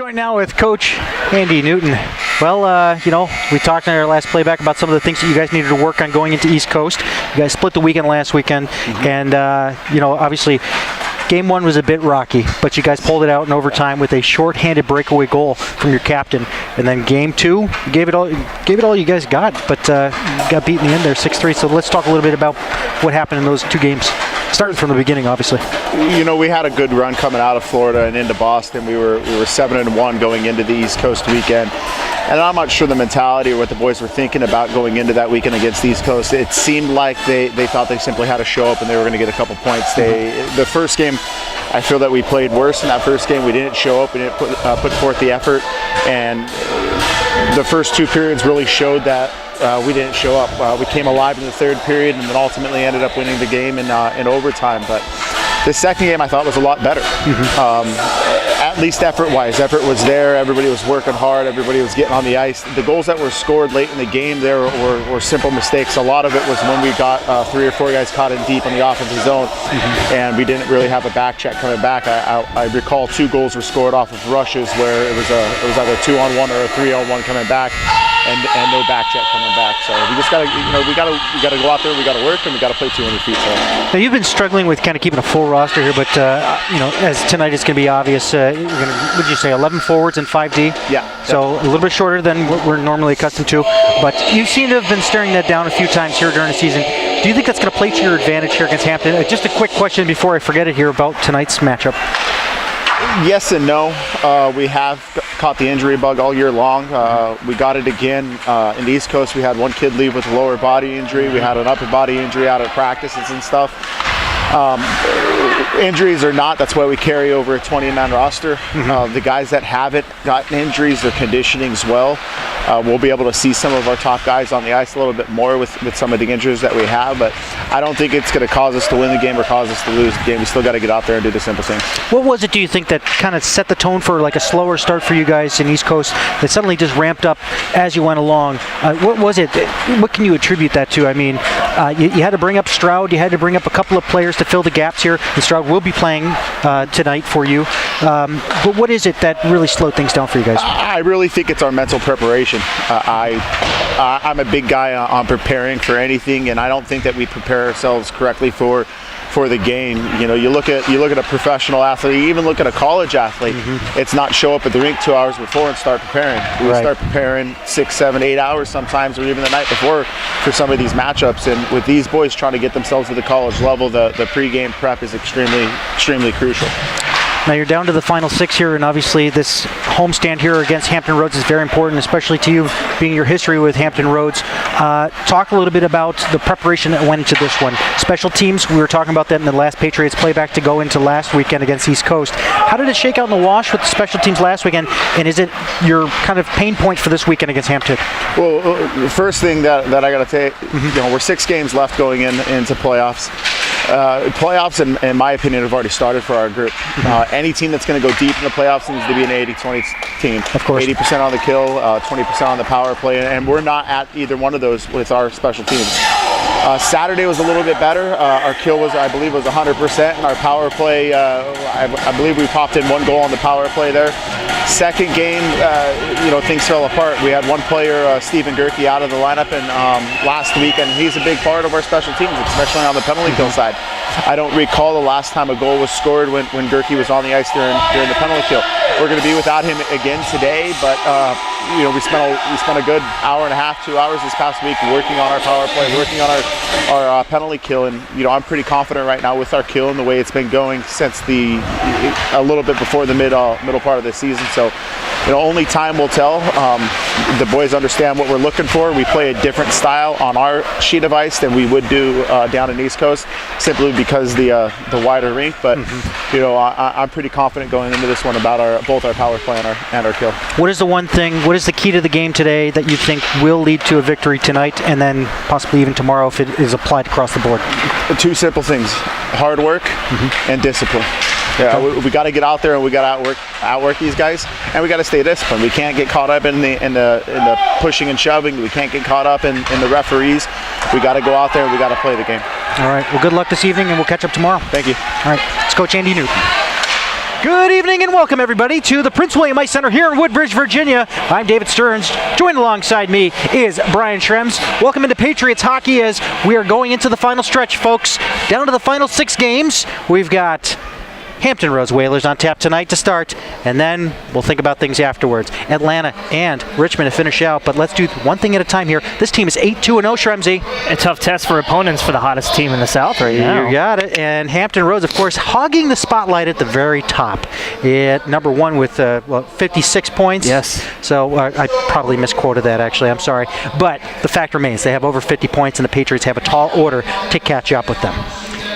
Joined now with Coach Andy Newton. Well, we talked in our last playback about some of the things that you guys needed to work on going into East Coast. You guys split the weekend last weekend, and obviously game one was a bit rocky, but you guys pulled it out in overtime with a short-handed breakaway goal from your captain. And then game two, you gave it all you guys got, but got beat in the end there, 6-3. So let's talk a little bit about what happened in those two games. Starting from the beginning, obviously. We had a good run coming out of Florida and into Boston. We were 7-1 going into the East Coast weekend. And I'm not sure the mentality or what the boys were thinking about going into that weekend against the East Coast. It seemed like they thought they simply had to show up and they were going to get a couple points. The first game, I feel that we played worse in that first game. We didn't show up. We didn't put forth the effort. And the first two periods really showed that we didn't show up. We came alive in the third period and then ultimately ended up winning the game in overtime. But the second game I thought was a lot better. At least effort-wise. Effort was there. Everybody was working hard. Everybody was getting on the ice. The goals that were scored late in the game there were simple mistakes. A lot of it was when we got 3 or 4 guys caught in deep on the offensive zone, and we didn't really have a back check coming back. I recall 2 goals were scored off of rushes where it was either a 2-on-1 or a 3-on-1 coming back. And no back check coming back. So we just gotta, we gotta go out there. We gotta work, and we gotta play 200 feet. So. Now you've been struggling with kind of keeping a full roster here, but as tonight is going to be obvious, you're gonna, would you say 11 forwards and 5D? Yeah. So a little bit shorter than what we're normally accustomed to, but you seem to have been staring that down a few times here during the season. Do you think that's going to play to your advantage here against Hampton? Just a quick question before I forget it here about tonight's matchup. Yes and no. We have caught the injury bug all year long. We got it again in the East Coast. We had one kid leave with a lower body injury. We had an upper body injury out at practices and stuff. Injuries or not, that's why we carry over a 20-man roster. The guys that haven't gotten injuries, their conditioning's well. We'll be able to see some of our top guys on the ice a little bit more with some of the injuries that we have, but I don't think it's going to cause us to win the game or cause us to lose the game. We still got to get out there and do the simple things. What was it, do you think, that kind of set the tone for like a slower start for you guys in East Coast that suddenly just ramped up as you went along? What was it? What can you attribute that to? I mean, you had to bring up Stroud. You had to bring up a couple of players to fill the gaps here, and Stroud will be playing tonight for you. But what is it that really slowed things down for you guys? I really think it's our mental preparation. I'm a big guy on preparing for anything, and I don't think that we prepare ourselves correctly for the game. You look at a professional athlete, you even look at a college athlete. It's not show up at the rink 2 hours before and start preparing. We start preparing 6, 7, 8 hours sometimes, or even the night before for some of these matchups. And with these boys trying to get themselves to the college level, the pregame prep is extremely crucial. Now you're down to the final 6 here, and obviously this homestand here against Hampton Roads is very important, especially to you being your history with Hampton Roads. Talk a little bit about the preparation that went into this one. Special teams, we were talking about that in the last Patriots playback to go into last weekend against East Coast. How did it shake out in the wash with the special teams last weekend, and is it your kind of pain point for this weekend against Hampton? Well, the first thing that I got to say, we're 6 games left going into playoffs. Playoffs, in my opinion, have already started for our group. Any team that's going to go deep in the playoffs needs to be an 80-20 team. Of course. 80% on the kill, 20% on the power play, and we're not at either one of those with our special teams. Saturday was a little bit better. Our kill was, I believe, 100%, and our power play, I believe we popped in 1 goal on the power play there. Second game, things fell apart. We had one player, Stephen Gerke, out of the lineup, and last week, and he's a big part of our special teams, especially on the penalty kill side. I don't recall the last time a goal was scored when Gerke was on the ice during the penalty kill. We're going to be without him again today, but we spent a good hour and a half, 2 hours this past week working on our power play, working on our penalty kill, and I'm pretty confident right now with our kill and the way it's been going since a little bit before the middle part of the season. So only time will tell. The boys understand what we're looking for. We play a different style on our sheet of ice than we would do down in East Coast, simply because the wider rink. But I'm pretty confident going into this one about both our power play and our kill. What is the key to the game today that you think will lead to a victory tonight, and then possibly even tomorrow if it is applied across the board? 2 simple things: hard work and discipline. Yeah, we got to get out there and we got to outwork these guys, and we got to stay disciplined. We can't get caught up in the pushing and shoving. We can't get caught up in the referees. We got to go out there and we got to play the game. All right. Well, good luck this evening, and we'll catch up tomorrow. Thank you. All right. It's Coach Andy Newton. Good evening and welcome everybody to the Prince William Ice Center here in Woodbridge, Virginia. I'm David Stearns. Joined alongside me is Brian Schrems. Welcome into Patriots hockey as we are going into the final stretch, folks. Down to the final 6 games. We've got Hampton Roads Whalers on tap tonight to start, and then we'll think about things afterwards. Atlanta and Richmond to finish out, but let's do one thing at a time here. This team is 8-2-0, Shremsy. A tough test for opponents for the hottest team in the South right now. You got it. And Hampton Roads, of course, hogging the spotlight at the very top. At number 1 with 56 points. Yes. So I probably misquoted that, actually. I'm sorry. But the fact remains, they have over 50 points, and the Patriots have a tall order to catch up with them.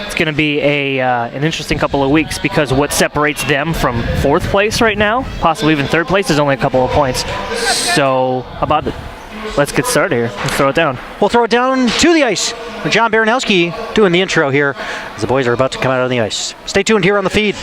It's going to be an interesting couple of weeks because what separates them from 4th place right now, possibly even 3rd place, is only a couple of points. So how about it? Let's get started here. Let's throw it down. We'll throw it down to the ice. John Baranowski doing the intro here as the boys are about to come out on the ice. Stay tuned here on the feed.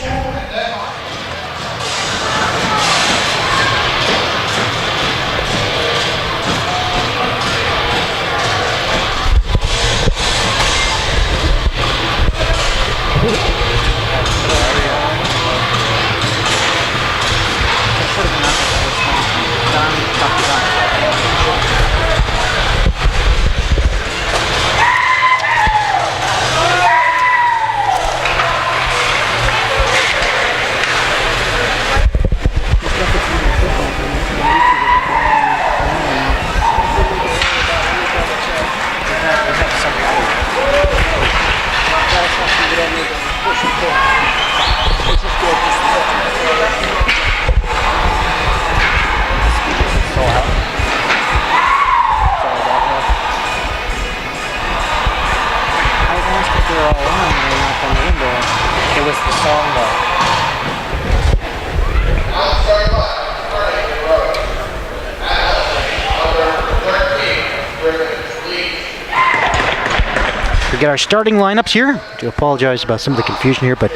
We get our starting lineups here. I do apologize about some of the confusion here, but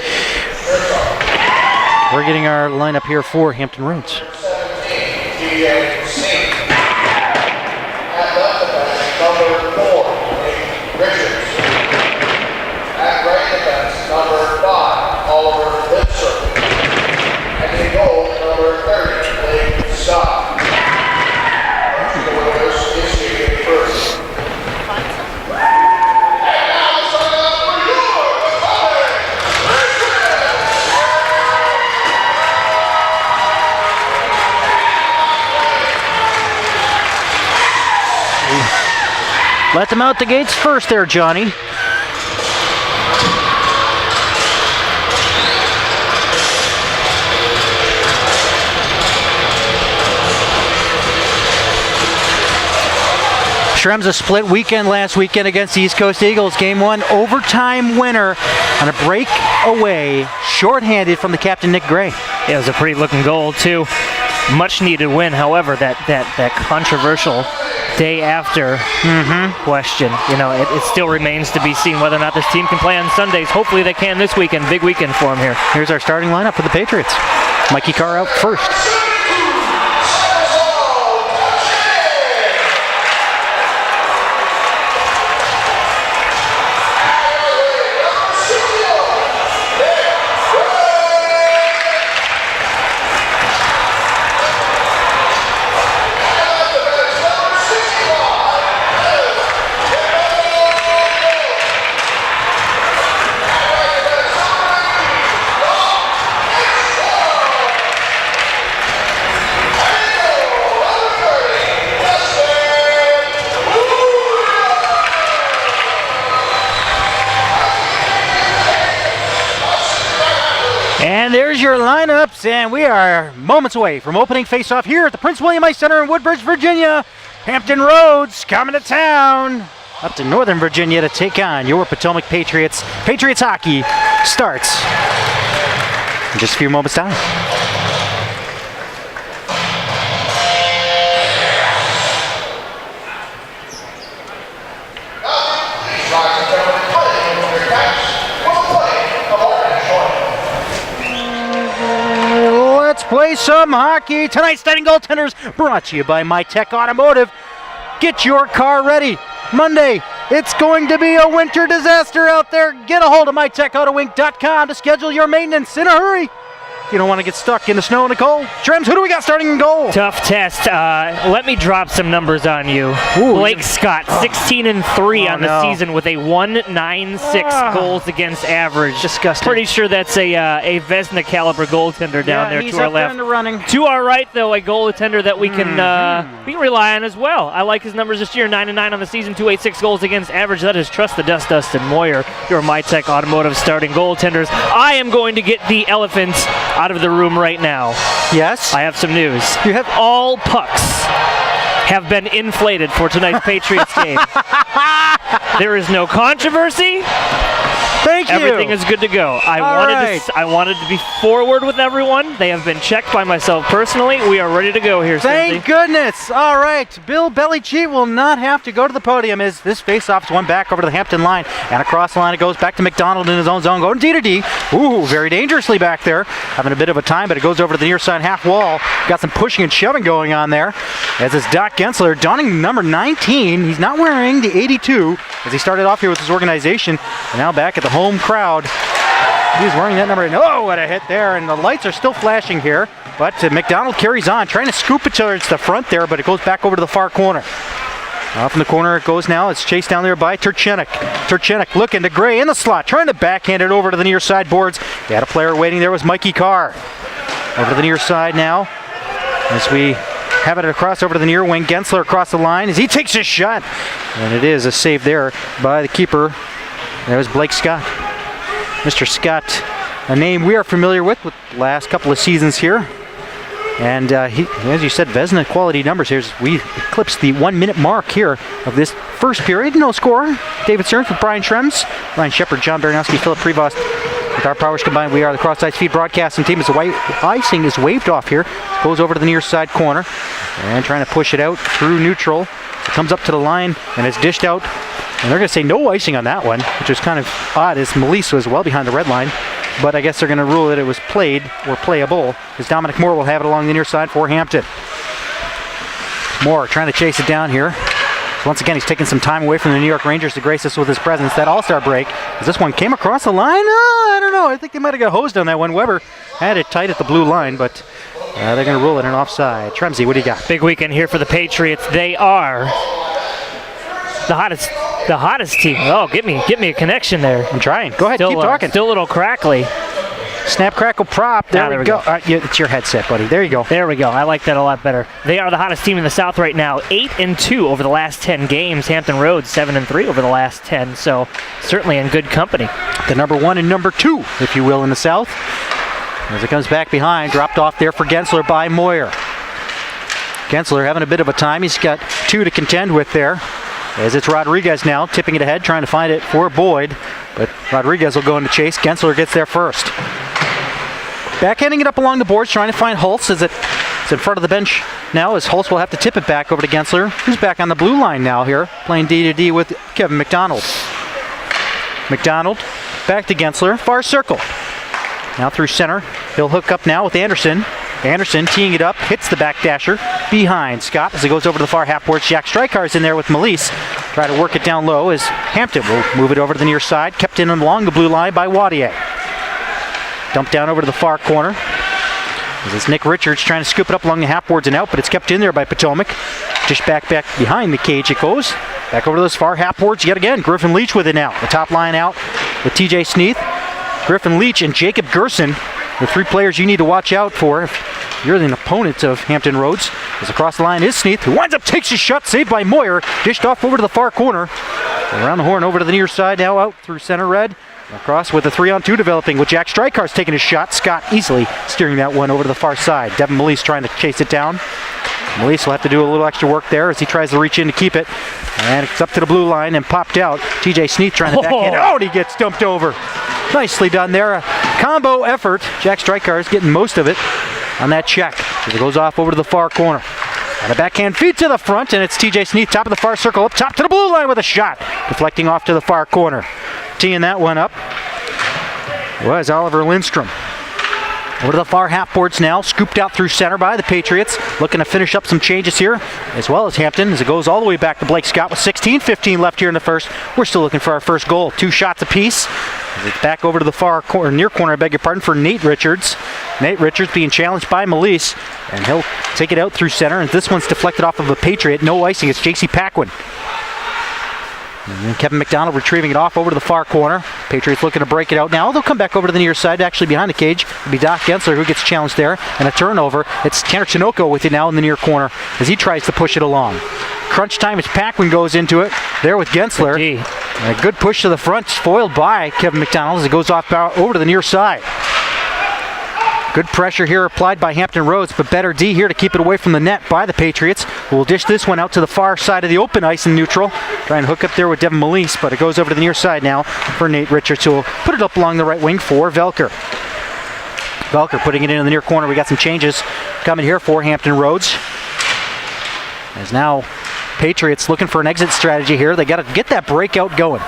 we're getting our lineup here for Hampton Roads. Let them out the gates first there, Johnny. Shrems a split weekend last weekend against the East Coast Eagles. Game 1, overtime winner on a breakaway, shorthanded from the captain, Nick Gray. Yeah, it was a pretty looking goal, too. Much needed win, however, that controversial day after question. You know, it still remains to be seen whether or not this team can play on Sundays. Hopefully they can this weekend. Big weekend for them here. Here's our starting lineup for the Patriots. Mikey Carr out first. And there's your lineups, and we are moments away from opening face-off here at the Prince William Ice Center in Woodbridge, Virginia. Hampton Roads coming to town up to Northern Virginia to take on your Potomac Patriots. Patriots hockey starts in just a few moments' time. Let's play some hockey. Tonight's starting goaltenders brought to you by MyTech Automotive. Get your car ready. Monday, it's going to be a winter disaster out there. Get a hold of mytechautowink.com to schedule your maintenance in a hurry. You don't want to get stuck in the snow and the cold. Trems, who do we got starting in goal? Tough test. Let me drop some numbers on you. Ooh, Blake Scott, 16-3 on the season with a 1.96 goals against average. Disgusting. Pretty sure that's a Vesna caliber goaltender down there he's to our up there left. in the running. To our right, though, a goaltender that we can rely on as well. I like his numbers this year: 9-9 on the season, 2.86 goals against average. That is Trust the Dust, Dustin Moyer, your MyTech Automotive starting goaltenders. I am going to get the elephants out of the room right now. Yes. I have some news. You have All pucks have been inflated for tonight's Patriots game. There is no controversy. Thank you. Everything is good to go. I wanted to be forward with everyone. They have been checked by myself personally. We are ready to go here, Thank Stearnsy. goodness. All right. Bill Belichick will not have to go to the podium as this face-off is one back over to the Hampton line. And across the line it goes back to McDonald in his own zone. Going D to D. Ooh, very dangerously back there. Having a bit of a time, but it goes over to the near side half wall. Got some pushing and shoving going on there. As it's Doc Gensler donning number 19. He's not wearing the 82 as he started off here with his organization. And now back at the home crowd. He's wearing that number. Oh, what a hit there. And the lights are still flashing here. But McDonald carries on, trying to scoop it towards the front there, but it goes back over to the far corner. Off in the corner it goes now. It's chased down there by Turchenik. Turchenik looking to Gray in the slot, trying to backhand it over to the near side boards. He had a player waiting there was Mikey Carr. Over to the near side now. As we have it across over to the near wing. Gensler across the line as he takes his shot. And it is a save there by the keeper. That was Blake Scott. Mr. Scott, a name we are familiar with the last couple of seasons here. And he, as you said, Vesna quality numbers here. We eclipsed the 1 minute mark here of this first period. No score. David Stearns with Brian Trems, Ryan Shepard, John Baranowski, Philip Prevost. With our powers combined, we are the Cross Ice Feed broadcasting team. As the white icing is waved off here, goes over to the near side corner and trying to push it out through neutral. It comes up to the line and it's dished out. And they're going to say no icing on that one, which is kind of odd as Melise was well behind the red line. But I guess they're going to rule that it was played or playable, as Dominic Moore will have it along the near side for Hampton. Moore trying to chase it down here. Once again, he's taking some time away from the New York Rangers to grace us with his presence. That all-star break, as this one came across the line, I don't know. I think they might have got hosed on that one. Weber had it tight at the blue line, but they're going to rule it an offside. Tremsy, what do you got? Big weekend here for the Patriots. They are the hottest team. Oh, get me a connection there. I'm trying. Go ahead, keep talking. Still a little crackly. Snap, crackle, prop. There we go. It's your headset, buddy. There you go. There we go. I like that a lot better. They are the hottest team in the South right now. 8-2 over the last 10 games. Hampton Roads 7-3 over the last 10. So certainly in good company. The number 1 and number 2, if you will, in the South. As it comes back behind, dropped off there for Gensler by Moyer. Gensler having a bit of a time. He's got 2 to contend with there. As it's Rodriguez now, tipping it ahead, trying to find it for Boyd. But Rodriguez will go into chase. Gensler gets there first. Backhanding it up along the boards, trying to find Holtz as it's in front of the bench now, as Holtz will have to tip it back over to Gensler, who's back on the blue line now here, playing D-to-D with Kevin McDonald. McDonald back to Gensler, far circle. Now through center. He'll hook up now with Anderson. Anderson teeing it up, hits the backdasher behind Scott as it goes over to the far half boards. Jack Strykar's in there with Melise. Try to work it down low as Hampton will move it over to the near side. Kept in along the blue line by Wadier. Dumped down over to the far corner. As it's Nick Richards trying to scoop it up along the half boards and out, but it's kept in there by Potomac. Just back behind the cage it goes. Back over to those far half boards yet again. Griffin Leach with it now. The top line out with TJ Sneath. Griffin Leach and Jacob Gerson, the 3 players you need to watch out for if you're an opponent of Hampton Roads. As across the line is Sneath, who winds up takes his shot, saved by Moyer. Dished off over to the far corner. Around the horn over to the near side now, out through center red. Across with a 3-on-2 developing with Jack Strykar's taking his shot. Scott easily steering that one over to the far side. Devin Melise trying to chase it down. Melise will have to do a little extra work there as he tries to reach in to keep it. And it's up to the blue line and popped out. TJ Sneath trying to backhand it. Oh, and he gets dumped over. Nicely done there. A combo effort. Jack Stryker is getting most of it on that check. As it goes off over to the far corner. And a backhand feed to the front, and it's TJ Sneath, top of the far circle, up top to the blue line with a shot. Deflecting off to the far corner. Teeing that one up was Oliver Lindstrom. Over to the far half boards now, scooped out through center by the Patriots, looking to finish up some changes here, as well as Hampton, as it goes all the way back to Blake Scott with 16:15 left here in the first. We're still looking for our first goal. 2 shots apiece. It's back over to the far corner, near corner, I beg your pardon, for Nate Richards. Nate Richards being challenged by Melise, and he'll take it out through center, and this one's deflected off of a Patriot. No icing, it's J.C. Paquin. And then Kevin McDonald retrieving it off over to the far corner. Patriots looking to break it out now. They'll come back over to the near side, actually behind the cage. It'll be Doc Gensler who gets challenged there, and a turnover. It's Tanner Chinoco with it now in the near corner as he tries to push it along. Crunch time as Paquin goes into it there with Gensler. And a good push to the front, foiled by Kevin McDonald as it goes off over to the near side. Good pressure here applied by Hampton Roads, but better D here to keep it away from the net by the Patriots, who will dish this one out to the far side of the open ice in neutral. Trying to hook up there with Devin Melise, but it goes over to the near side now for Nate Richards, who will put it up along the right wing for Velker. Velker putting it in the near corner. We got some changes coming here for Hampton Roads. As now Patriots looking for an exit strategy here. They got to get that breakout going.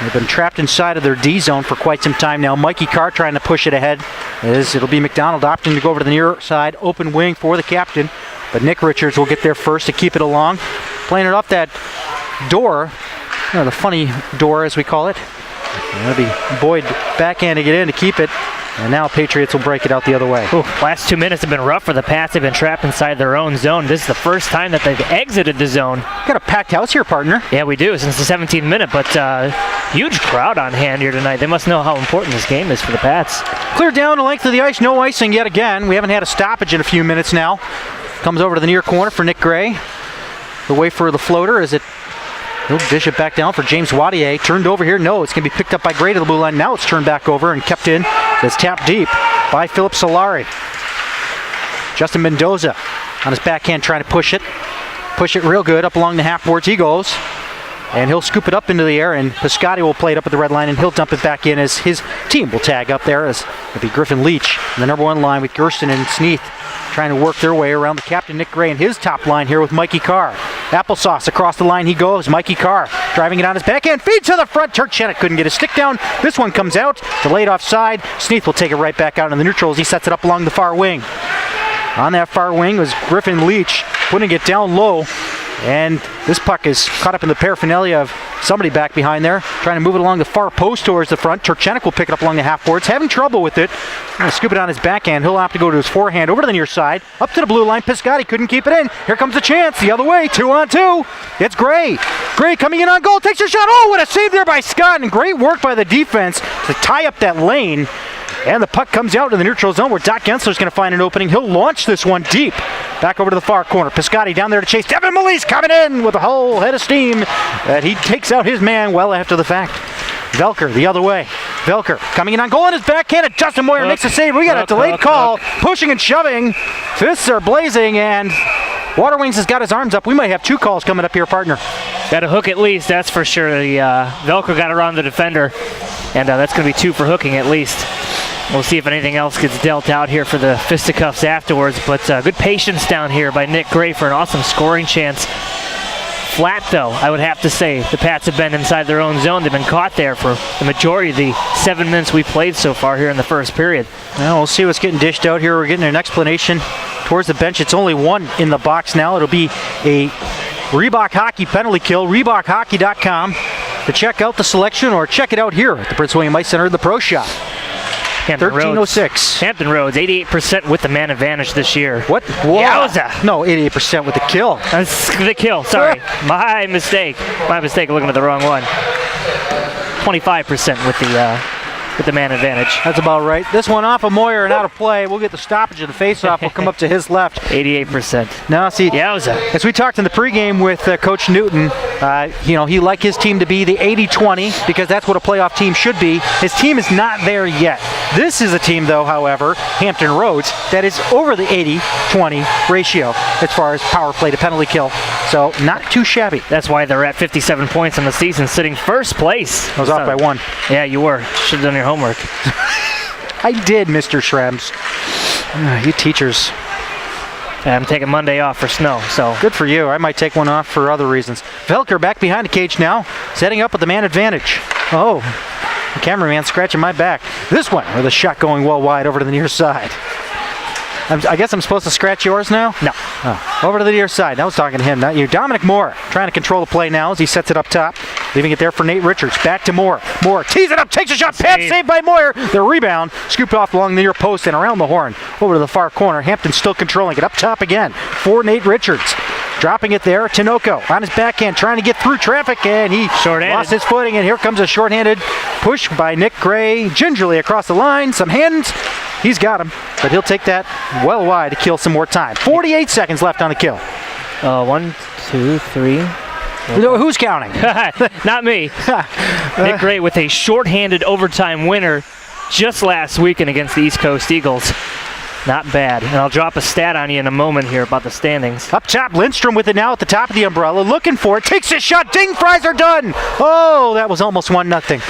They've been trapped inside of their D zone for quite some time now. Mikey Carr trying to push it ahead. It'll be McDonald opting to go over to the near side, open wing for the captain. But Nick Richards will get there first to keep it along. Playing it off that door, the funny door as we call it. That'll be Boyd backhanding it in to keep it. And now Patriots will break it out the other way. Ooh, last 2 minutes have been rough for the Pats. They've been trapped inside their own zone. This is the first time that they've exited the zone. Got a packed house here, partner. Yeah, we do, since the 17th minute, but huge crowd on hand here tonight. They must know how important this game is for the Pats. Clear down the length of the ice, no icing yet again. We haven't had a stoppage in a few minutes now. Comes over to the near corner for Nick Gray. The way for the floater is it. He'll dish it back down for James Wadier. Turned over here. No, it's going to be picked up by Gray to the blue line. Now it's turned back over and kept in. It's tapped deep by Philip Solari. Justin Mendoza on his backhand trying to push it. Push it real good up along the half boards he goes. And he'll scoop it up into the air, and Piscotti will play it up at the red line, and he'll dump it back in as his team will tag up there as it'll be Griffin Leach in the number 1 line with Gersten and Sneath trying to work their way around the captain Nick Gray and his top line here with Mikey Carr. Applesauce across the line he goes. Mikey Carr driving it on his backhand. Feed to the front. Turchenek couldn't get his stick down. This one comes out. Delayed offside. Sneath will take it right back out in the neutral as he sets it up along the far wing. On that far wing was Griffin Leach putting it down low. And this puck is caught up in the paraphernalia of somebody back behind there, trying to move it along the far post towards the front. Turchenek will pick it up along the half boards, having trouble with it. Going to scoop it on his backhand. He'll have to go to his forehand over to the near side, up to the blue line. Piscotti couldn't keep it in. Here comes the chance the other way, 2-on-2. It's Gray. Gray coming in on goal, takes a shot. Oh, what a save there by Scott, and great work by the defense to tie up that lane. And the puck comes out in the neutral zone where Doc Gensler's going to find an opening. He'll launch this one deep. Back over to the far corner. Piscotti down there to chase. Devin Melise coming in with a whole head of steam. That he takes out his man well after the fact. Velker the other way. Velker coming in on goal on his backhand. And Justin Moyer makes a save. We got a delayed call. Pushing and shoving. Fists are blazing, and Water Wings has got his arms up. We might have 2 calls coming up here, partner. Got a hook at least, that's for sure. The Velker got around the defender, and that's going to be 2 for hooking at least. We'll see if anything else gets dealt out here for the fisticuffs afterwards, but good patience down here by Nick Gray for an awesome scoring chance. Flat, though, I would have to say. The Pats have been inside their own zone. They've been caught there for the majority of the 7 minutes we played so far here in the first period. Well, we'll see what's getting dished out here. We're getting an explanation towards the bench. It's only 1 in the box now. It'll be a Reebok Hockey penalty kill. ReebokHockey.com to check out the selection or check it out here at the Prince William Ice Center, the Pro Shop. 13:06. Hampton Roads, 88% with the man advantage this year. What? Yowza! No, 88% with the kill. That's the kill, sorry. My mistake. Looking at the wrong one. 25% with the man advantage. That's about right. This one off of Moyer and out of play. We'll get the stoppage of the faceoff. We'll come up to his left. 88%. Now, see, Yowza. as we talked in the pregame with Coach Newton, he liked his team to be the 80-20 because that's what a playoff team should be. His team is not there yet. This is a team, though, however, Hampton Roads, that is over the 80-20 ratio as far as power play to penalty kill. So not too shabby. That's why they're at 57 points on the season, sitting first place. I was off by 1. Yeah, you were. Should have done your homework. I did, Mr. Schrems. You teachers. I'm taking Monday off for snow, so. Good for you. I might take one off for other reasons. Velker back behind the cage now, setting up with the man advantage. Oh, The cameraman scratching my back. This one with a shot going well wide over to the near side. I guess I'm supposed to scratch yours now? No. Oh, over to the near side. I was talking to him, not you. Dominic Moore trying to control the play now as he sets it up top. Leaving it there for Nate Richards. Back to Moore. Moore tees it up, takes a shot. Pad saved by Moyer. The rebound scooped off along the near post and around the horn. Over to the far corner. Hampton still controlling it. Up top again for Nate Richards. Dropping it there. Tinoco on his backhand trying to get through traffic, and he lost his footing. And here comes a shorthanded push by Nick Gray gingerly across the line. Some hands. He's got him, but he'll take that well wide to kill some more time. 48 seconds left on the kill. 1, 2, 3. Who's counting? Not me. Nick Gray with a shorthanded overtime winner just last weekend against the East Coast Eagles. Not bad. And I'll drop a stat on you in a moment here about the standings. Up top, Lindstrom with it now at the top of the umbrella, looking for it. Takes a shot. Ding, fries are done. Oh, that was almost 1-0.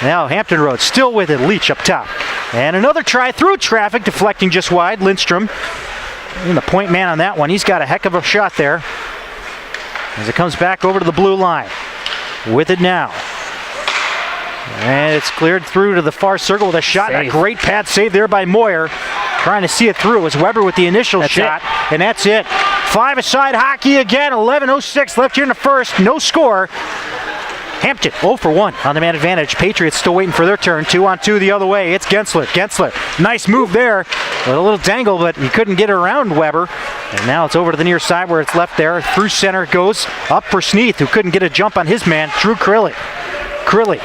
Now Hampton Road still with it. Leach up top. And another try through traffic, deflecting just wide. Lindstrom, the point man on that one. He's got a heck of a shot there. As it comes back over to the blue line. With it now. And it's cleared through to the far circle with a shot. And a great pad save there by Moyer. Trying to see it through. It was Weber with the initial shot. And that's it. 5-a-side hockey again. 11:06 left here in the first. No score. Hampton 0 for 1 on the man advantage. Patriots still waiting for their turn. 2-on-2 the other way. It's Gensler. Gensler. Nice move there. With a little dangle, but he couldn't get around Weber. And now it's over to the near side where it's left there. Through center it goes. Up for Sneath, who couldn't get a jump on his man. Drew Crilly. Crilly.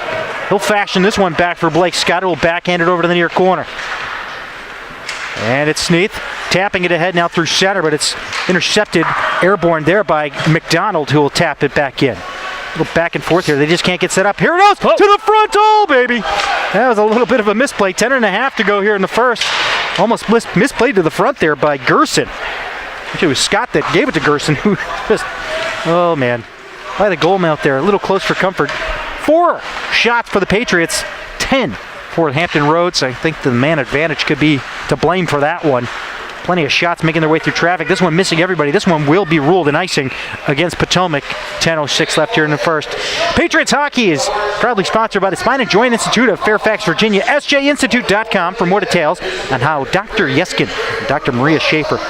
He'll fashion this one back for Blake Scott, who will backhand it over to the near corner. And it's Sneath tapping it ahead now through center, but it's intercepted, airborne there by McDonald, who will tap it back in. A little back and forth here. They just can't get set up. Here it goes to the front. Oh, baby. That was a little bit of a misplay. 10.5 to go here in the first. Almost misplayed to the front there by Gerson. Actually, it was Scott that gave it to Gerson, who just, oh, man. By the goal mount there. A little close for comfort. 4 shots for the Patriots. 10 for Hampton Roads. I think the man advantage could be to blame for that one. Plenty of shots making their way through traffic. This one missing everybody. This one will be ruled an icing against Potomac. 10:06 left here in the first. Patriots hockey is proudly sponsored by the Spine and Joint Institute of Fairfax, Virginia. SJInstitute.com for more details on how Dr. Yeskin and Dr. Maria Schaefer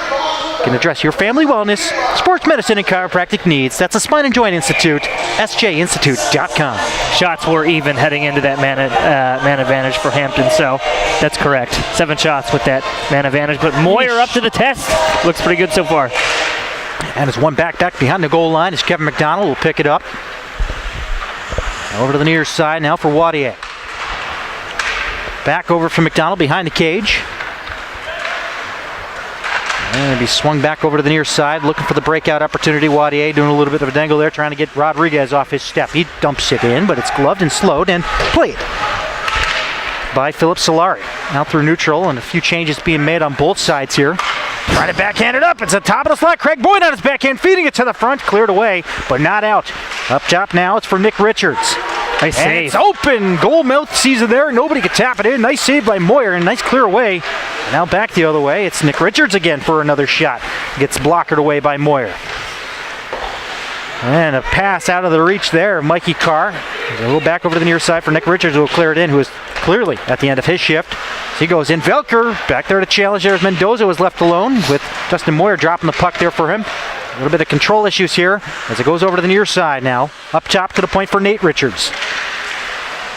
can address your family wellness, sports medicine, and chiropractic needs. That's the Spine and Joint Institute, SJInstitute.com. Shots were even heading into that man advantage for Hampton, so that's correct. 7 shots with that man advantage, but Moyer up to the test. Looks pretty good so far. And it's one back behind the goal line as Kevin McDonald will pick it up. Over to the near side now for Wadier. Back over from McDonald behind the cage. And it'll be swung back over to the near side, looking for the breakout opportunity. Wadier doing a little bit of a dangle there, trying to get Rodriguez off his step. He dumps it in, but it's gloved and slowed and played by Philip Solari. Out through neutral, and a few changes being made on both sides here. Trying to backhand it up. It's the top of the slot. Craig Boyd on his backhand, feeding it to the front. Cleared away, but not out. Up top now, it's for Nick Richards. Nice save. It's open. Goal mouth sees it there. Nobody could tap it in. Nice save by Moyer, and nice clear away. Now back the other way. It's Nick Richards again for another shot. Gets blockered away by Moyer. And a pass out of the reach there. Mikey Carr. A little back over to the near side for Nick Richards, who will clear it in, who is clearly at the end of his shift. So he goes in. Velker back there to challenge there as Mendoza was left alone with Justin Moyer dropping the puck there for him. A little bit of control issues here as it goes over to the near side now. Up top to the point for Nate Richards.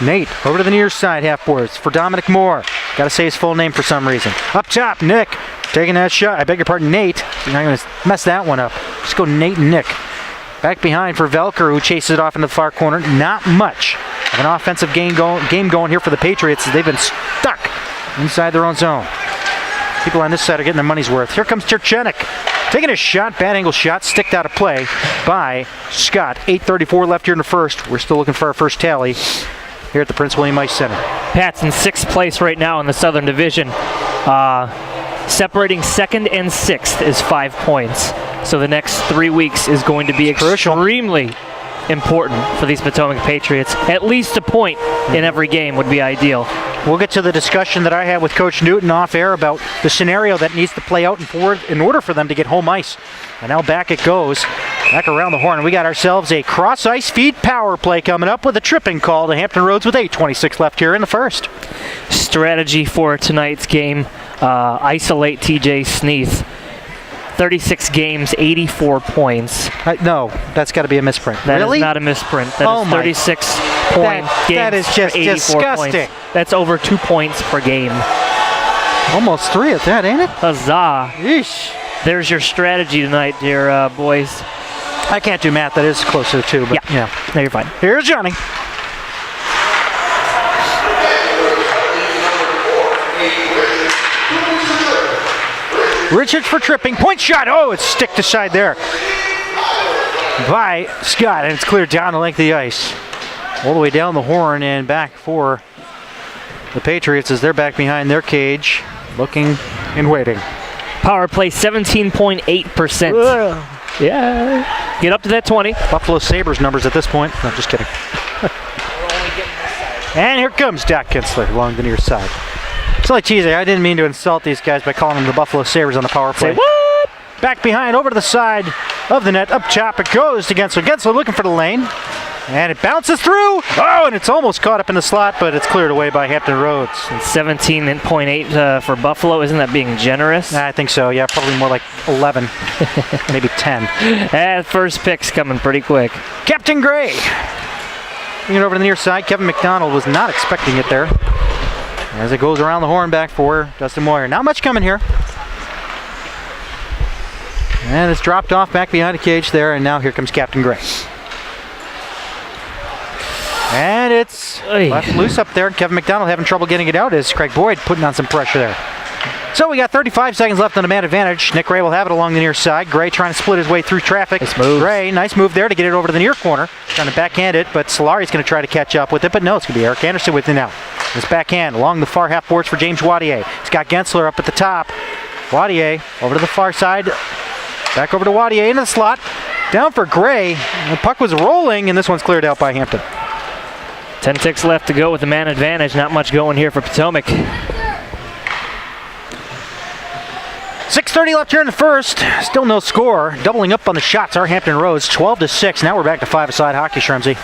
Nate over to the near side, half boards for Dominic Moore. Got to say his full name for some reason. Up top, Nick taking that shot. I beg your pardon, Nate. You're not going to mess that one up. Just go Nate and Nick. Back behind for Velker, who chases it off into the far corner. Not much of an offensive game going here for the Patriots. They've been stuck inside their own zone. People on this side are getting their money's worth. Here comes Turchenik. Taking a shot, bad angle shot, sticked out of play by Scott. 8:34 left here in the first. We're still looking for our first tally here at the Prince William Ice Center. Pat's in 6th place right now in the Southern Division. Separating 2nd and 6th is 5 points. So the next 3 weeks is going to be extremely important for these Potomac Patriots. At least a point in every game would be ideal. we'll get to the discussion that I had with Coach Newton off air about the scenario that needs to play out in order for them to get home ice. And now back it goes, back around the horn. We got ourselves a cross ice feed power play coming up with a tripping call to Hampton Roads with 8:26 left here in the first. Strategy for tonight's game, isolate TJ Sneath. 36 games, 84 points. No, that's got to be a misprint. That really? is not a misprint. That is 36 point games. That is just for 84 disgusting. Points. That's over 2 points per game. Almost 3 at that, ain't it? Huzzah. Yeesh. There's your strategy tonight, dear boys. I can't do math. That is closer to 2, but yeah. No, you're fine. Here's Johnny. Richards for tripping. Point shot. Oh, it's stick to side there by Scott, and it's cleared down the length of the ice. All the way down the horn and back for the Patriots as they're back behind their cage, looking and waiting. Power play 17.8%. Yeah. Get up to that 20. Buffalo Sabres numbers at this point. No, just kidding. And here comes Dak Kinsler along the near side. It's like cheesy. I didn't mean to insult these guys by calling them the Buffalo Sabres on the power play. Say what? Back behind, over to the side of the net. Up top it goes to Gensler. Gensler looking for the lane. And it bounces through. Oh, and it's almost caught up in the slot, but it's cleared away by Hampton Roads. And 17.8 for Buffalo. Isn't that being generous? I think so, yeah. Probably more like 11, maybe 10. That first pick's coming pretty quick. Captain Gray. Bring it over to the near side. Kevin McDonald was not expecting it there. As it goes around the horn back for Dustin Moyer. Not much coming here. And it's dropped off back behind the cage there, and now here comes Captain Gray. And it's left loose up there. Kevin McDonald having trouble getting it out as Craig Boyd putting on some pressure there. So we got 35 seconds left on the man advantage. Nick Gray will have it along the near side. Gray trying to split his way through traffic. Nice move. Gray, nice move there to get it over to the near corner. Trying to backhand it, but Solari's going to try to catch up with it, but no, it's going to be Eric Anderson with it now. This backhand along the far half boards for James Wadier. He's got Gensler up at the top. Wadier over to the far side. Back over to Wadier into the slot. Down for Gray. The puck was rolling, and this one's cleared out by Hampton. 10 ticks left to go with the man advantage. Not much going here for Potomac. 6:30 left here in the first. Still no score. Doubling up on the shots are Hampton Roads. 12-6. Now we're back to five-a-side hockey, Shremsy.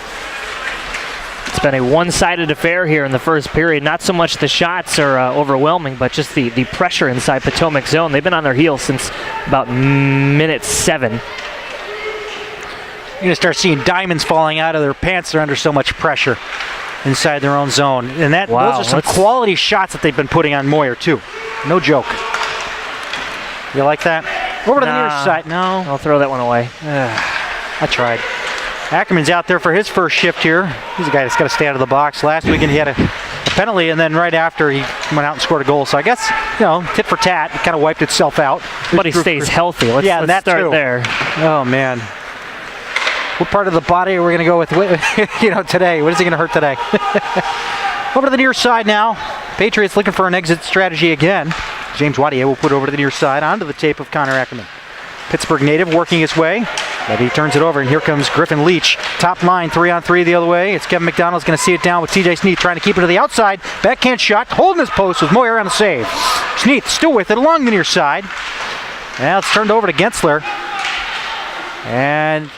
It's been a one-sided affair here in the first period. Not so much the shots are overwhelming, but just the pressure inside Potomac zone. They've been on their heels since about minute 7. You're going to start seeing diamonds falling out of their pants. They're under so much pressure inside their own zone. And those are some quality shots that they've been putting on Moyer, too. No joke. You like that? Over to the near side. No. I'll throw that one away. I tried. Ackerman's out there for his first shift here. He's a guy that's got to stay out of the box. Last weekend he had a penalty, and then right after he went out and scored a goal. So I guess, tit for tat. It kind of wiped itself out. But he stays healthy. Let's start there. Oh, man. What part of the body are we going to go with, today? What is he going to hurt today? Over to the near side now. Patriots looking for an exit strategy again. James Wadier will put over to the near side onto the tape of Connor Ackerman. Pittsburgh native working his way. But he turns it over, and here comes Griffin Leach. Top line, 3-on-3 the other way. It's Kevin McDonald's going to see it down with TJ Sneath trying to keep it to the outside. Backhand shot, holding his post with Moyer on the save. Sneath still with it along the near side. Now it's turned over to Gensler. And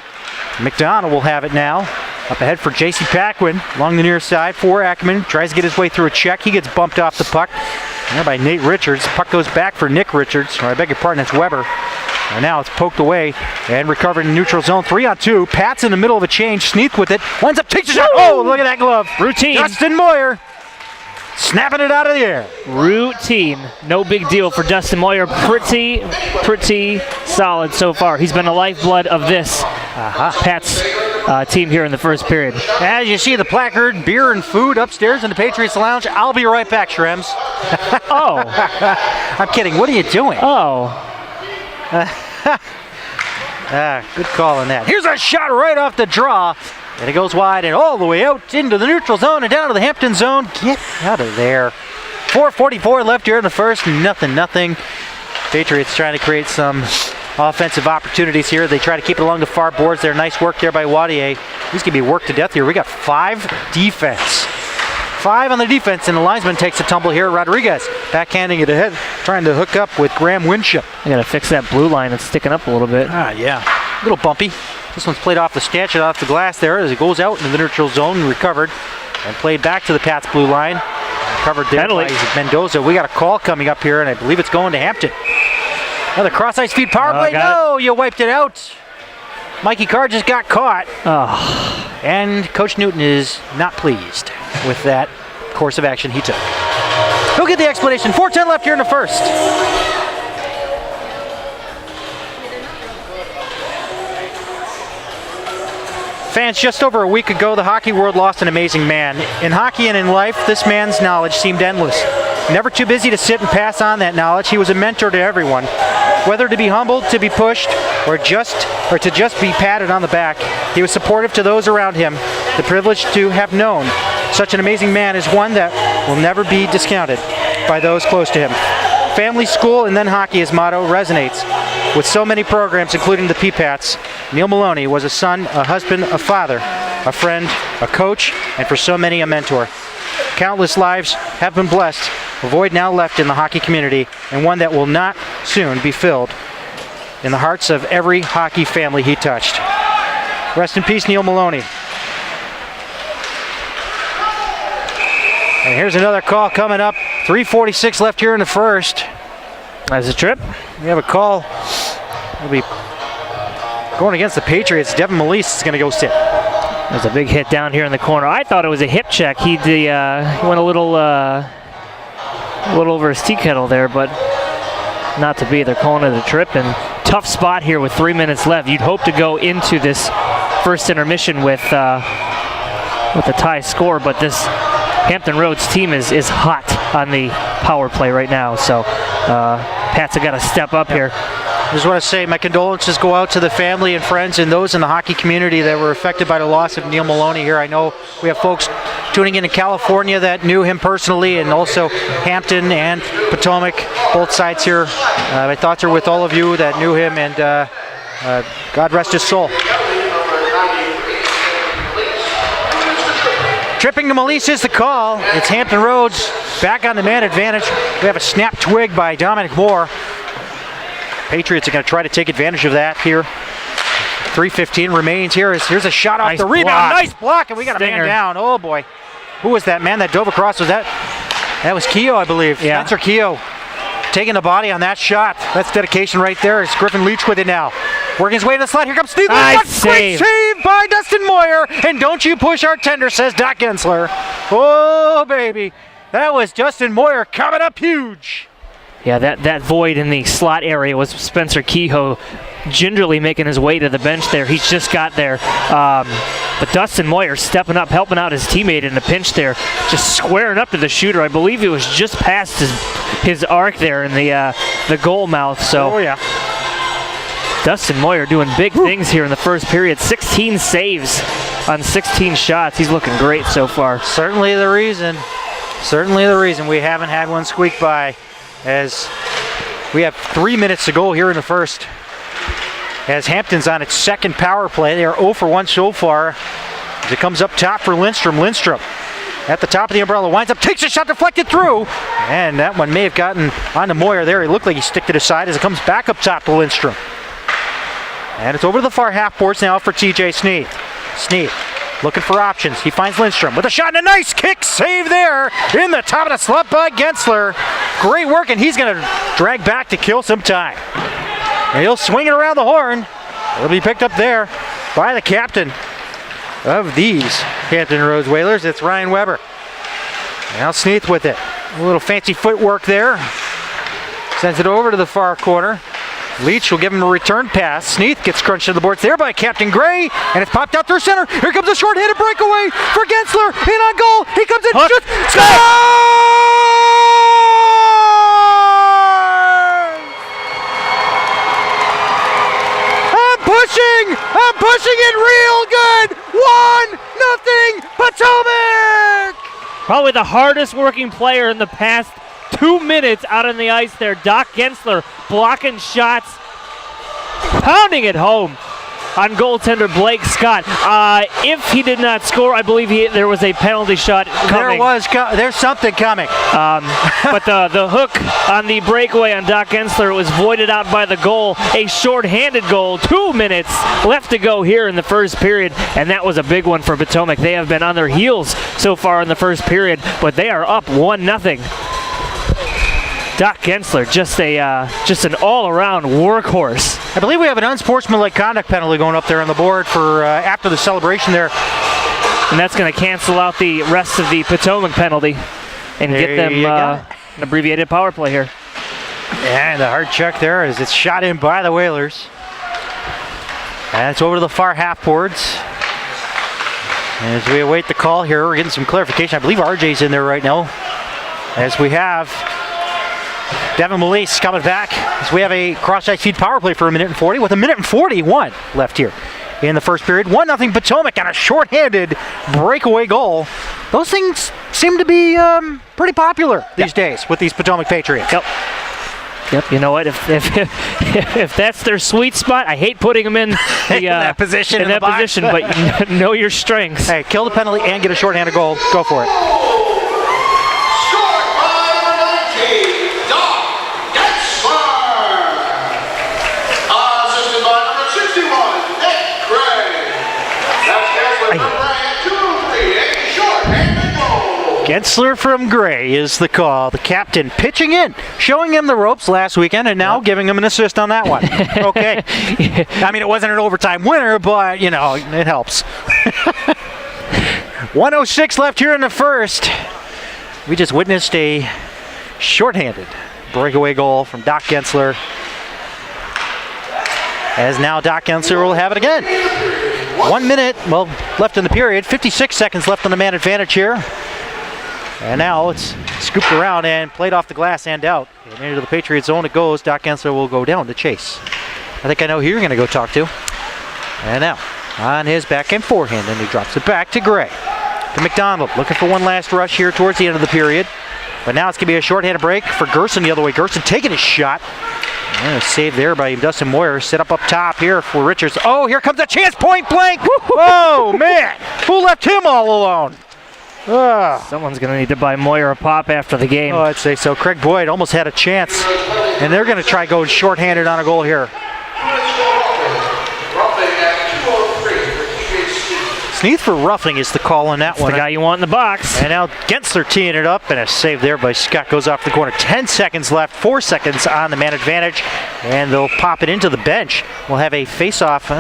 McDonald will have it now. Up ahead for J.C. Paquin along the near side for Ackerman. Tries to get his way through a check. He gets bumped off the puck. There by Nate Richards. Puck goes back for Nick Richards. Or I beg your pardon, it's Weber. And now it's poked away and recovered in neutral zone. 3-on-2. Pat's in the middle of a change. Sneath with it. Winds up, takes a shot. Oh, look at that glove. Routine. Dustin Moyer snapping it out of the air. Routine. No big deal for Dustin Moyer. Pretty solid so far. He's been the lifeblood of this Pat's team here in the first period. As you see the placard, beer and food upstairs in the Patriots Lounge. I'll be right back, Shrems. Oh. I'm kidding. What are you doing? Oh. Good call on that. Here's a shot right off the draw. And it goes wide and all the way out into the neutral zone and down to the Hampton zone. Get out of there. 4:44 left here in the first. Nothing. Patriots trying to create some offensive opportunities here. They try to keep it along the far boards there. Nice work there by Wadier. He's going to be worked to death here. We got 5 defense. 5 on the defense, and the linesman takes a tumble here. Rodriguez backhanding it ahead, trying to hook up with Graham Winship. I got to fix that blue line. It's sticking up a little bit. Yeah. A little bumpy. This one's played off the stanchion, off the glass there as it goes out in the neutral zone and recovered. And played back to the Pats blue line. Covered there by Mendoza. We got a call coming up here, and I believe it's going to Hampton. Another cross-ice feed power play. No, you wiped it out. Mikey Carr just got caught. Oh. And Coach Newton is not pleased with that course of action he took. He'll get the explanation. 4:10 left here in the first. Fans, just over a week ago, the hockey world lost an amazing man. In hockey and in life, this man's knowledge seemed endless. Never too busy to sit and pass on that knowledge, he was a mentor to everyone. Whether to be humbled, to be pushed, or to just be patted on the back, he was supportive to those around him. The privilege to have known such an amazing man is one that will never be discounted by those close to him. Family, school, and then hockey, his motto, resonates. With so many programs, including the P-Pats, Neil Maloney was a son, a husband, a father, a friend, a coach, and for so many, a mentor. Countless lives have been blessed, a void now left in the hockey community, and one that will not soon be filled in the hearts of every hockey family he touched. Rest in peace, Neil Maloney. And here's another call coming up. 3:46 left here in the first. That's a trip. We have a call. It'll be going against the Patriots. Devin Melise is going to go sit. There's a big hit down here in the corner. I thought it was a hip check. He went a little over his tea kettle there, but not to be. They're calling it a trip, and tough spot here with 3 minutes left. You'd hope to go into this first intermission with a tie score, but this Hampton Roads team is hot on the power play right now, so Pats have got to step up here. I just want to say my condolences go out to the family and friends and those in the hockey community that were affected by the loss of Neil Maloney here. I know we have folks tuning in California that knew him personally, and also Hampton and Potomac, both sides here. My thoughts are with all of you that knew him, and God rest his soul. Tripping to Melise is the call. It's Hampton Roads back on the man advantage. We have a snap twig by Dominic Moore. Patriots are going to try to take advantage of that here. 3:15 remains here. Here's a shot off the rebound. Nice block, and we got a man down. Oh boy. Who was that man that dove across? Was that was Keogh, I believe. Yeah. Spencer Keogh taking the body on that shot. That's dedication right there. It's Griffin Leach with it now. Working his way to the slot. Here comes Steve. Great save by Dustin Moyer. And don't you push our tender, says Doc Gensler. Oh, baby. That was Dustin Moyer coming up huge. Yeah, that void in the slot area was Spencer Kehoe gingerly making his way to the bench there. He's just got there. But Dustin Moyer stepping up, helping out his teammate in the pinch there, just squaring up to the shooter. I believe it was just past his arc there in the goal mouth. So. Oh, yeah. Dustin Moyer doing big things here in the first period. 16 saves on 16 shots. He's looking great so far. Certainly the reason we haven't had one squeak by, as we have 3 minutes to go here in the first. As Hampton's on its second power play. They are 0 for 1 so far. As it comes up top for Lindstrom. Lindstrom at the top of the umbrella, winds up, takes a shot, deflected through. And that one may have gotten onto Moyer there. He looked like he sticked it aside as it comes back up top to Lindstrom. And it's over to the far half boards now for TJ Sneath. Sneath looking for options. He finds Lindstrom with a shot and a nice kick save there in the top of the slot by Gensler. Great work, and he's going to drag back to kill some time. And he'll swing it around the horn. It'll be picked up there by the captain of these Hampton Roads Whalers. It's Ryan Weber. Now Sneath with it. A little fancy footwork there. Sends it over to the far corner. Leach will give him a return pass. Sneath gets crunched to the boards there by Captain Gray, and it's popped out through center. Here comes a short-handed breakaway for Gensler. In on goal. He comes in. Shoots. I'm pushing it real good. 1-0 Potomac. Probably the hardest working player in the past 2 minutes out on the ice there. Doc Gensler blocking shots, pounding it home. on goaltender Blake Scott. If he did not score, I believe there was a penalty shot coming. There's something coming. But the hook on the breakaway on Doc Gensler was voided out by the goal. A shorthanded goal. 2 minutes left to go here in the first period, and that was a big one for Potomac. They have been on their heels so far in the first period, but they are up 1-0. Doc Gensler, just an all-around workhorse. I believe we have an unsportsmanlike conduct penalty going up there on the board for after the celebration there. And that's going to cancel out the rest of the Potomac penalty and get them an abbreviated power play here. And the hard check there as it's shot in by the Whalers. And it's over to the far half boards. As we await the call here, we're getting some clarification. I believe RJ's in there right now. As we have Devin Melise coming back. As we have a cross-ice feed power play for 1:40 with 1:41 left here in the first period. 1-0 Potomac on a shorthanded breakaway goal. Those things seem to be pretty popular these days with these Potomac Patriots. Yep, you know what? If that's their sweet spot, I hate putting them in that position, but know your strengths. Hey, kill the penalty and get a shorthanded goal. Go for it. Short by number 19, Doc Gensler. Assisted by number 61, Nick Gray. That's Gensler from Gray at 2-3, a short-handed goal. Gensler from Gray is the call. The captain pitching in, showing him the ropes last weekend, and now giving him an assist on that one. Okay. I mean, it wasn't an overtime winner, but, you know, it helps. 1:06 left here in the first. We just witnessed a shorthanded breakaway goal from Doc Gensler. As now Doc Gensler will have it again. 1 minute, left in the period. 56 seconds left on the man advantage here. And now it's scooped around and played off the glass and out. And into the Patriots zone it goes. Doc Gensler will go down to chase. I think I know who you're going to go talk to. And now on his backhand forehand, and he drops it back to Gray. To McDonald, looking for one last rush here towards the end of the period. But now it's going to be a shorthanded break for Gerson the other way. Gerson taking his shot. And a save there by Dustin Moyer. Set up top here for Richards. Oh, here comes a chance, point blank. Oh, man. Who left him all alone? Someone's going to need to buy Moyer a pop after the game. Oh, I'd say so. Craig Boyd almost had a chance. And they're going to try going shorthanded on a goal here. Sneath for roughing is the call on that one. The guy you want in the box. And now Gensler teeing it up, and a save there by Scott goes off the corner. 10 seconds left, 4 seconds on the man advantage, and they'll pop it into the bench. We'll have a face-off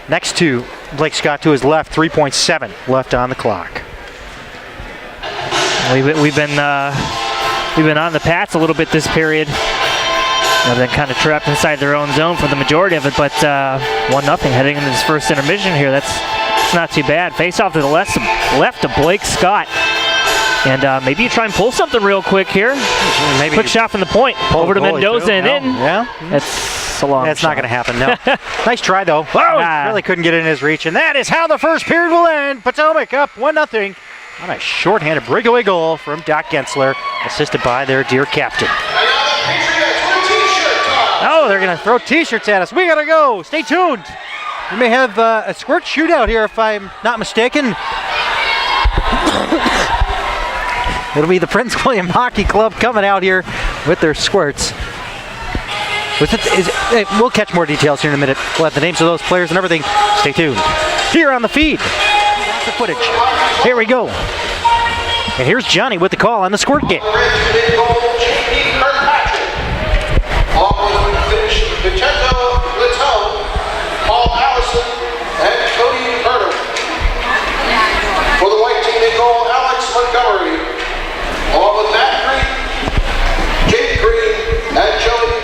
next to Blake Scott to his left. 3.7 left on the clock. We've been on the Pats a little bit this period. They've been kind of trapped inside their own zone for the majority of it, but 1-0 heading into this first intermission here. That's not too bad. Face off to the left to Blake Scott. And maybe you try and pull something real quick here. Maybe quick shot from the point. Over to Mendoza and in. Yeah. That's a long That's shot. not going to happen, no. Nice try, though. Really couldn't get in his reach. And that is how the first period will end. Potomac up 1-0 on a shorthanded breakaway goal from Doc Gensler, assisted by their dear captain. Oh, they're going to throw T-shirts at us. We got to go. Stay tuned. We may have a squirt shootout here, if I'm not mistaken. It'll be the Prince William Hockey Club coming out here with their squirts. We'll catch more details here in a minute. We'll have the names of those players and everything. Stay tuned. Here on the feed. Lots of footage. Here we go. And here's Johnny with the call on the squirt game. Paul Allison and Cody Carter. For the white team, in goal, Alex Montgomery, along with Matt Green, Jake Green, and Joey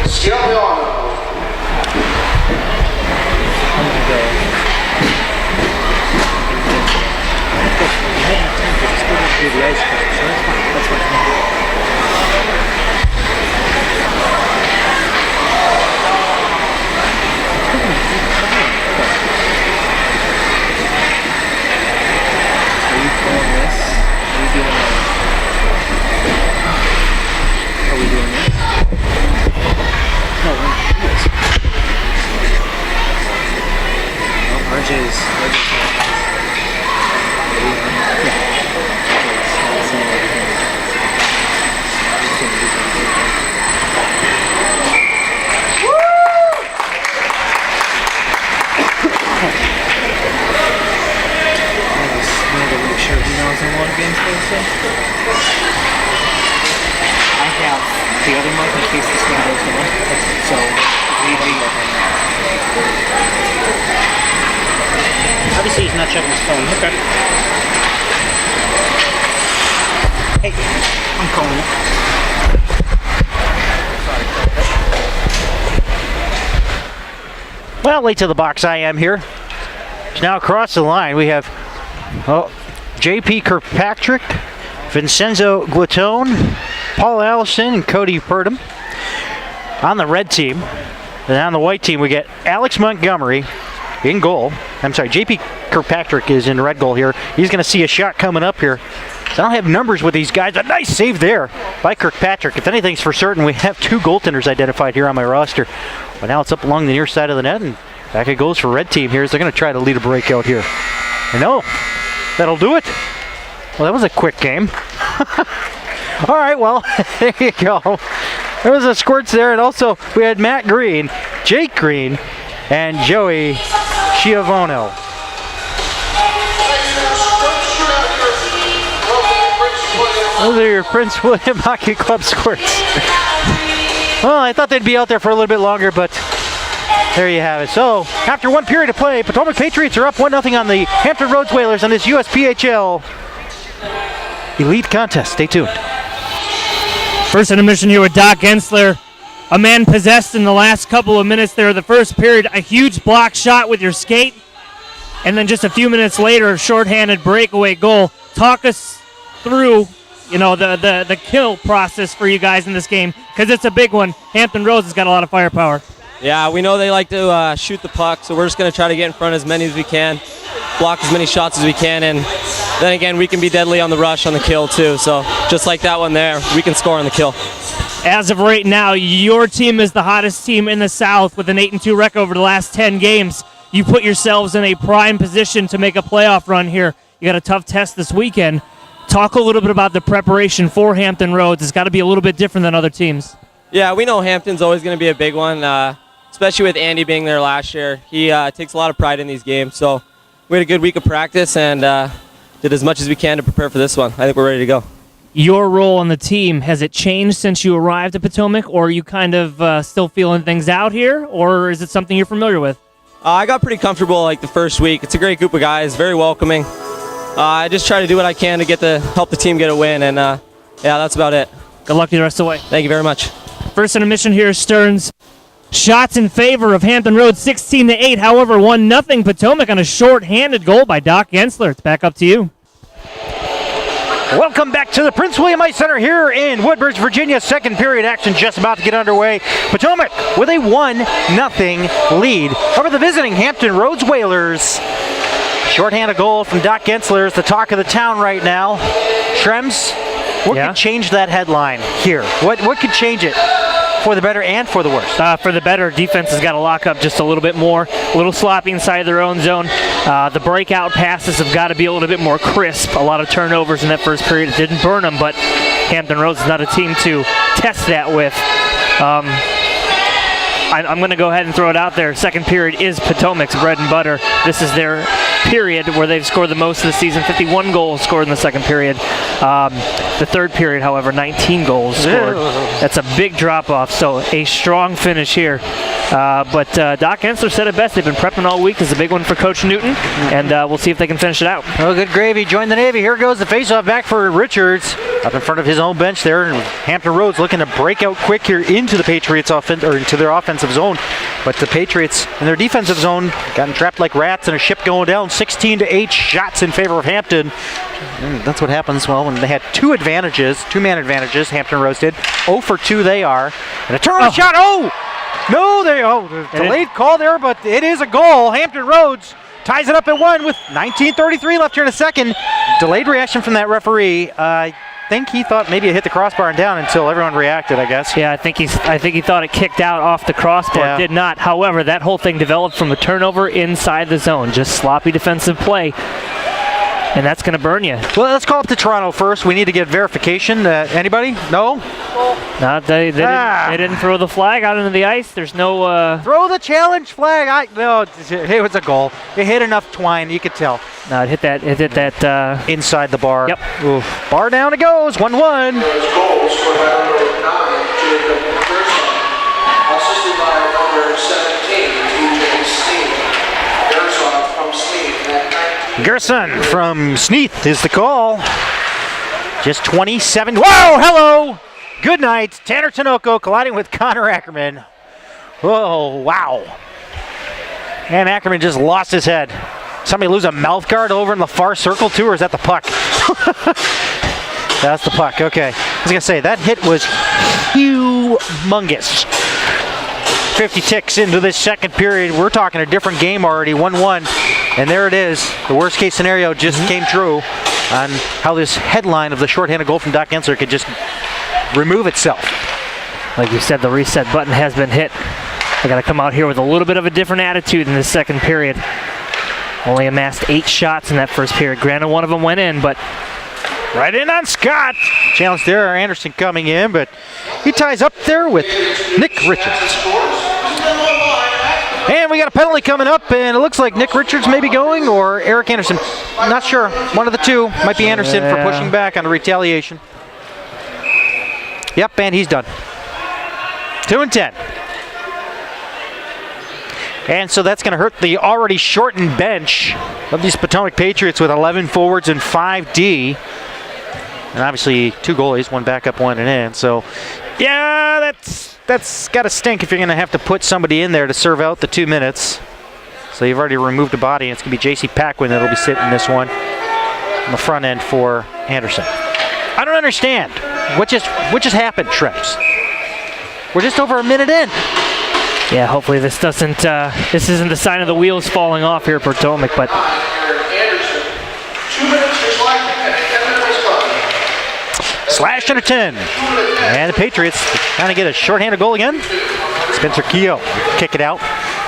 Scigliano. case this one goes down. So, Obviously, he's not checking his phone. Okay. Hey, I'm calling you. Well, late to the box I am here. Now across the line we have J.P. Kirkpatrick, Vincenzo Guatone, Paul Allison, and Cody Purdom. On the red team, and on the white team we get Alex Montgomery in goal. I'm sorry, J.P. Kirkpatrick is in red goal here. He's going to see a shot coming up here. So I don't have numbers with these guys. A nice save there by Kirkpatrick. If anything's for certain, we have 2 goaltenders identified here on my roster. But now it's up along the near side of the net, and back it goes for red team here as they're going to try to lead a breakout here. And no, that'll do it. Well, that was a quick game. All right, well, there you go. There was a squirts there, and also we had Matt Green, Jake Green, and Joey Schiavono. Those are your Prince William Hockey Club squirts. Well, I thought they'd be out there for a little bit longer, but there you have it. So, after 1 period of play, Potomac Patriots are up 1-0 on the Hampton Roads Whalers on this USPHL Elite contest. Stay tuned. first intermission here with Doc Gensler. A man possessed in the last couple of minutes there. The first period, a huge block shot with your skate. And then just a few minutes later, a shorthanded breakaway goal. Talk us through the kill process for you guys in this game, because it's a big one. Hampton Roads has got a lot of firepower. Yeah, we know they like to shoot the puck, so we're just going to try to get in front of as many as we can, block as many shots as we can, and then again, we can be deadly on the rush on the kill too. So just like that one there, we can score on the kill. As of right now, your team is the hottest team in the South with an 8-2 record over the last 10 games. You put yourselves in a prime position to make a playoff run here. You got a tough test this weekend. Talk a little bit about the preparation for Hampton Roads. It's got to be a little bit different than other teams. Yeah, we know Hampton's always going to be a big one, especially with Andy being there last year. He takes a lot of pride in these games. So we had a good week of practice and did as much as we can to prepare for this one. I think we're ready to go. Your role on the team, has it changed since you arrived at Potomac, or are you kind of still feeling things out here, or is it something you're familiar with? I got pretty comfortable like the first week. It's a great group of guys, very welcoming. I just try to do what I can to help the team get a win, and yeah, that's about it. Good luck to you the rest of the way. Thank you very much. First intermission here, Stearns. Shots in favor of Hampton Roads, 16-8. However, 1-0 Potomac on a short-handed goal by Doc Gensler. It's back up to you. Welcome back to the Prince William Ice Center here in Woodbridge, Virginia. Second period action just about to get underway. Potomac with a 1-0 lead over the visiting Hampton Roads Whalers. Shorthanded goal from Doc Gensler is the talk of the town right now. Shrems, what could change that headline here? What could change it for the better and for the worse? For the better, defense has got to lock up just a little bit more. A little sloppy inside their own zone. The breakout passes have got to be a little bit more crisp. A lot of turnovers in that first period. It didn't burn them, but Hampton Roads is not a team to test that with. I'm going to go ahead and throw it out there. Second period is Potomac's bread and butter. This is their period where they've scored the most of the season. 51 goals scored in the second period. The third period, however, 19 goals scored. That's a big drop-off, so a strong finish here. But Doc Gensler said it best. They've been prepping all week. This is a big one for Coach Newton, and we'll see if they can finish it out. Oh, good gravy. Join the Navy. Here goes the faceoff back for Richards up in front of his own bench there. And Hampton Roads looking to break out quick here into the Patriots' offense, or into their offensive zone. But the Patriots in their defensive zone gotten trapped like rats in a ship going down. 16-8 shots in favor of Hampton. And that's what happens, well, when they had two-man advantages, Hampton Roads did. 0 for 2 they are. And a turnover shot. Oh! No, delayed call there, but it is a goal. Hampton Roads ties it up at 1 with 19:33 left here in a second. Delayed reaction from that referee. I think he thought maybe it hit the crossbar and down until everyone reacted, I guess. Yeah, I think he thought it kicked out off the crossbar. Yeah. It did not. However, that whole thing developed from a turnover inside the zone. Just sloppy defensive play. And that's going to burn you. Well, let's call up to Toronto first. We need to get verification. Anybody? No? No, they didn't throw the flag out into the ice. There's no... Throw the challenge flag. No, it was a goal. It hit enough twine, you could tell. No, it hit that... Inside the bar. Yep. Oof. Bar down it goes. 1-1. There's goals for that number 9, Jacob Gerson, assisted by number 17, TJ Sneed. Gerson from Sneed at 19. Gerson from Sneath is the call. Just 27. Whoa, hello. Good night. Tanner Tinoco colliding with Connor Ackerman. Whoa, wow. And Ackerman just lost his head. Somebody lose a mouth guard over in the far circle too, or is that the puck? That's the puck, okay. I was gonna say, that hit was humongous. 50 ticks into this second period. We're talking a different game already, 1-1. And there it is. The worst case scenario just came true on how this headline of the shorthanded goal from Doc Gensler could just remove itself. Like you said, the reset button has been hit. I got to come out here with a little bit of a different attitude in this second period. Only amassed 8 shots in that first period. Granted, one of them went in, but right in on Scott. Challenge there, Anderson coming in, but he ties up there with Nick Richards. And we got a penalty coming up, and it looks like Nick Richards may be going, or Eric Anderson. Not sure. One of the two. Might be Anderson for pushing back on the retaliation. Yep, and he's done. 2-10. And so that's going to hurt the already shortened bench of these Potomac Patriots with 11 forwards and 5D. And obviously 2 goalies, 1 backup, 1 and in. So, yeah, that's got to stink if you're going to have to put somebody in there to serve out the 2 minutes. So you've already removed a body, and it's going to be J.C. Paquin that'll be sitting this one on the front end for Anderson. I don't understand. What just happened, Shrimps? We're just over a minute in. yeah, hopefully this isn't the sign of the wheels falling off here at Potomac, but Anderson, 2 minutes is left and 10 minutes gone. Slash under 10. And the Patriots trying to get a shorthanded goal again. Spencer Keogh kick it out.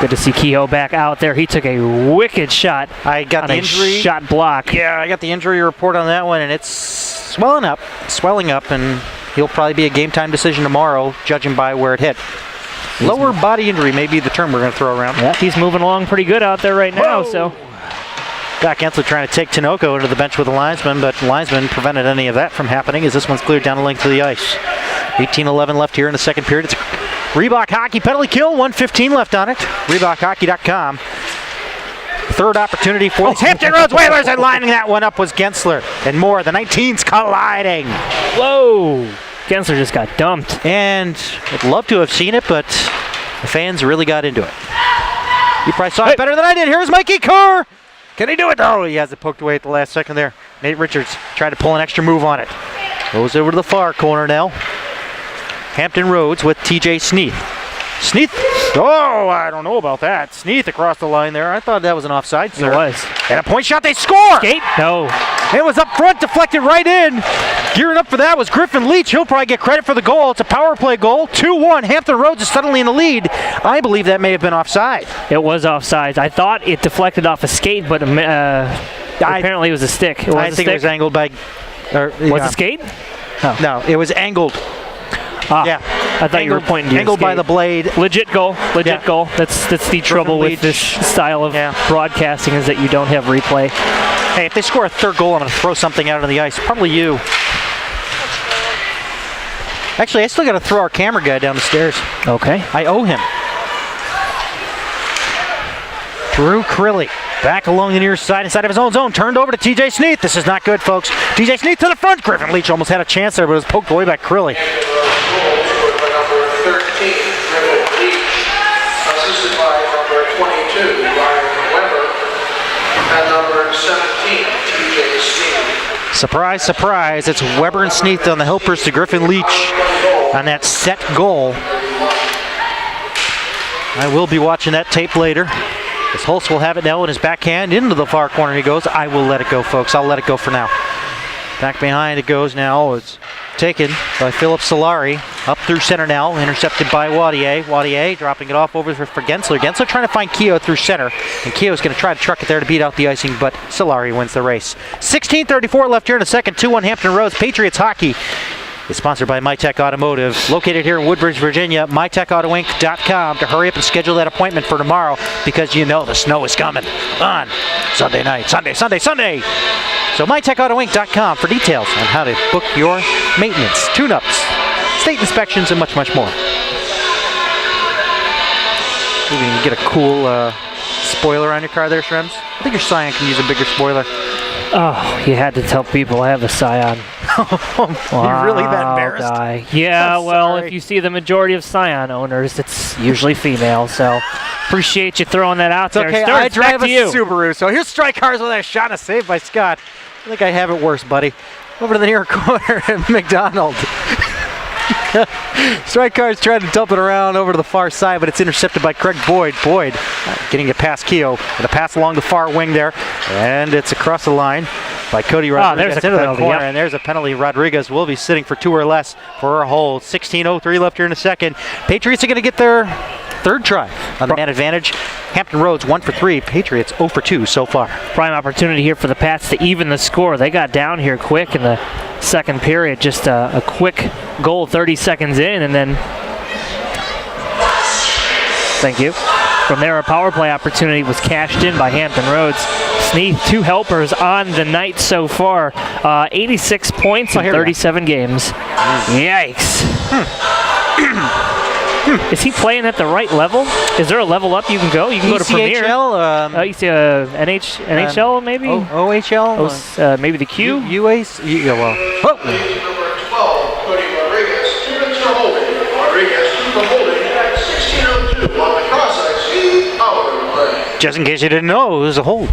good to see Keogh back out there. He took a wicked shot. I got the injury. Shot block. Yeah, I got the injury report on that one, and it's swelling up, and he'll probably be a game time decision tomorrow, judging by where it hit. Lower body injury may be the term we're going to throw around. Yeah, he's moving along pretty good out there right now. Whoa. So Doc Gensler trying to take Tinoco into the bench with the linesman, but linesman prevented any of that from happening as this one's cleared down the length of the ice. 18-11 left here in the second period. It's a Reebok hockey penalty kill, 1:15 left on it. ReebokHockey.com. Third opportunity for the Hampton Roads Whalers, and lining that one up was Gensler. And more, the 19's colliding. whoa, Gensler just got dumped. And I'd love to have seen it, but the fans really got into it. You probably saw it better than I did. Here's Mikey Kerr. Can he do it? Oh, he has it poked away at the last second there. Nate Richards tried to pull an extra move on it. Goes over to the far corner now. Hampton Roads with TJ Sneath. Sneath. Oh, I don't know about that. Sneath across the line there. I thought that was an offside. It was. And a point shot. They score. Skate? No. It was up front, deflected right in. Gearing up for that was Griffin Leach. He'll probably get credit for the goal. It's a power play goal. 2-1. Hampton Roads is suddenly in the lead. I believe that may have been offside. It was offside. I thought it deflected off a skate, but apparently it was a stick. It was I think it was angled by. Was it skate? No, it was angled. Yeah. I thought you were pointing to your angled by skate. the blade. Legit goal. Yeah. Goal. That's the trouble with Leach. this style of Yeah. broadcasting is that you don't have replay. Hey, if they score a third goal, I'm going to throw something out on the ice. Probably you. Actually, I still got to throw our camera guy down the stairs. Okay. I owe him. Drew Crilly back along the near side, inside of his own zone, turned over to TJ Sneath. This is not good, folks. TJ Sneath to the front. Griffin Leach almost had a chance there, but it was poked away by Crilly. Number 13, Griffin Leach, assisted by number 22, Ryan Weber, and number 17, TJ Sneed. Surprise, surprise. It's Weber and Sneath on the helpers to Griffin Leach on that set goal. I will be watching that tape later. As Holtz will have it now in his backhand. Into the far corner he goes. I will let it go, folks. I'll let it go for now. Back behind it goes now. It's taken by Philip Solari. Up through center now. Intercepted by Wadier. Wadier dropping it off over for Gensler. Gensler trying to find Keogh through center. And Keogh's going to try to truck it there to beat out the icing, but Solari wins the race. 16:34 left here in the second. 2-1 Hampton Roads. Patriots hockey is sponsored by MyTech Automotive. Located here in Woodbridge, Virginia. MyTechAutoInc.com to hurry up and schedule that appointment for tomorrow, because you know the snow is coming on Sunday night. Sunday. So MyTechAutoInc.com for details on how to book your maintenance, tune-ups, state inspections, and much, much more. Maybe you can get a cool spoiler on your car there, Shrems. I think your Scion can use a bigger spoiler. Oh, you had to tell people I have a Scion. You're really that embarrassed? Guy. Yeah, I'm well, sorry. if you see the majority of Scion owners, it's usually female, so appreciate you throwing that out there. Okay, Stearns, I drive back a to you. Subaru, so here's strike cars with a shot of save by Scott. I think I have it worse, buddy. Over to the near corner at McDonald. Strike cars trying to dump it around over to the far side, but it's intercepted by Craig Boyd. Boyd getting it past Keogh, and a pass along the far wing there, and it's across the line by Cody Rodriguez there's a into the penalty, corner, yep. and there's a penalty. Rodriguez will be sitting for 2 or less for a hold. 16:03 left here in the second. Patriots are going to get their third try on the man advantage. Hampton Roads 1 for 3. Patriots 0 for 2 so far. Prime opportunity here for the Pats to even the score. They got down here quick in the second period. Just a quick goal 30 seconds in, and then thank you. From there, a power play opportunity was cashed in by Hampton Roads. Sneath, 2 helpers on the night so far. 86 points in 37 games. Yikes. Is he playing at the right level? Is there a level up you can go? You can go to Premier. ECHL, NHL maybe? OHL? Maybe the Q? UAC? Yeah, well. Oh. Number 12, Cody Rodriguez. 2 minutes for holding. Rodriguez 2 for holding at 16:02 on the cross-ice. Power play. Just in case you didn't know, it was a hold.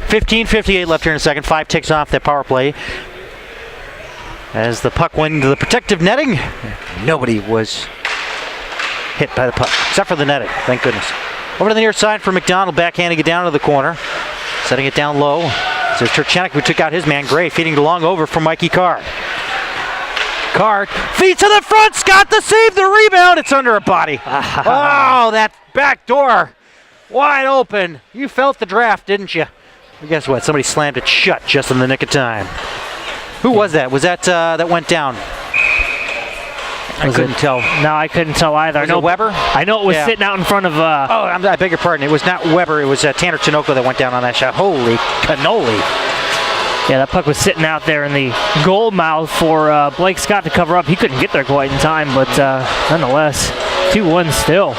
15:58 left here in the second. 5 ticks off that power play. As the puck went into the protective netting, nobody was hit by the puck, except for the netting, thank goodness. Over to the near side for McDonald, backhanding it down to the corner. Setting it down low. So there's Turchenik who took out his man, Gray, feeding it along over for Mikey Carr. Carr feet to the front, Scott the save, the rebound, it's under a body. Oh, that back door, wide open. You felt the draft, didn't you? Well, guess what, somebody slammed it shut just in the nick of time. Who was that? Was that that went down? I couldn't tell. No, I couldn't tell either. Was it Weber? I know it was sitting out in front of. I beg your pardon. It was not Weber. It was Tanner Tinoco that went down on that shot. Holy cannoli. Yeah, that puck was sitting out there in the goal mouth for Blake Scott to cover up. He couldn't get there quite in time, but nonetheless, 2-1 still.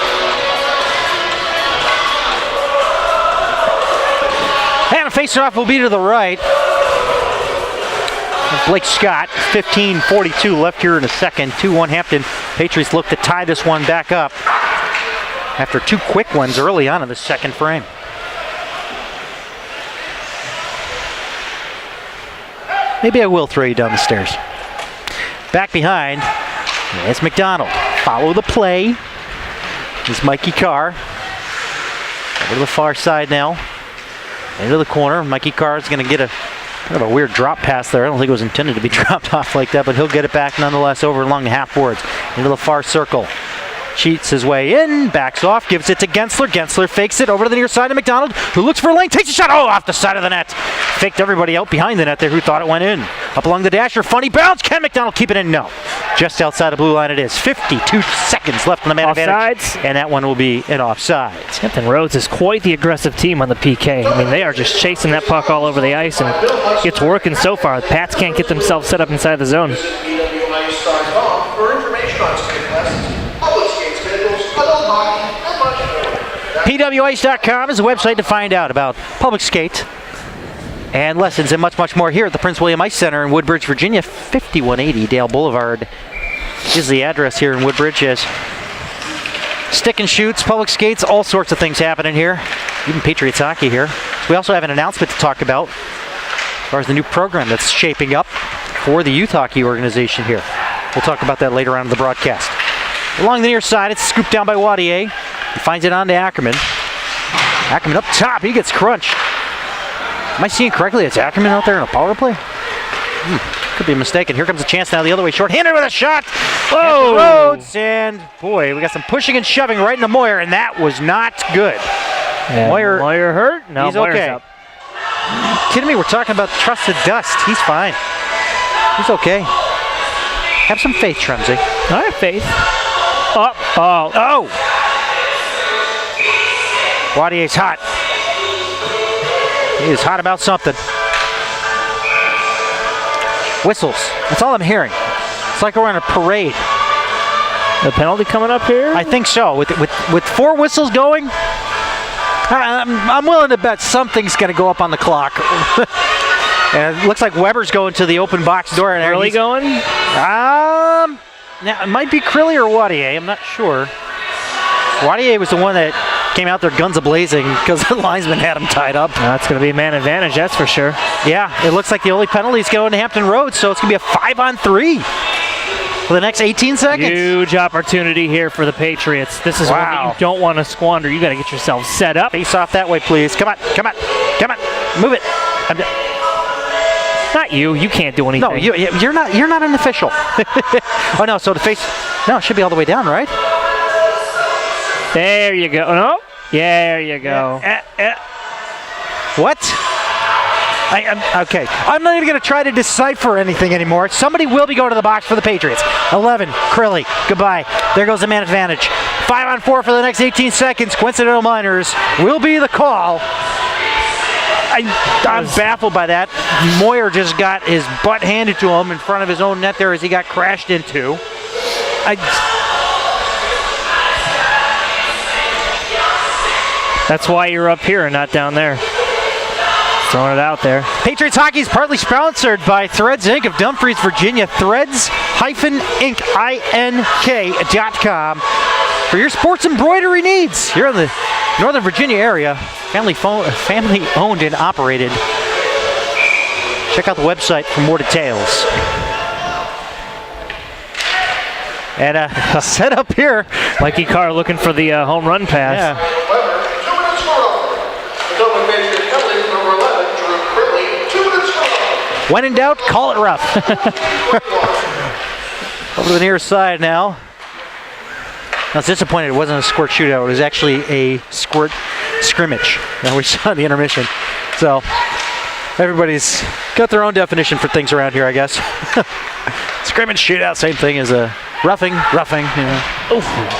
And a face-off will be to the right. Blake Scott, 15:42 left here in the second. 2-1 Hampton. Patriots look to tie this one back up after 2 quick ones early on in the second frame. Maybe I will throw you down the stairs. Back behind, it's McDonald. Follow the play. It's Mikey Carr. Over to the far side now. Into the corner. Mikey Carr is going to get a kind of a weird drop pass there. I don't think it was intended to be dropped off like that, but he'll get it back nonetheless over along the half boards. Into the far circle. Cheats his way in, backs off, gives it to Gensler. Gensler fakes it over to the near side of McDonald, who looks for a lane, takes a shot, off the side of the net. Faked everybody out behind the net there who thought it went in. Up along the dasher, funny bounce. Can McDonald keep it in? No. Just outside the blue line it is. 52 seconds left on the man advantage. And that one will be an offsides. Hampton Roads is quite the aggressive team on the PK. I mean, they are just chasing that puck all over the ice, and it's working so far. The Pats can't get themselves set up inside the zone. PWIce.com for information on skate lessons, public skate schedules, adult hockey, and much more. PWIce.com is a website to find out about public skate and lessons and much, much more here at the Prince William Ice Center in Woodbridge, Virginia. 5180 Dale Boulevard is the address here in Woodbridge. As stick and shoots, public skates, all sorts of things happening here. Even Patriots hockey here. So we also have an announcement to talk about as far as the new program that's shaping up for the youth hockey organization here. We'll talk about that later on in the broadcast. Along the near side, it's scooped down by Wadier. He finds it on to Ackerman. Ackerman up top, he gets crunched. Am I seeing correctly? It's Ackerman out there in a power play? Could be mistaken. Here comes a chance now the other way. Short-handed with a shot. Whoa! Rhodes, and boy, we got some pushing and shoving right into Moyer, and that was not good. Moyer hurt? No, he's Moyer's okay. up. Kidding me? We're talking about trusted dust. He's fine. He's okay. Have some faith, Tremsey. I have faith. Oh. Wadier's hot. He is hot about something. Whistles. That's all I'm hearing. It's like we're on a parade. The penalty coming up here? I think so. With 4 whistles going, I'm willing to bet something's going to go up on the clock. And it looks like Weber's going to the open box door. And Really going? Now it might be Crilly or Wadier. I'm not sure. Wadier was the one that came out there guns a-blazing because the linesman had him tied up. That's going to be a man advantage, that's for sure. Yeah, it looks like the only penalty is going to Hampton Roads, so it's going to be a 5-on-3 for the next 18 seconds. Huge opportunity here for the Patriots. This is one that you don't want to squander. You got to get yourself set up. Face off that way, please. Come on. Move it. Not you. You can't do anything. No, you're not an official. Oh no, so the face. No, it should be all the way down, right? There you go. No. There you go. What? Okay. I'm not even going to try to decipher anything anymore. Somebody will be going to the box for the Patriots. 11, Crilly. Goodbye. There goes the man advantage. 5-on-4 for the next 18 seconds. Coincidental minors will be the call. I'm baffled by that. Moyer just got his butt handed to him in front of his own net there as he got crashed into. That's why you're up here and not down there. Throwing it out there. Patriots hockey is partly sponsored by Threads Inc. of Dumfries, Virginia. Threads-Inc.com for your sports embroidery needs here in the Northern Virginia area. Family owned and operated. Check out the website for more details. And set up here. Mikey Carr looking for the home run pass. Yeah. When in doubt, call it rough. Over to the near side now. I was disappointed it wasn't a squirt shootout. It was actually a squirt scrimmage that we saw in the intermission. So everybody's got their own definition for things around here, I guess. Scrimmage shootout, same thing as a roughing, you know.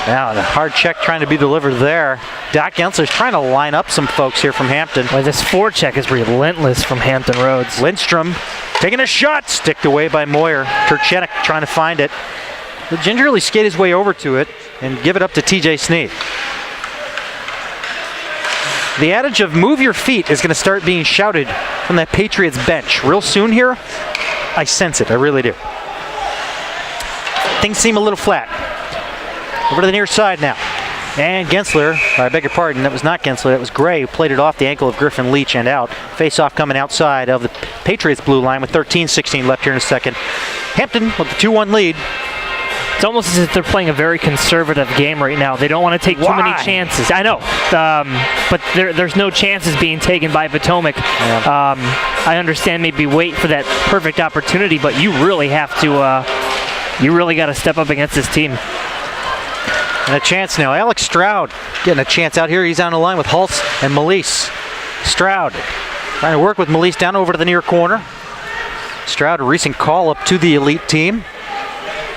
Now, a hard check trying to be delivered there. Doc Gensler's trying to line up some folks here from Hampton. Well, this forecheck is relentless from Hampton Roads. Lindstrom taking a shot, sticked away by Moyer. Turchenik trying to find it. He'll gingerly skate his way over to it and give it up to TJ Sneath. The adage of move your feet is going to start being shouted from that Patriots bench real soon here. I sense it, I really do. Things seem a little flat. Over to the near side now. And Gensler, I beg your pardon, that was not Gensler, that was Gray, who played it off the ankle of Griffin Leach and out. Face-off coming outside of the Patriots blue line with 13-16 left here in a second. Hampton with the 2-1 lead. It's almost as if they're playing a very conservative game right now. They don't want to take too many chances. I know, but there's no chances being taken by Potomac. Yeah. I understand maybe wait for that perfect opportunity, but you really have to, you really got to step up against this team. And a chance now. Alex Stroud getting a chance out here. He's on the line with Hulse and Melise. Stroud trying to work with Melise down over to the near corner. Stroud, a recent call up to the Elite team.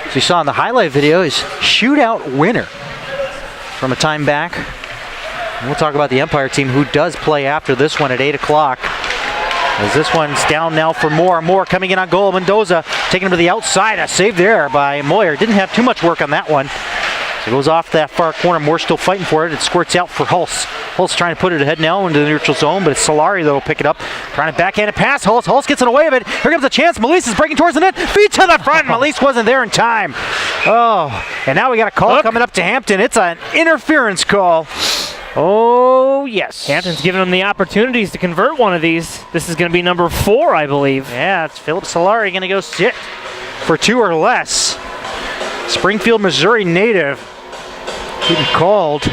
As you saw in the highlight video, is shootout winner from a time back. And we'll talk about the Empire team, who does play after this one at 8 o'clock. As this one's down now for Moore. Moore coming in on goal. Mendoza taking him to the outside. A save there by Moyer. Didn't have too much work on that one. So it goes off that far corner. Moore still fighting for it. It squirts out for Hulse. Hulse trying to put it ahead now into the neutral zone, but it's Solari that'll pick it up. Trying to backhand it past Hulse. Hulse gets in the way of it. Here comes a chance. Melise is breaking towards the net. Feet to the front. Melise wasn't there in time. Oh, and now we got a call coming up to Hampton. It's an interference call. Oh, yes. Hampton's giving them the opportunities to convert one of these. This is going to be number 4, I believe. Yeah, it's Philip Solari going to go sit for 2 or less. Springfield, Missouri native. Getting called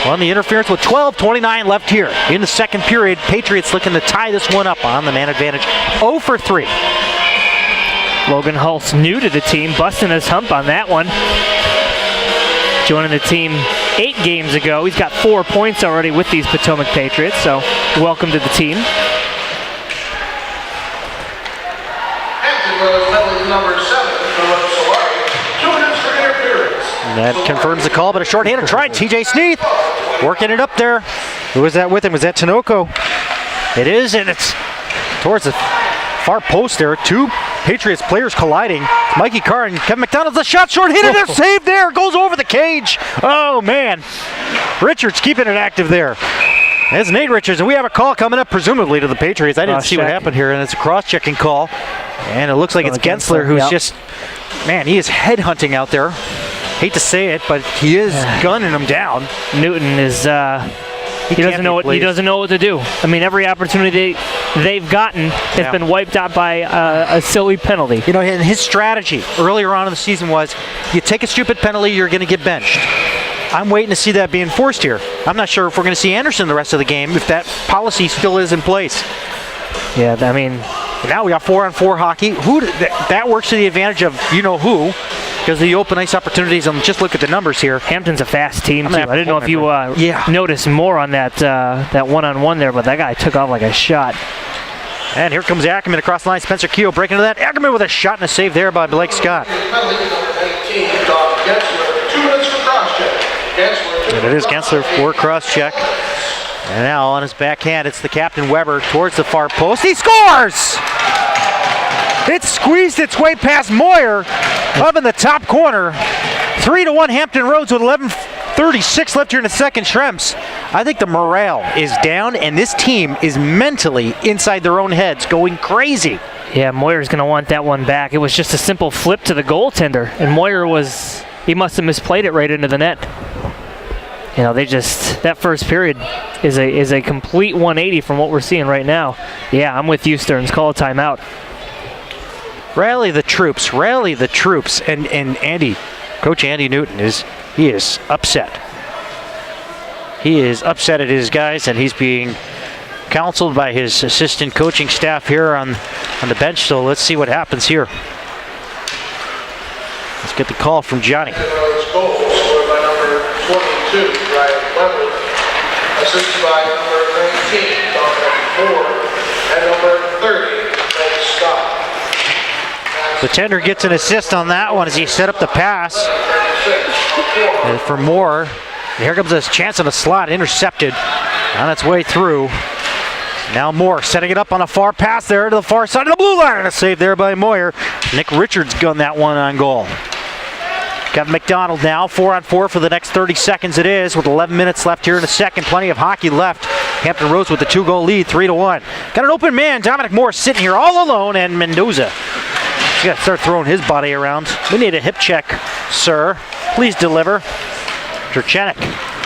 on the interference with 12:29 left here in the second period. Patriots looking to tie this one up on the man advantage. 0 for 3. Logan Hulse, new to the team, busting his hump on that one. Joining the team 8 games ago. He's got 4 points already with these Potomac Patriots, so welcome to the team. Hampton was penalty number 7 for Solari. 2 minutes for interference. That confirms the call, but a short-handed try. TJ Sneath working it up there. Who was that with him? Was that Tinoco? It is, and it's towards the far post there. 2 Patriots players colliding. Mikey Carr and Kevin McDonald's a shot short, hit it, a save there, goes over the cage. Oh man, Richards keeping it active there. That's Nate Richards, and we have a call coming up, presumably to the Patriots. I didn't see what happened here, and it's a cross-checking call. And it looks like it's Gensler who's just, man, he is headhunting out there. Hate to say it, but he is gunning him down. Newton is, he doesn't know what to do. I mean, every opportunity they've gotten has been wiped out by a silly penalty. You know, and his strategy earlier on in the season was, you take a stupid penalty, you're going to get benched. I'm waiting to see that be enforced here. I'm not sure if we're going to see Anderson the rest of the game, if that policy still is in place. Yeah, I mean, now we got 4-on-4 hockey. That works to the advantage of you-know-who, because of the open ice opportunities. And just look at the numbers here. Hampton's a fast team, too. I didn't know if you noticed more on that one-on-one there, but that guy took off like a shot. And here comes Ackerman across the line. Spencer Keogh breaking into that. Ackerman with a shot and a save there by Blake Scott. And it is Gensler for cross-check. And now on his backhand, it's the captain Weber towards the far post. He scores! It squeezed its way past Moyer up in the top corner. 3-1 Hampton Roads with 11:36 left here in the second. Shrimps, I think the morale is down, and this team is mentally inside their own heads going crazy. Yeah, Moyer's going to want that one back. It was just a simple flip to the goaltender, and Moyer he must have misplayed it right into the net. You know, that first period is a complete 180 from what we're seeing right now. Yeah, I'm with you, Stearns. Call a timeout. Rally the troops, rally the troops. And Andy, Coach Andy Newton is upset. He is upset at his guys, and he's being counseled by his assistant coaching staff here on the bench. So let's see what happens here. Let's get the call from Johnny. Assisted by number 19, number 4, and number 30, Scott. The tender gets an assist on that one as he set up the pass. And for Moore, and here comes a chance on a slot, intercepted on its way through. Now Moore setting it up on a far pass there to the far side of the blue line, and a save there by Moyer. Nick Richards gunned that one on goal. Got McDonald now, 4-on-4 for the next 30 seconds it is, with 11 minutes left here in the second. Plenty of hockey left. Hampton Roads with the 2-goal lead, 3-1. Got an open man, Dominic Moore sitting here all alone, and Mendoza. He's got to start throwing his body around. We need a hip check, sir. Please deliver. Turchenik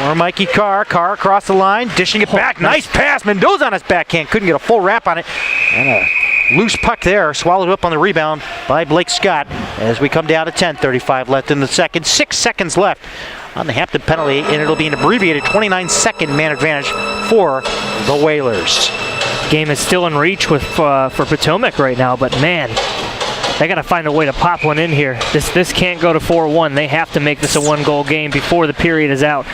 or Mikey Carr. Carr across the line, dishing it back. Nice pass. Mendoza on his backhand. Couldn't get a full wrap on it. And a loose puck there, swallowed up on the rebound by Blake Scott as we come down to 10:35 left in the second. 6 seconds left on the Hampton penalty, and it'll be an abbreviated 29-second man advantage for the Whalers. Game is still in reach for Potomac right now, but man, they got to find a way to pop one in here. This can't go to 4-1. They have to make this a one-goal game before the period is out.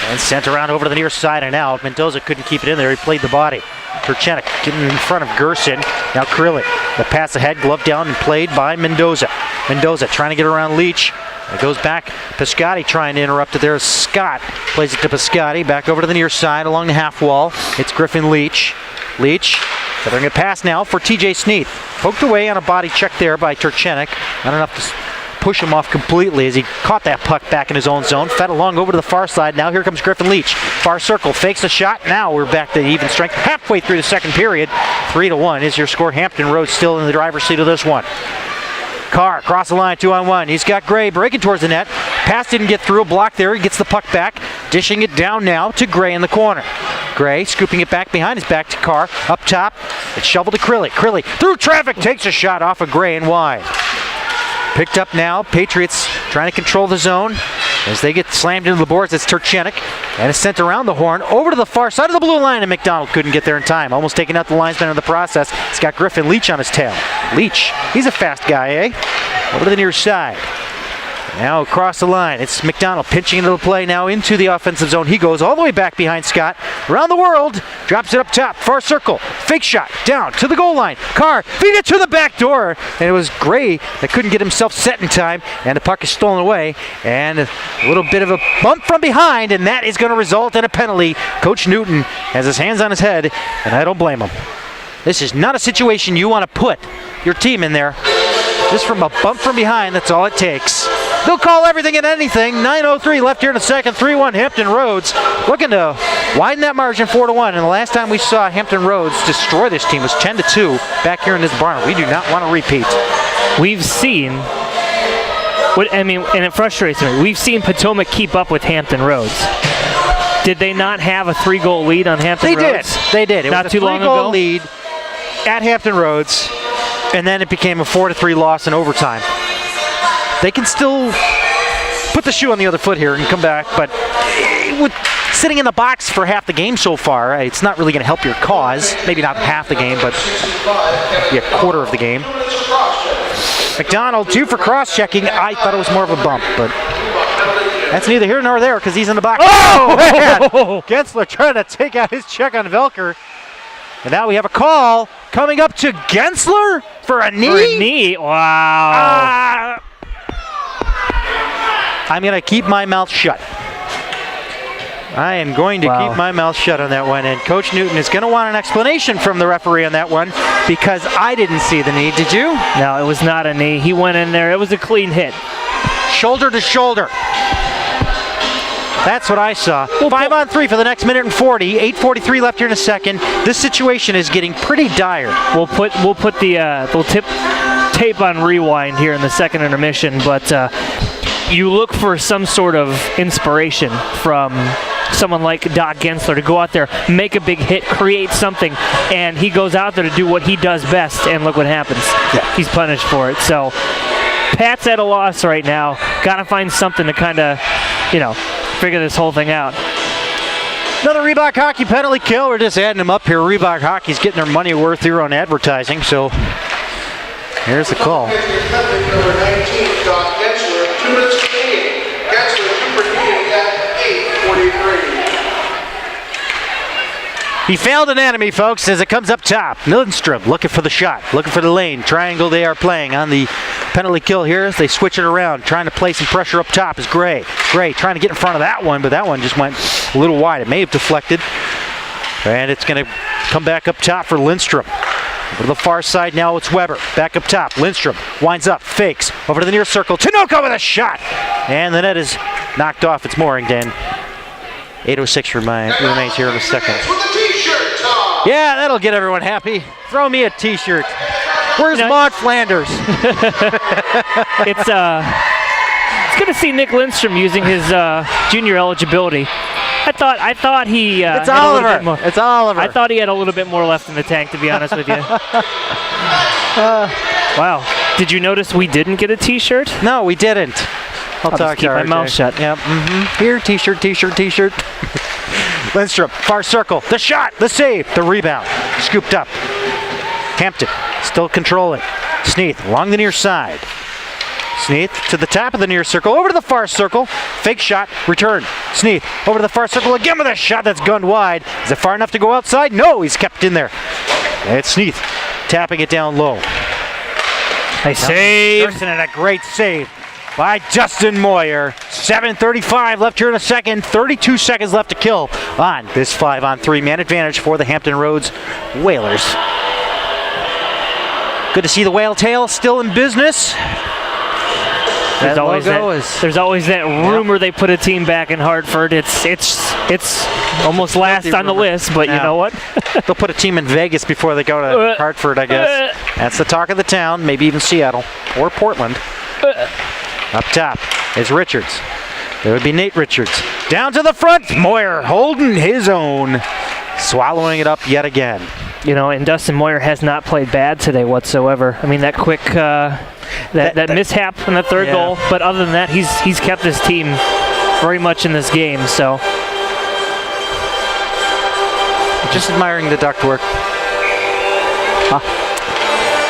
And sent around over to the near side and out. Mendoza couldn't keep it in there. He played the body. Turchenik getting in front of Gerson. Now Krillick. The pass ahead, glove down, and played by Mendoza. Mendoza trying to get around Leach. It goes back. Piscotti trying to interrupt it there. Scott plays it to Piscotti. Back over to the near side along the half wall. It's Griffin Leach. Leach feathering a pass now for TJ Sneath. Poked away on a body check there by Turchenik. Not enough to push him off completely as he caught that puck back in his own zone. Fed along over to the far side. Now here comes Griffin Leach. Far circle, fakes the shot. Now we're back to even strength. Halfway through the second period. 3-1 is your score. Hampton Roads still in the driver's seat of this one. Carr across the line, 2-on-1. He's got Gray breaking towards the net. Pass didn't get through. A block there. He gets the puck back. Dishing it down now to Gray in the corner. Gray scooping it back behind his back to Carr. Up top. It's shoveled to Krilly. Krilly through traffic. Takes a shot off of Gray and wide. Picked up now. Patriots trying to control the zone. As they get slammed into the boards, it's Turchenik. And it's sent around the horn over to the far side of the blue line, and McDonald couldn't get there in time. Almost taking out the linesman in the process. It's got Griffin Leach on his tail. Leach, he's a fast guy, eh? Over to the near side. Now across the line, it's McDonald pinching into the play now into the offensive zone. He goes all the way back behind Scott. Around the world, drops it up top, far circle, fake shot, down to the goal line. Carr feed it to the back door, and it was Gray that couldn't get himself set in time, and the puck is stolen away, and a little bit of a bump from behind, and that is going to result in a penalty. Coach Newton has his hands on his head, and I don't blame him. This is not a situation you want to put your team in there. Just from a bump from behind, that's all it takes. They'll call everything and anything. 9:03 left here in the second. 3-1 Hampton Roads looking to widen that margin 4-1. And the last time we saw Hampton Roads destroy this team was 10-2 back here in this barn. We do not want to repeat. We've seen, and it frustrates me, we've seen Potomac keep up with Hampton Roads. Did they not have a 3-goal lead on Hampton Roads? They did. It not was a too long 3-goal ago? lead at Hampton Roads, and then it became a 4-3 loss in overtime. They can still put the shoe on the other foot here and come back, but with sitting in the box for half the game so far, it's not really going to help your cause. Maybe not half the game, but be a quarter of the game. McDonald, 2 for cross-checking. I thought it was more of a bump, but that's neither here nor there because he's in the box. Oh, man! Gensler trying to take out his check on Velker. And now we have a call coming up to Gensler for a knee. For a knee? Wow. I'm going to keep my mouth shut. I am going to keep my mouth shut on that one. And Coach Newton is going to want an explanation from the referee on that one because I didn't see the knee. Did you? No, it was not a knee. He went in there. It was a clean hit. Shoulder to shoulder. That's what I saw. 5-on-3 for the next minute and 40. 8:43 left here in a second. This situation is getting pretty dire. We'll put the tape on rewind here in the second intermission, but you look for some sort of inspiration from someone like Doc Gensler to go out there, make a big hit, create something, and he goes out there to do what he does best, and look what happens. Yeah. He's punished for it. So Pat's at a loss right now. Got to find something to kind of, figure this whole thing out. Another Reebok Hockey penalty kill. We're just adding them up here. Reebok Hockey's getting their money worth here on advertising, so here's the call. Number 19, Doc Gensler, 2 minutes remaining. Gensler, 2 for knee at 8:43. He failed an enemy, folks, as it comes up top. Lindstrom looking for the shot, looking for the lane. Triangle they are playing on the penalty kill here as they switch it around. Trying to play some pressure up top is Gray. Gray trying to get in front of that one, but that one just went a little wide. It may have deflected. And it's going to come back up top for Lindstrom. Over to the far side now, it's Weber. Back up top. Lindstrom winds up, fakes. Over to the near circle. Tinoco with a shot. And the net is knocked off its mooring, Dan. 8:06 remains here in a second. Yeah, that'll get everyone happy. Throw me a T-shirt. Where's Maud Flanders? It's good to see Nick Lindstrom using his junior eligibility. I thought he. It's Oliver. It's Oliver. I thought he had a little bit more left in the tank, to be honest with you. Wow. Did you notice we didn't get a T-shirt? No, we didn't. I'll just keep my mouth shut. Yep. Here, T-shirt. Lindstrom, far circle. The shot, the save, the rebound. Scooped up. Hampton still controlling. Sneath along the near side. Sneath to the top of the near circle, over to the far circle. Fake shot, return. Sneath over to the far circle again with a shot that's gunned wide. Is it far enough to go outside? No, he's kept in there. It's Sneath tapping it down low. Nice save. Thurston and a great save by Justin Moyer. 7:35 left here in a second. 32 seconds left to kill on this 5-on-3 man advantage for the Hampton Roads Whalers. Good to see the Whale Tail still in business. There's always that rumor they put a team back in Hartford. It's almost last on the list, but you know what? They'll put a team in Vegas before they go to Hartford, I guess. That's the talk of the town, maybe even Seattle or Portland. Up top is Richards. There would be Nate Richards. Down to the front, Moyer holding his own. Swallowing it up yet again. And Dustin Moyer has not played bad today whatsoever. I mean, that quick, that mishap in the third goal, but other than that, he's kept his team very much in this game. So, just admiring the ductwork.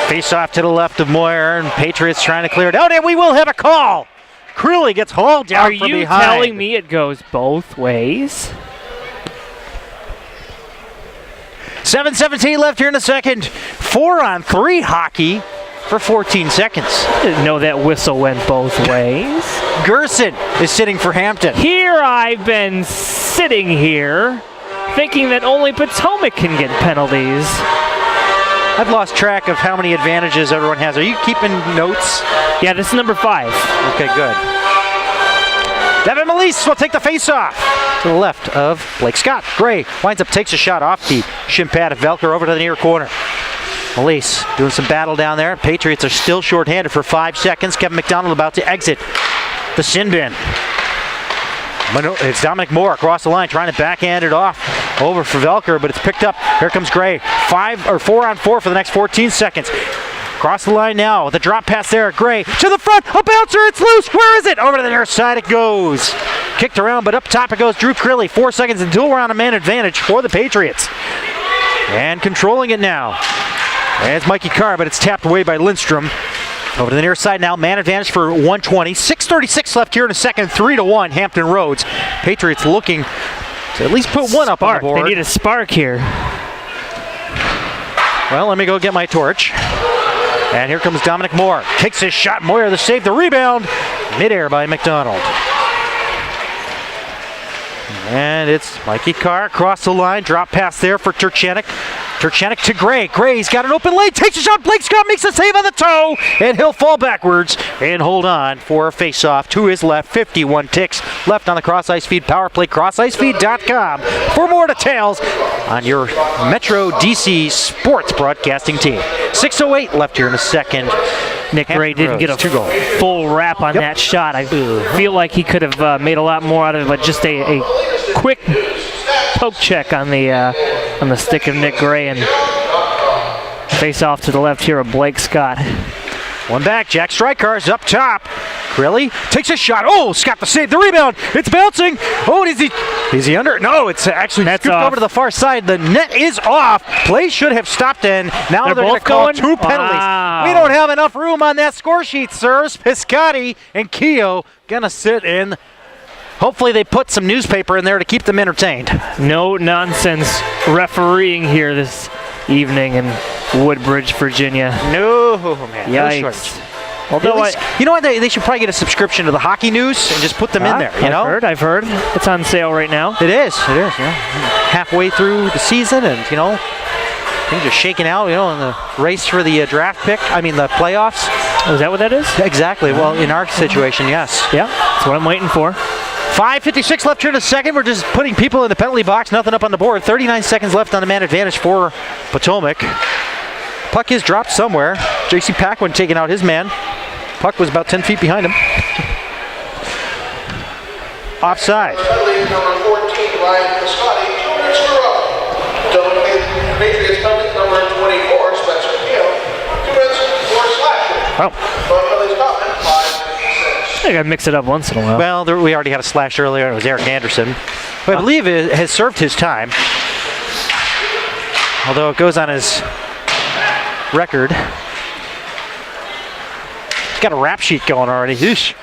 Face off to the left of Moyer, and Patriots trying to clear it out, and we will have a call. Crilly gets hauled down from behind. Are you telling me it goes both ways? 7:17 left here in a second. 4-on-3 hockey for 14 seconds. I didn't know that whistle went both ways. Gerson is sitting for Hampton. Here I've been sitting here thinking that only Potomac can get penalties. I've lost track of how many advantages everyone has. Are you keeping notes? Yeah, this is number 5. Okay, good. Devin Melise will take the face-off to the left of Blake Scott. Gray winds up, takes a shot off the shin pad of Velker over to the near corner. Melise doing some battle down there. Patriots are still shorthanded for 5 seconds. Kevin McDonald about to exit the sin bin. It's Dominic Moore across the line trying to backhand it off over for Velker, but it's picked up. Here comes Gray. 4 on 4 for the next 14 seconds. Across the line now. The drop pass there. Gray to the front. A bouncer. It's loose. Where is it? Over to the near side it goes. Kicked around, but up top it goes. Drew Crilly. 4 seconds and dual round a man advantage for the Patriots. And controlling it now. And it's Mikey Carr, but it's tapped away by Lindstrom. Over to the near side now, man advantage for 120. 6:36 left here in a second, 3-1 Hampton Roads. Patriots looking to at least put one up on the board. They need a spark here. Well, let me go get my torch. And here comes Dominic Moore. Takes his shot. Moyer the save, the rebound. Midair by McDonald. And it's Mikey Carr across the line. Drop pass there for Turchanek. Turchanek to Gray. Gray's got an open lane. Takes a shot. Blake Scott makes a save on the toe. And he'll fall backwards and hold on for a face-off to his left. 51 ticks left on the Cross Ice Feed Power Play. CrossIceFeed.com for more details on your Metro DC sports broadcasting team. 6:08 left here in a second. Nick Gray didn't get a full wrap on that shot. I feel like he could have made a lot more out of it, but just a quick poke check on the stick of Nick Gray, and face off to the left here of Blake Scott. One back, Jack Strykar's up top. Crilly takes a shot. Oh, Scott the save, the rebound. It's bouncing. Oh, is he under? No, it's actually Net's scooped off. over to the far side. The net is off. Play should have stopped in. Now They're they're going to both call going? 2 penalties. Wow. We don't have enough room on that score sheet, sirs. Piscotti and Keogh going to sit in. Hopefully they put some newspaper in there to keep them entertained. No nonsense refereeing here this evening in Woodbridge, Virginia. No, man. No Yikes. shortage. Although You know what? They should probably get a subscription to the hockey news and just put them in there. You know? I've heard. It's on sale right now. It is. Yeah. Halfway through the season, and things are shaking out. In the race for the draft pick. I mean, the playoffs. Oh, is that what that is? Exactly. Well, in our situation, yes. Yeah, that's what I'm waiting for. 5:56 left here in a second. We're just putting people in the penalty box. Nothing up on the board. 39 seconds left on the man advantage for Potomac. Puck is dropped somewhere. J.C. Paquin taking out his man. Puck was about 10 feet behind him. Offside. Penalty number 14, Ryan Piscotti, 2 minutes to go. Patriots penalty number 24, Spencer Keogh, 2 minutes for slashing. Oh. Penalties coming, 5:56. I gotta mix it up once in a while. Well, we already had a slash earlier. It was Eric Anderson, who I believe has served his time. Although it goes on his record. He's got a rap sheet going already. Oosh.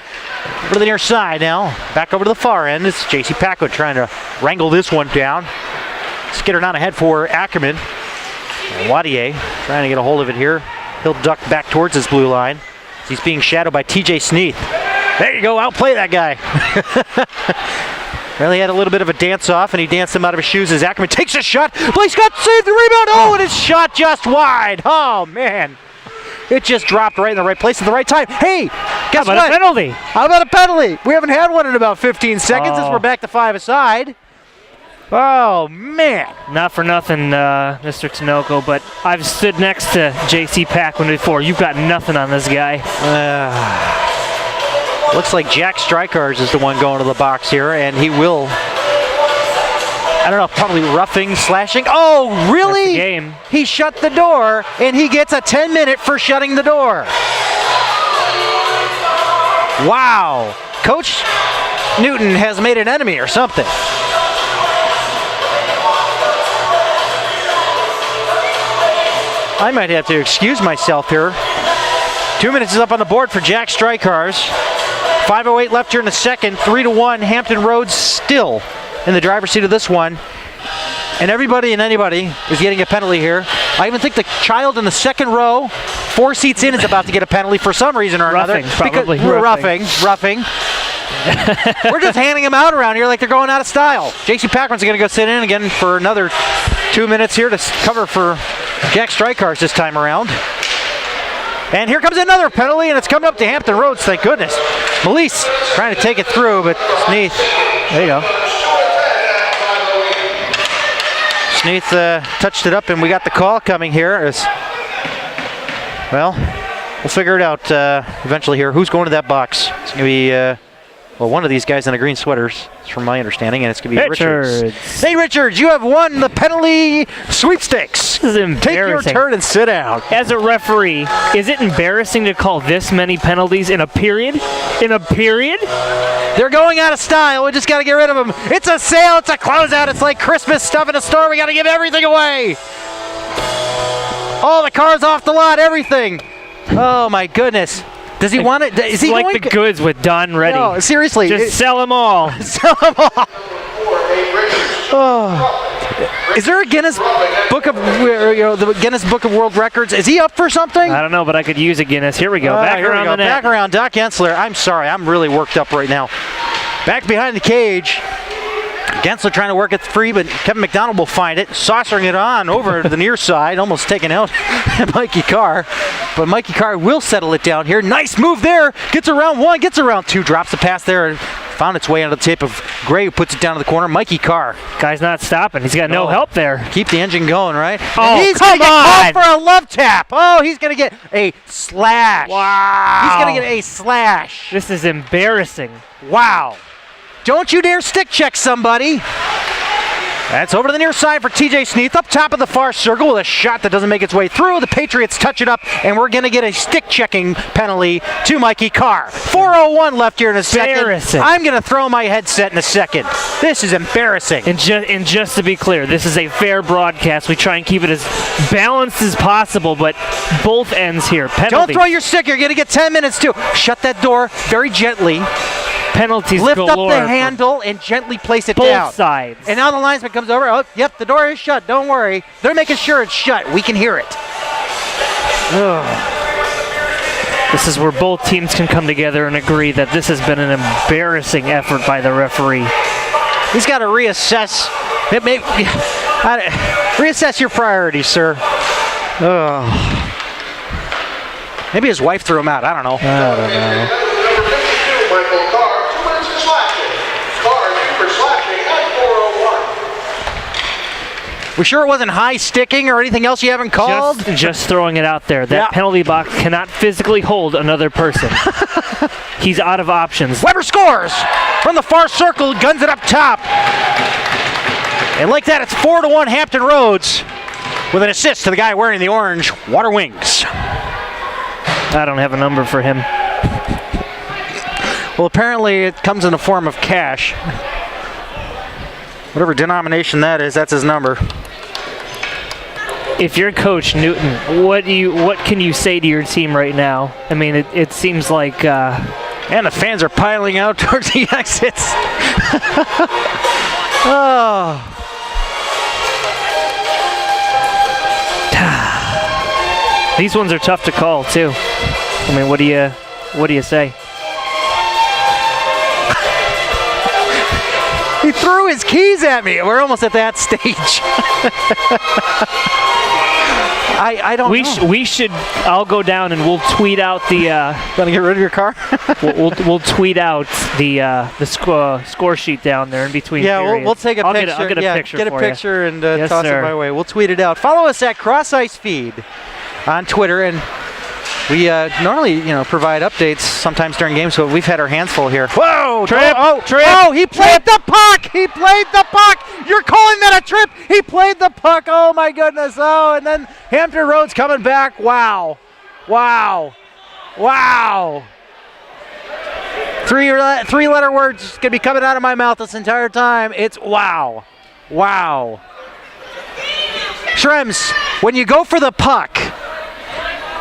Over to the near side now. Back over to the far end. It's J.C. Paquin trying to wrangle this one down. Skitter on ahead for Ackerman. And Wadier trying to get a hold of it here. He'll duck back towards his blue line. He's being shadowed by T.J. Sneath. There you go. Outplay that guy. Well, he had a little bit of a dance-off, and he danced him out of his shoes as Ackerman takes a shot. Blake Scott saved the rebound. Oh, and it's shot just wide. Oh, man. It just dropped right in the right place at the right time. Hey, guess How about what? a penalty? How about a penalty? We haven't had one in about 15 seconds as we're back to 5 aside. Oh, man. Not for nothing, Mr. Tinoco, but I've stood next to J.C. Paquin before. You've got nothing on this guy. Looks like Jack Strykar's is the one going to the box here, and he will, I don't know, probably roughing, slashing. Oh, really? That's the game. He shut the door, and he gets a 10-minute for shutting the door. Wow. Coach Newton has made an enemy or something. I might have to excuse myself here. 2 minutes is up on the board for Jack Strykar's. 5:08 left here in the second. 3-1. Hampton Roads still in the driver's seat of this one. And everybody and anybody is getting a penalty here. I even think the child in the second row, 4 seats in, is about to get a penalty for some reason or another. Probably. We're roughing. We're just handing them out around here like they're going out of style. J.C. Paquin's going to go sit in again for another 2 minutes here to cover for Jack Strykars this time around. And here comes another penalty, and it's coming up to Hampton Roads, thank goodness. Melise trying to take it through, but Sneath, there you go. Sneath touched it up, and we got the call coming here. Well, we'll figure it out eventually here. Who's going to that box? It's going to be, one of these guys in the green sweaters, from my understanding, and it's going to be Richards. Hey, Richards, you have won the penalty sweepstakes. This is embarrassing. Take your turn and sit down. As a referee, is it embarrassing to call this many penalties in a period? In a period? They're going out of style. We just got to get rid of them. It's a sale. It's a closeout. It's like Christmas stuff in a store. We got to give everything away. All the cars off the lot, everything. Oh, my goodness. Does he want it? Is he like going the goods with done ready? No, seriously. Just sell them all. Sell them all. Oh. Is there a Guinness Book of the Guinness Book of World Records? Is he up for something? I don't know, but I could use a Guinness. Here we go. Back here around we go. the net. Back around. Doc Gensler. I'm sorry. I'm really worked up right now. Back behind the cage. Gensler trying to work it free, but Kevin McDonald will find it, saucering it on over to the near side, almost taking out Mikey Carr. But Mikey Carr will settle it down here. Nice move there. Gets around one, gets around two, drops the pass there, and found its way onto the tip of Gray, who puts it down to the corner. Mikey Carr. Guy's not stopping. He's got no help there. Keep the engine going, right? Oh, and he's come gonna on! get called for a love tap. Oh, he's going to get a slash. Wow. He's going to get a slash. This is embarrassing. Wow. Don't you dare stick check somebody. That's over to the near side for TJ Sneath, up top of the far circle with a shot that doesn't make its way through. The Patriots touch it up, and we're going to get a stick-checking penalty to Mikey Carr. 4:01 left here in a second. Embarrassing. I'm going to throw my headset in a second. This is embarrassing. And just to be clear, this is a fair broadcast. We try and keep it as balanced as possible, but both ends here. Penalty. Don't throw your stick. You're going to get 10 minutes, too. Shut that door very gently. Penalties Lift galore up the handle and gently place it both down. sides. And now the linesman comes over. Oh, yep, the door is shut. Don't worry. They're making sure it's shut. We can hear it. Ugh. This is where both teams can come together and agree that this has been an embarrassing effort by the referee. He's got to reassess. Reassess your priorities, sir. Ugh. Maybe his wife threw him out. I don't know. Michael Carr, 2 minutes for slashing. Carr, 2 for slashing at 4:01. We sure it wasn't high sticking or anything else you haven't called? Just throwing it out there. That penalty box cannot physically hold another person. He's out of options. Weber scores from the far circle, guns it up top. And like that, it's 4-1 Hampton Roads with an assist to the guy wearing the orange Water Wings. I don't have a number for him. Well, apparently it comes in the form of cash. Whatever denomination that is, that's his number. If you're Coach Newton, what can you say to your team right now? I mean, it seems like... and the fans are piling out towards the exits. Oh. These ones are tough to call, too. I mean, what do you say? He threw his keys at me. We're almost at that stage. I don't know. We should. I'll go down and we'll tweet out the. Gonna get rid of your car? we'll tweet out the score sheet down there in between. Yeah, we'll take a picture. I'll get a picture. Get a for picture you. and Yes, toss sir. it my way. We'll tweet it out. Follow us at Cross Ice Feed on Twitter, and we normally provide updates sometimes during games, so we've had our hands full here. Whoa! Trip! Trip! Oh, he played the puck! He played the puck! You're calling that a trip? He played the puck! Oh my goodness! Oh, and then Hampton Roads coming back. Wow! Wow! Wow! Three-letter words gonna be coming out of my mouth this entire time. It's wow! Wow! Shrems, when you go for the puck.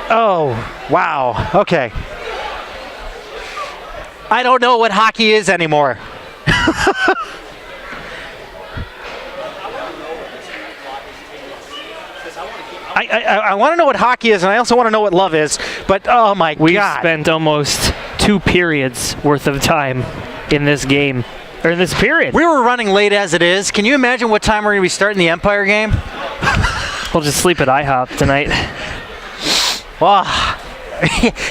Oh, wow. Okay. I don't know what hockey is anymore. I want to know what hockey is, and I also want to know what love is, but oh my God. We've spent almost 2 periods worth of time in this game, or in this period. We were running late as it is. Can you imagine what time we're going to be starting the Empire game? We'll just sleep at IHOP tonight. Wow.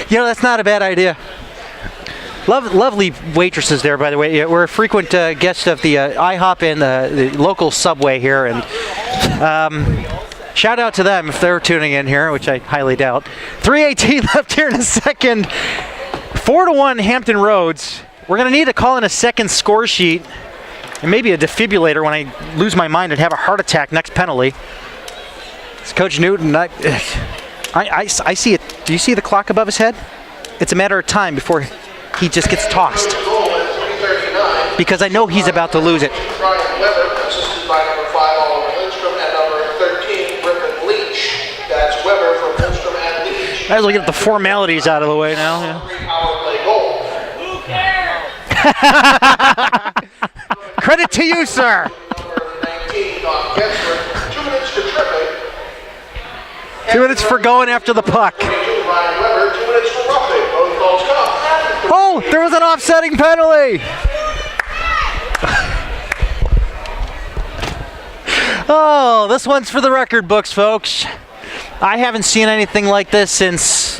That's not a bad idea. Lovely waitresses there, by the way. We're a frequent guest of the IHOP and the local Subway here, and shout out to them if they're tuning in here, which I highly doubt. 3:18 left here in a second. 4-1 Hampton Roads. We're going to need to call in a second score sheet and maybe a defibrillator when I lose my mind and have a heart attack next penalty. It's Coach Newton. I see it. Do you see the clock above his head? It's a matter of time before he just gets tossed. Because I know he's about to lose it. Ryan Weber, assisted by number 5, Oliver Lindstrom, and number 13, Griffin Leach. That's Weber from Lindstrom and Leach. Might as well get the formalities out of the way now. Yeah. Power play goal. Credit to you, sir. Number 19, Don Gensler. 2 minutes to tripping. 2 minutes for going after the puck. 22, Ryan Weber. 2 minutes for roughing. Both goals come. Oh, there was an offsetting penalty. Oh, this one's for the record books, folks. I haven't seen anything like this since,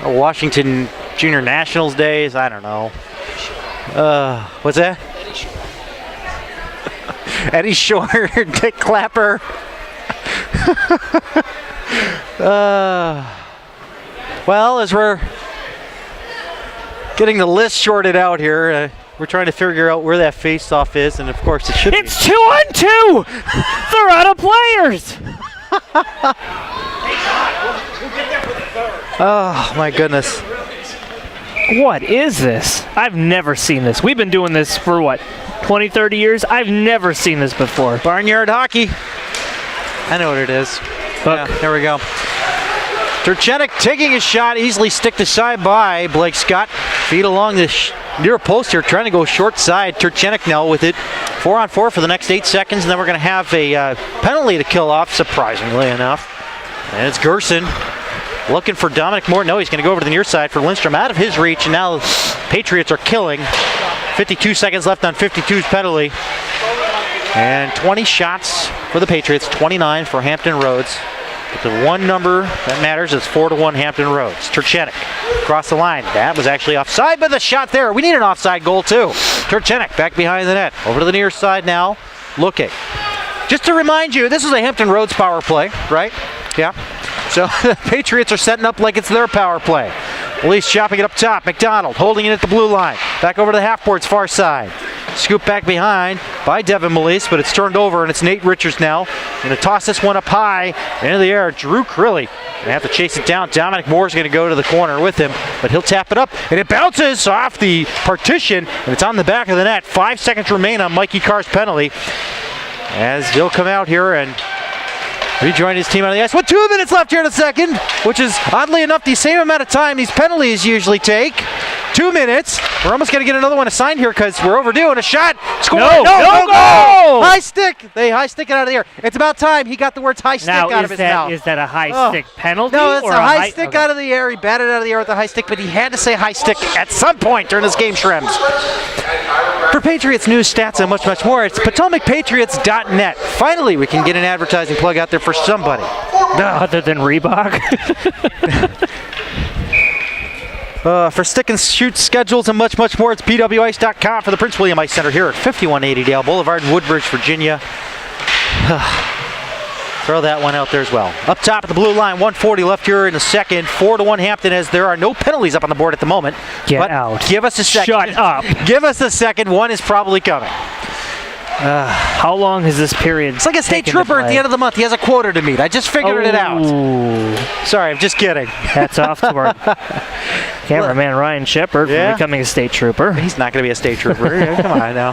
Washington Junior Nationals days. I don't know. What's that? Eddie Shore, Dick Clapper. Well, as we're getting the list shorted out here, we're trying to figure out where that face-off is, and of course it should It's 2-on-2! They're out of players! Oh, my goodness. What is this? I've never seen this. We've been doing this for what, 20, 30 years? I've never seen this before. Barnyard hockey. I know what it is. Look. Yeah, there we go. Turchenik taking his shot, easily sticked aside by Blake Scott. Feet along the near post here, trying to go short side. Turchenik now with it. 4-on-4 for the next 8 seconds, and then we're going to have a penalty to kill off, surprisingly enough. And it's Gerson looking for Dominic Moore. No, he's going to go over to the near side for Lindstrom, out of his reach, and now Patriots are killing. 52 seconds left on 52's penalty. And 20 shots for the Patriots, 29 for Hampton Roads. But the one number that matters is 4-1 Hampton Roads. Turchenik across the line. That was actually offside, but the shot there. We need an offside goal too. Turchenik back behind the net. Over to the near side now. Looking. Just to remind you, this is a Hampton Roads power play, right? Yeah. So the Patriots are setting up like it's their power play. Elise chopping it up top. McDonald holding it at the blue line. Back over to the half-board's far side. Scoop back behind by Devin Melise, but it's turned over, and it's Nate Richards now. Going to toss this one up high into the air. Drew Crilly going to have to chase it down. Dominic Moore's going to go to the corner with him, but he'll tap it up, and it bounces off the partition, and it's on the back of the net. 5 seconds remain on Mikey Carr's penalty, as he'll come out here and rejoin his team on the ice with 2 minutes left here in the second, which is oddly enough the same amount of time these penalties usually take. 2 minutes. We're almost going to get another one assigned here because we're overdue. And a shot. Score. No goal! High stick. They high stick it out of the air. It's about time he got the words high stick out of his mouth. Is that a high stick penalty? No, it's or a high stick okay. out of the air. He batted out of the air with a high stick, but he had to say high stick at some point during this game, Shrems. For Patriots news, stats, and much, much more, it's PotomacPatriots.net. Finally, we can get an advertising plug out there for somebody. Other than Reebok. For stick and shoot schedules and much, much more, it's pwice.com for the Prince William Ice Center here at 5180 Dale Boulevard in Woodbridge, Virginia. Throw that one out there as well. Up top at the blue line, 140 left here in the second. 4-1 Hampton, as there are no penalties up on the board at the moment. Get out. Give us a second. Shut up. Give us a second. One is probably coming. How long has this period? It's like a state trooper at the end of the month. He has a quota to meet. I just figured it out. Sorry, I'm just kidding. Hats off to our cameraman Ryan Shepard for becoming a state trooper. He's not going to be a state trooper. Come on now.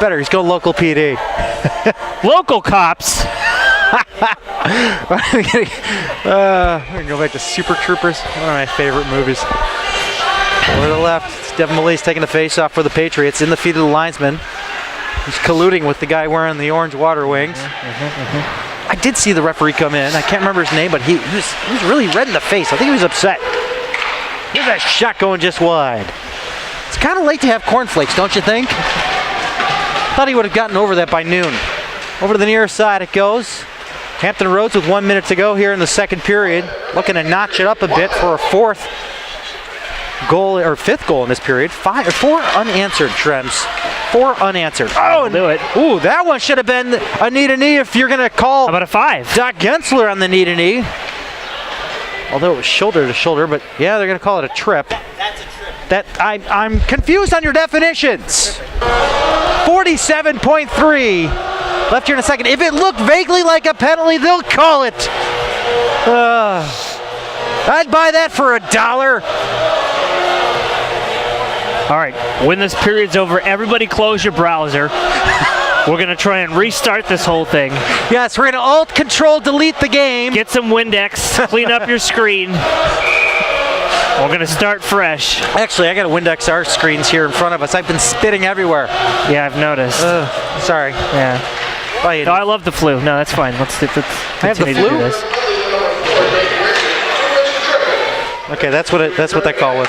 Better, he's going local PD. Local cops. We're going to go back to Super Troopers, one of my favorite movies. Over to the left, it's Devin Melise taking the face-off for the Patriots in the feet of the linesman. He's colluding with the guy wearing the orange water wings. I did see the referee come in. I can't remember his name, but he was really red in the face. I think he was upset. Here's that shot going just wide. It's kind of late to have cornflakes, don't you think? Thought he would have gotten over that by noon. Over to the near side it goes. Hampton Roads with 1 minute to go here in the second period. Looking to notch it up a bit for a fourth goal, or fifth goal in this period. 4 unanswered, Trems. 4 unanswered. Oh, do it. Ooh, that one should have been a knee to knee if you're going to call. How about a 5? Doc Gensler on the knee to knee. Although it was shoulder to shoulder, but yeah, they're going to call it a trip. That's a trip. That I'm confused on your definitions. 47.3 left here in a second. If it looked vaguely like a penalty, they'll call it. I'd buy that for $1. All right, when this period's over, everybody close your browser. We're going to try and restart this whole thing. Yes, we're going to Alt-Control-Delete the game. Get some Windex, clean up your screen. We're going to start fresh. Actually, I got to Windex our screens here in front of us. I've been spitting everywhere. Yeah, I've noticed. Sorry. Yeah. Bye. No, I love the flu. No, that's fine. Let's have the continue to do flu? this. Okay, that's what that call was.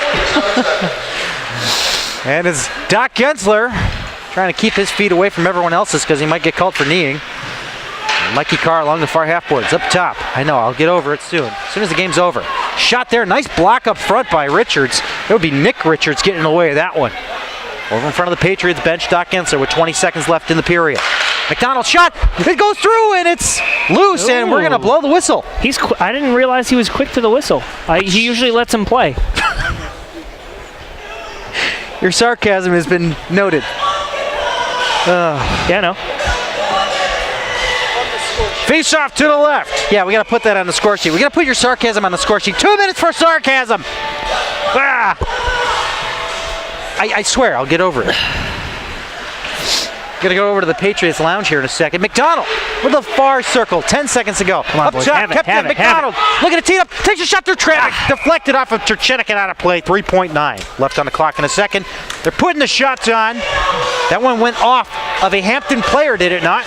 And it's Doc Gensler trying to keep his feet away from everyone else's because he might get called for kneeing. Mikey Carr along the far half boards, up top. I know, I'll get over it soon. As soon as the game's over. Shot there, nice block up front by Richards. It would be Nick Richards getting in the way of that one. Over in front of the Patriots bench, Doc Gensler with 20 seconds left in the period. McDonald shot, it goes through and it's loose. Ooh. And we're gonna blow the whistle. I didn't realize he was quick to the whistle. He usually lets him play. Your sarcasm has been noted. Yeah, no. Face off to the left. Yeah, we got to put that on the score sheet. We got to put your sarcasm on the score sheet. 2 minutes for sarcasm. I swear, I'll get over it. Gonna go over to the Patriots lounge here in a second. McDonald with a far circle. 10 seconds to go. Come on, up boys. top, kept in. McDonald looking to tee up. Takes a shot through traffic. Deflected off of Turchenik and out of play. 3.9 left on the clock in a second. They're putting the shots on. That one went off of a Hampton player, did it not?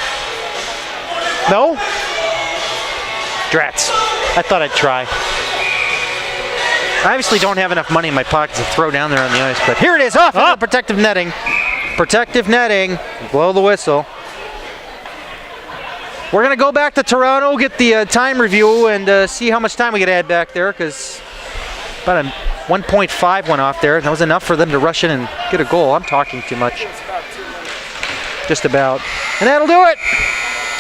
No? Drats. I thought I'd try. I obviously don't have enough money in my pockets to throw down there on the ice, but here it is. Off into the protective netting. Protective netting. Blow the whistle. We're going to go back to Toronto, get the time review, and see how much time we get to add back there, because about a 1.5 went off there. That was enough for them to rush in and get a goal. I'm talking too much. Just about. And that'll do it.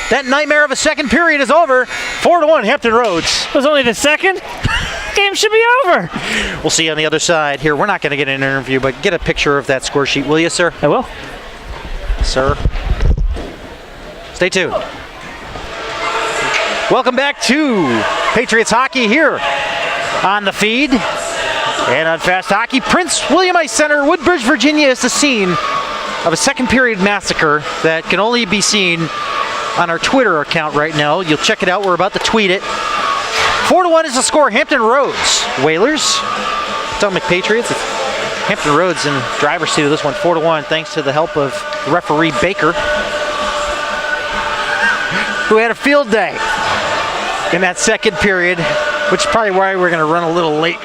That nightmare of a second period is over. 4-1 Hampton Roads. It was only the second? Game should be over. We'll see you on the other side here. We're not going to get an interview, but get a picture of that score sheet, will you, sir? I will. Sir. Stay tuned. Welcome back to Patriots Hockey here on the feed and on Fast Hockey. Prince William Ice Center, Woodbridge, Virginia is the scene of a second period massacre that can only be seen on our Twitter account right now. You'll check it out. We're about to tweet it. 4-1 is the score. Hampton Roads Whalers. Potomac Patriots. It's Hampton Roads in driver's seat of this one. 4-1 thanks to the help of referee Baker, who had a field day in that second period, which is probably why we're going to run a little late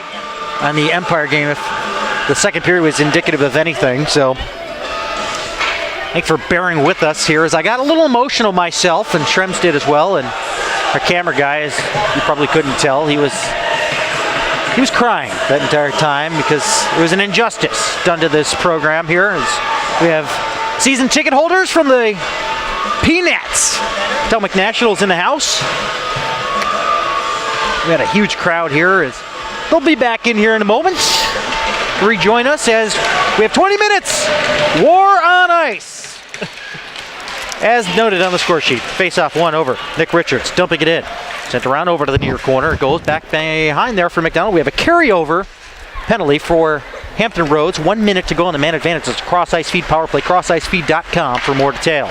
on the Empire game if the second period was indicative of anything. So thanks for bearing with us here, as I got a little emotional myself, and Trems did as well, and our camera guy, as you probably couldn't tell, he was crying that entire time because it was an injustice done to this program here. As we have season ticket holders from the Peanuts. Potomac Nationals in the house. We had a huge crowd here. As they'll be back in here in a moment to rejoin us as we have 20 minutes. War on ice. As noted on the score sheet, face-off one over. Nick Richards dumping it in. Sent around over to the near corner. It goes back behind there for McDonald. We have a carryover penalty for Hampton Roads. 1 minute to go on the man advantage. It's cross-ice feed power play. CrossIceFeed.com for more details.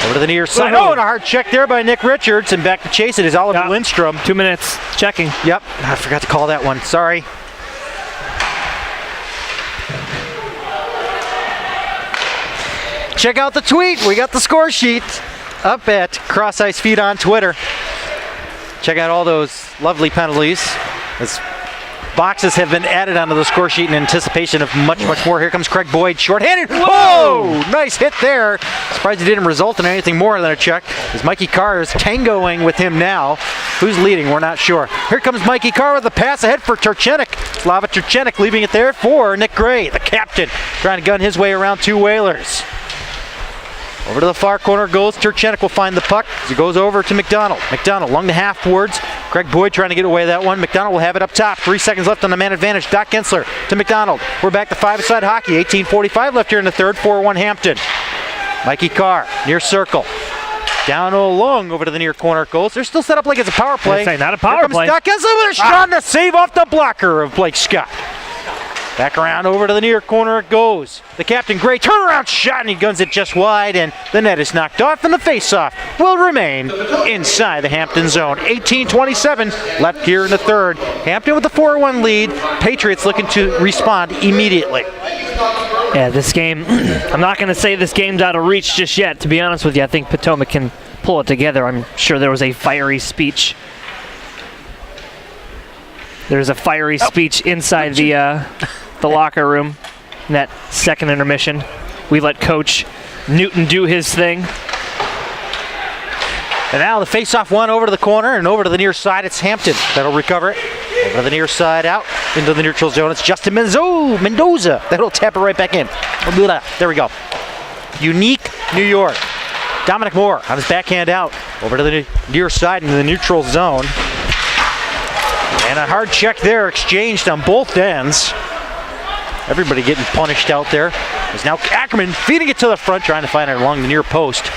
Over to the near side. Oh, and a hard check there by Nick Richards. And back to chase it is Oliver Lindstrom. 2 minutes. Checking. Yep. I forgot to call that one. Sorry. Check out the tweet. We got the score sheet up at Cross Ice Feed on Twitter. Check out all those lovely penalties. As boxes have been added onto the score sheet in anticipation of much, much more. Here comes Craig Boyd, shorthanded. Whoa! Nice hit there. Surprised it didn't result in anything more than a check, as Mikey Carr is tangoing with him now. Who's leading? We're not sure. Here comes Mikey Carr with the pass ahead for Turchenik. Slava Turchenik leaving it there for Nick Gray, the captain, trying to gun his way around two Whalers. Over to the far corner goes Turchenik, will find the puck as he goes over to McDonald. McDonald along the half boards. Craig Boyd trying to get away that one. McDonald will have it up top. 3 seconds left on the man advantage. Doc Gensler to McDonald. We're back to five-side hockey. 18:45 left here in the third. 4-1 Hampton. Mikey Carr near circle. Down along over to the near corner goes. They're still set up like it's a power play. Not a power play. Doc Gensler with a shot and a save off the blocker of Blake Scott. Back around over to the near corner it goes. The captain, Gray, turnaround shot, and he guns it just wide, and the net is knocked off, and the face-off will remain inside the Hampton zone. 18:27 left here in the third. Hampton with the 4-1 lead. Patriots looking to respond immediately. Yeah, this game, I'm not going to say this game's out of reach just yet. To be honest with you, I think Potomac can pull it together. I'm sure there was a fiery speech. There's a fiery speech inside the locker room in that second intermission. We let Coach Newton do his thing. And now the face-off one over to the corner and over to the near side. It's Hampton that'll recover it. Over to the near side out into the neutral zone. It's Justin Mendoza that'll tap it right back in. There we go. Unique New York. Dominic Moore on his backhand out. Over to the near side into the neutral zone. And a hard check there exchanged on both ends. Everybody getting punished out there. There's now Ackerman feeding it to the front, trying to find it along the near post.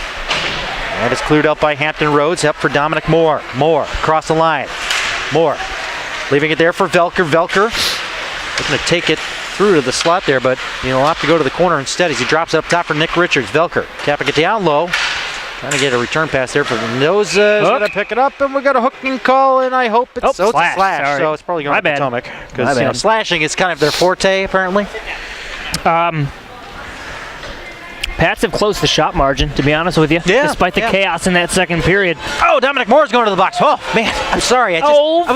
And it's cleared out by Hampton Rhodes, up for Dominic Moore. Moore across the line. Moore leaving it there for Velker. Velker looking to take it through to the slot there, but he'll have to go to the corner instead as he drops it up top for Nick Richards. Velker tapping it down low. Trying to get a return pass there for Mendoza. He's going to pick it up, and we got a hooking call, and I hope it's, it's a slash. Sorry. So it's probably going to Potomac. My Because slashing is kind of their forte, apparently. Pats have closed the shot margin, to be honest with you, despite the chaos in that second period. Oh, Dominic Moore's going to the box. Oh, man, I'm sorry.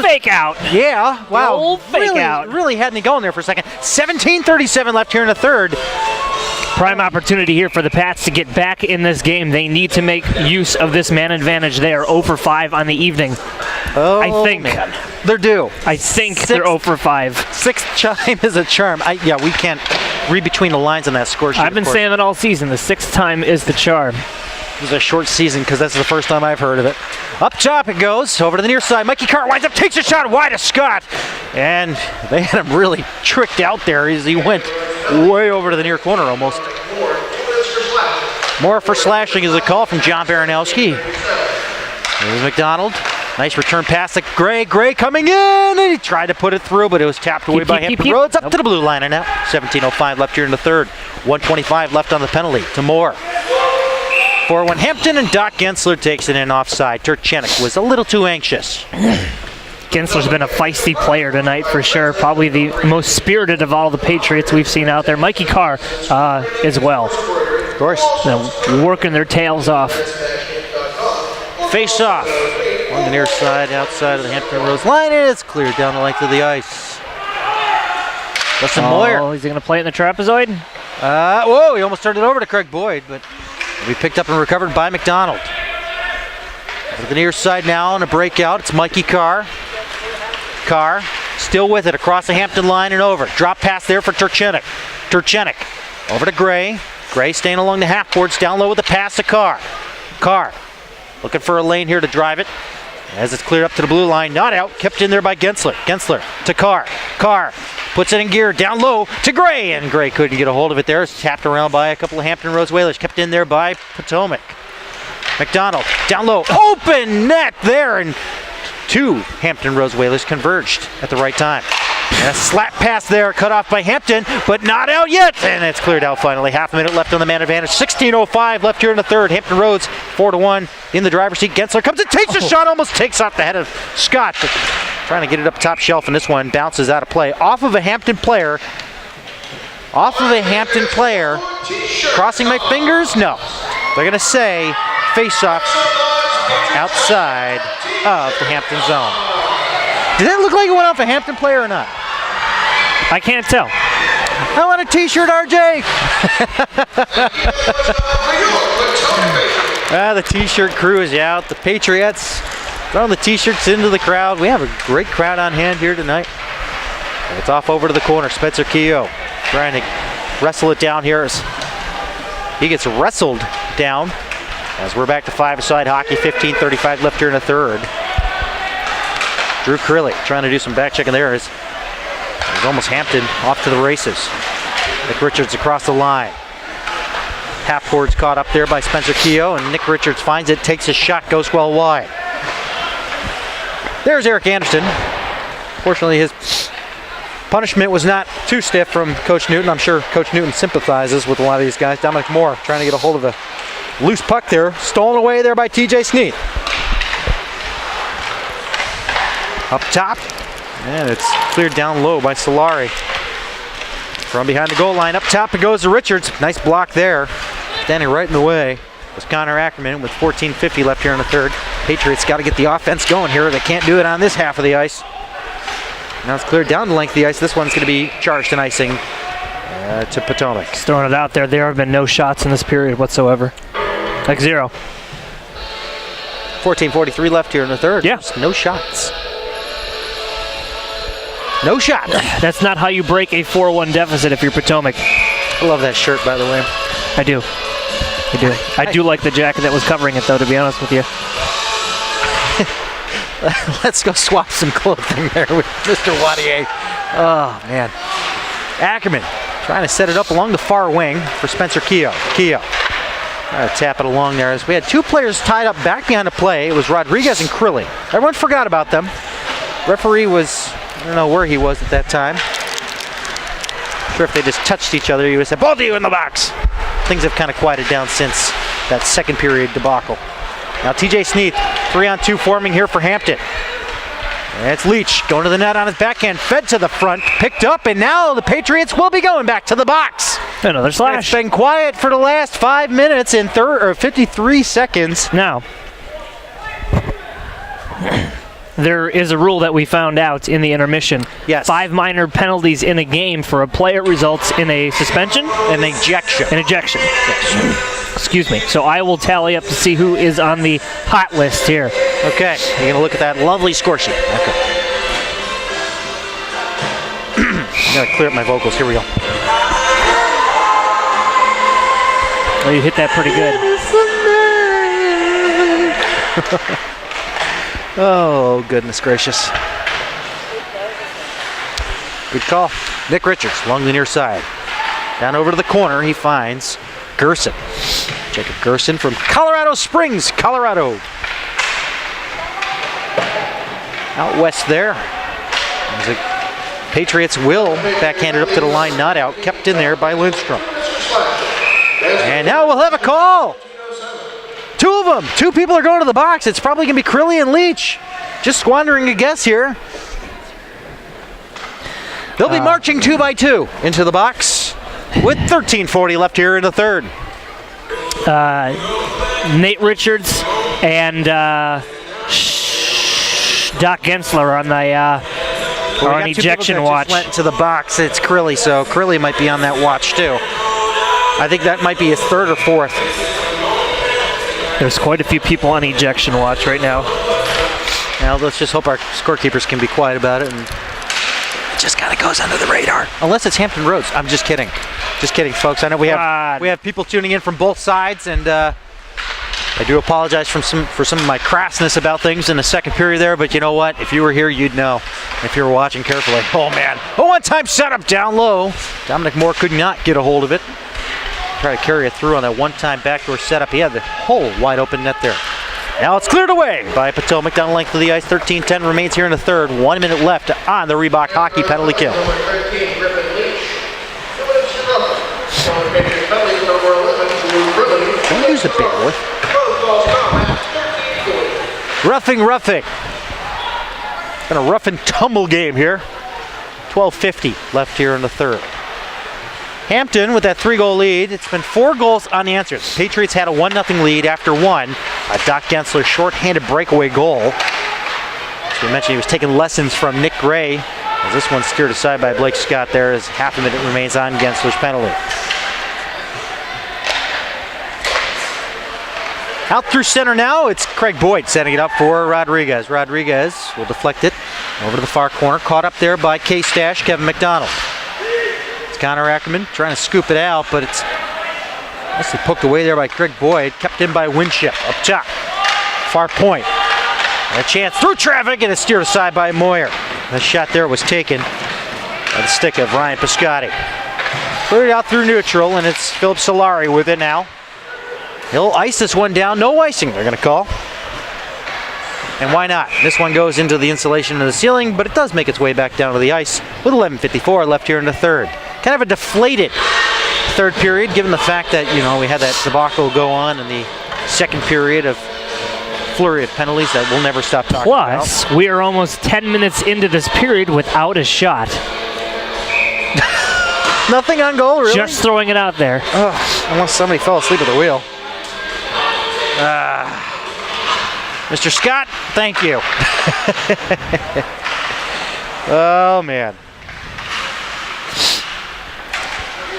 Fake out. Yeah, wow. Old fake out. Really had me going there for a second. 17:37 left here in the third. Prime opportunity here for the Pats to get back in this game. They need to make use of this man advantage. They are 0 for 5 on the evening. Oh, I think man. They're due. I think they're 0 for 5. Sixth chime is a charm. We can't read between the lines on that score sheet. I've been saying it all season. The sixth time is the charm. It was a short season because that's the first time I've heard of it. Up top it goes, over to the near side. Mikey Carr winds up, takes a shot wide of Scott. And they had him really tricked out there as he went way over to the near corner almost. More for slashing is a call from John Baranowski. There's McDonald. Nice return pass to Gray. Gray coming in, and he tried to put it through, but it was tapped away by Hampton Rhodes. Up to the blue line, and now 17:05 left here in the third. 1:25 left on the penalty to Moore. 4-1 Hampton, and Doc Gensler takes it in offside. Turchenik was a little too anxious. Gensler's been a feisty player tonight for sure. Probably the most spirited of all the Patriots we've seen out there. Mikey Carr as well. Of course. Working their tails off. Face off on the near side, outside of the Hampton Rose line, and it's cleared down the length of the ice. Justin Moyer. Is he going to play it in the trapezoid? Whoa, he almost turned it over to Craig Boyd, but we picked up and recovered by McDonald. To the near side now on a breakout. It's Mikey Carr. Carr still with it across the Hampton line and over. Drop pass there for Turchenik. Turchenik over to Gray. Gray staying along the half boards, down low with a pass to Carr. Carr looking for a lane here to drive it. As it's cleared up to the blue line, not out, kept in there by Gensler. Gensler to Carr. Carr puts it in gear, down low to Gray, and Gray couldn't get a hold of it there. It's tapped around by a couple of Hampton Roads Whalers, kept in there by Potomac. McDonald down low, open net there, and two Hampton Roads Whalers converged at the right time. And a slap pass there, cut off by Hampton, but not out yet. And it's cleared out finally. Half a minute left on the man advantage. 16:05 left here in the third. Hampton Roads 4-1 in the driver's seat. Gensler comes and takes a shot, almost takes off the head of Scott. But trying to get it up top shelf, and this one bounces out of play. Off of a Hampton player. Crossing my fingers? No. They're going to say face-off outside of the Hampton zone. Did that look like it went off a Hampton player or not? I can't tell. I want a t-shirt, RJ. The t-shirt crew is out. The Patriots throwing the t-shirts into the crowd. We have a great crowd on hand here tonight. And it's off over to the corner. Spencer Keogh trying to wrestle it down here as he gets wrestled down. As we're back to five-a-side hockey, 15:35 left here in the third. Drew Crilly trying to do some back checking there. It's almost Hampton off to the races. Nick Richards across the line. Half-board's caught up there by Spencer Keogh, and Nick Richards finds it, takes a shot, goes well wide. There's Eric Anderson. Fortunately, his punishment was not too stiff from Coach Newton. I'm sure Coach Newton sympathizes with a lot of these guys. Dominic Moore trying to get a hold of a loose puck there. Stolen away there by TJ Sneath. Up top. And it's cleared down low by Solari. From behind the goal line. Up top it goes to Richards. Nice block there. Standing right in the way was Connor Ackerman with 14:50 left here in the third. Patriots got to get the offense going here. They can't do it on this half of the ice. Now it's cleared down the length of the ice. This one's going to be charged and icing to Potomac. Just throwing it out there. There have been no shots in this period whatsoever. Like 0. 14:43 left here in the third. Yeah. Just no shots. No shots. That's not how you break a 4-1 deficit if you're Potomac. I love that shirt, by the way. I do. I do like the jacket that was covering it, though, to be honest with you. Let's go swap some clothing there with Mr. Wadier. Oh, man. Ackerman trying to set it up along the far wing for Spencer Keogh. Trying to tap it along there as we had two players tied up back behind the play. It was Rodriguez and Crilly. Everyone forgot about them. Referee was, I don't know where he was at that time. I'm sure if they just touched each other, he would have said, both of you in the box. Things have kind of quieted down since that second period debacle. Now TJ Sneath, 3-on-2 forming here for Hampton. And it's Leach going to the net on his backhand, fed to the front, picked up, and now the Patriots will be going back to the box. Another slash. It's been quiet for the last 5 minutes and 53 seconds. Now, there is a rule that we found out in the intermission. Yes. 5 minor penalties in a game for a player results in a suspension? An ejection. An ejection. Yes. Excuse me. So I will tally up to see who is on the hot list here. Okay, you're going to look at that lovely score sheet. Okay. I'm going to clear up my vocals. Here we go. Well, you hit that pretty good. Oh, goodness gracious. Good call. Nick Richards along the near side. Down over to the corner, he finds Gerson. Jacob Gerson from Colorado Springs, Colorado. Out west there. The Patriots will backhand it up to the line, not out. Kept in there by Lindstrom. And now we'll have a call. Two of them. Two people are going to the box. It's probably going to be Crilly and Leach. Just squandering a guess here. They'll be marching 2 by 2 into the box with 13:40 left here in the third. Nate Richards and Doc Gensler are on the on ejection watch. Just went to the box. It's Crilly, so Crilly might be on that watch too. I think that might be his third or fourth. There's quite a few people on ejection watch right now. Now let's just hope our scorekeepers can be quiet about it, and it just kind of goes under the radar. Unless it's Hampton Roads. I'm just kidding. Just kidding, folks. I know we have people tuning in from both sides, and I do apologize for some of my crassness about things in the second period there, but you know what? If you were here, you'd know. If you were watching carefully. Oh, man. A one-time setup down low. Dominic Moore could not get a hold of it. Try to carry it through on that one-time backdoor setup. He had the whole wide open net there. Now it's cleared away by Potomac down the length of the ice. 13:10 remains here in the third. 1 minute left on the Reebok hockey penalty kill. Don't use the bear with. Roughing. Been a rough and tumble game here. 12:50 left here in the third. Hampton with that 3-goal lead. It's been 4 goals unanswered. The Patriots had a 1-0 lead after one. A Doc Gensler shorthanded breakaway goal. As we mentioned, he was taking lessons from Nick Gray As this one steered aside by Blake Scott there as half a minute remains on Gensler's penalty. Out through center now, it's Craig Boyd setting it up for Rodriguez. Rodriguez will deflect it over to the far corner, caught up there by K-Stash, Kevin McDonald. It's Connor Ackerman trying to scoop it out, but it's mostly poked away there by Craig Boyd, kept in by Winship up top. Far point. And a chance through traffic, and it's steered aside by Moyer. The shot there was taken by the stick of Ryan Piscotti. Cleared out through neutral, and it's Philip Solari with it now. He'll ice this one down. No icing, they're going to call. And why not? This one goes into the insulation of the ceiling, but it does make its way back down to the ice with 11:54 left here in the third. Kind of a deflated third period, given the fact that, you know, we had that debacle go on in the second period of flurry of penalties that we'll never stop talking about. Plus, we are almost 10 minutes into this period without a shot. Nothing on goal, really? Just throwing it out there. Unless somebody fell asleep at the wheel. Mr. Scott, thank you. Oh, man.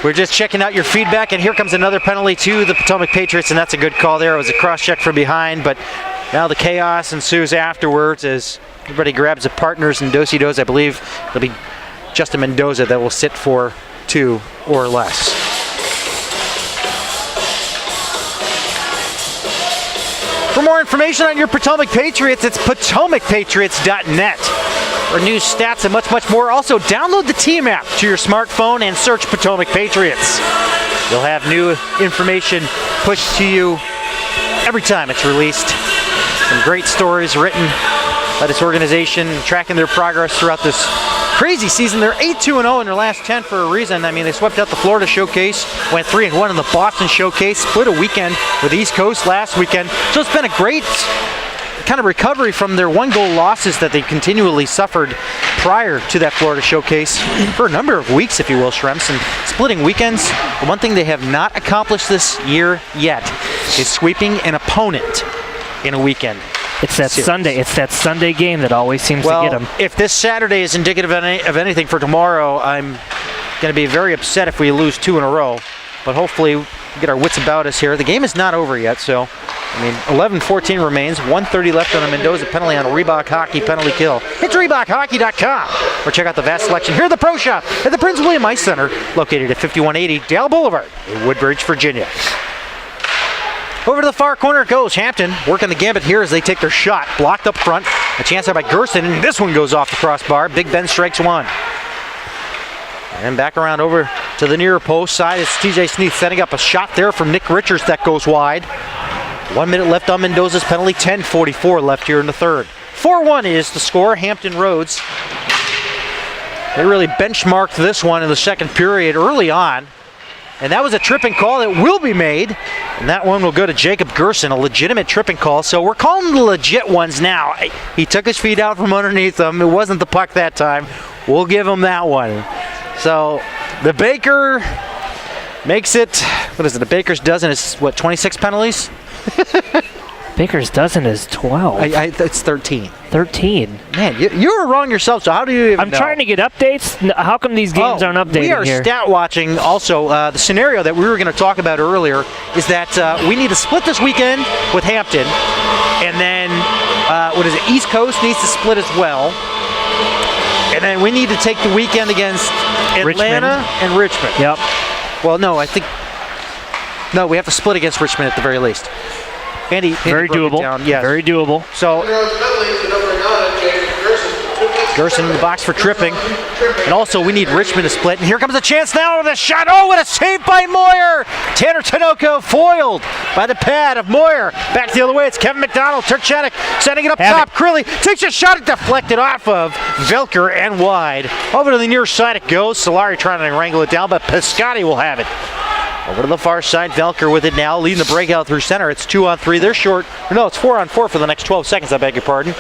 We're just checking out your feedback, and here comes another penalty to the Potomac Patriots, and that's a good call there. It was a cross-check from behind, but now the chaos ensues afterwards as everybody grabs the partners and do-si-dos. I believe it'll be Justin Mendoza that will sit for 2 or less. For more information on your Potomac Patriots, it's potomacpatriots.net. For news, stats, and much, much more. Also, download the team app to your smartphone and search Potomac Patriots. You'll have new information pushed to you every time it's released. Some great stories written by this organization, tracking their progress throughout this crazy season. They're 8-2-0 in their last 10 for a reason. I mean, they swept out the Florida Showcase, went 3-1 in the Boston Showcase, split a weekend with East Coast last weekend. So it's been a great kind of recovery from their one-goal losses that they continually suffered prior to that Florida Showcase for a number of weeks, if you will, Shremps. And splitting weekends, the one thing they have not accomplished this year yet is sweeping an opponent in a weekend. It's that Sunday. It's that Sunday game that always seems to get them. If this Saturday is indicative of anything for tomorrow, I'm going to be very upset if we lose 2 in a row. But hopefully we get our wits about us here. The game is not over yet, so I mean, 11:14 remains. 1:30 left on a Mendoza penalty on a Reebok Hockey penalty kill. It's ReebokHockey.com, or check out the vast selection here at the Pro Shop at the Prince William Ice Center, located at 5180 Dale Boulevard in Woodbridge, Virginia. Over to the far corner it goes. Hampton working the gambit here as they take their shot. Blocked up front. A chance there by Gerson, and this one goes off the crossbar. Big Ben strikes one. And back around over to the near post side. It's TJ Sneath setting up a shot there from Nick Richards that goes wide. 1 minute left on Mendoza's penalty. 10:44 left here in the third. 4-1 is the score. Hampton Roads. They really benchmarked this one in the second period early on. And that was a tripping call that will be made. And that one will go to Jacob Gerson, a legitimate tripping call. So we're calling the legit ones now. He took his feet out from underneath him. It wasn't the puck that time. We'll give him that one. So the Baker makes it, what is it? The Baker's dozen is what, 26 penalties? Baker's dozen is 12. It's 13. 13. Man, you were wrong yourself, so how do you even I'm know? trying to get updates. How come these games aren't updated we are here? stat watching also. The scenario that we were going to talk about earlier is that we need to split this weekend with Hampton, and then, East Coast needs to split as well. And then we need to take the weekend against Atlanta and Richmond. Yep. Well, no, we have to split against Richmond at the very least. Andy very broke it doable. down. Yes. Very doable. So Gerson in the box for tripping. And also we need Richmond to split. And here comes a chance now with a shot. Oh, what a save by Moyer. Tanner Tinoco foiled by the pad of Moyer. Back the other way. It's Kevin McDonald. Turchanek setting it up top. Crilly takes a shot. It deflected off of Velker and wide. Over to the near side it goes. Solari trying to wrangle it down, but Piscotti will have it. Over to the far side, Velker with it now, leading the breakout through center. It's 2-on-3. They're short. No, it's 4-on-4 for the next 12 seconds, I beg your pardon.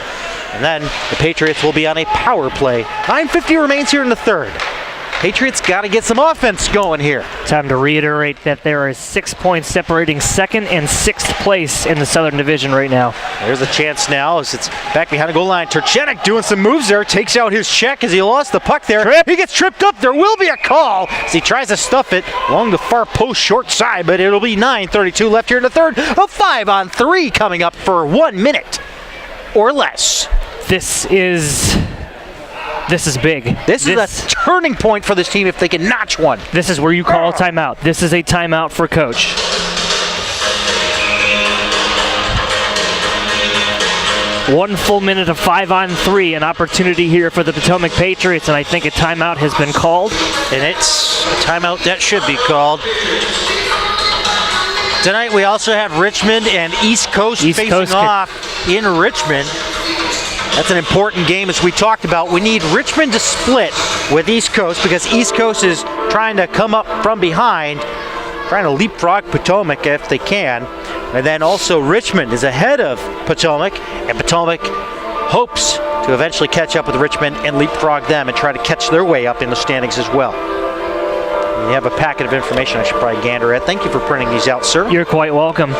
And then the Patriots will be on a power play. 9:50 remains here in the third. Patriots got to get some offense going here. Time to reiterate that there is 6 points separating second and 6th place in the Southern Division right now. There's a chance now as it's back behind the goal line. Turchenik doing some moves there, takes out his check as he lost the puck there. He gets tripped up. There will be a call as he tries to stuff it along the far post short side, but it'll be 9:32 left here in the third. A 5-on-3 coming up for 1 minute or less. This is big. This is a turning point for this team if they can notch one. This is where you call a timeout. This is a timeout for coach. One full minute of 5-on-3, an opportunity here for the Potomac Patriots, and I think a timeout has been called. And it's a timeout that should be called. Tonight we also have Richmond and East Coast facing off in Richmond. That's an important game, as we talked about. We need Richmond to split with East Coast because East Coast is trying to come up from behind, trying to leapfrog Potomac if they can. And then also Richmond is ahead of Potomac, and Potomac hopes to eventually catch up with Richmond and leapfrog them and try to catch their way up in the standings as well. You have a packet of information I should probably gander at. Thank you for printing these out, sir. You're quite welcome.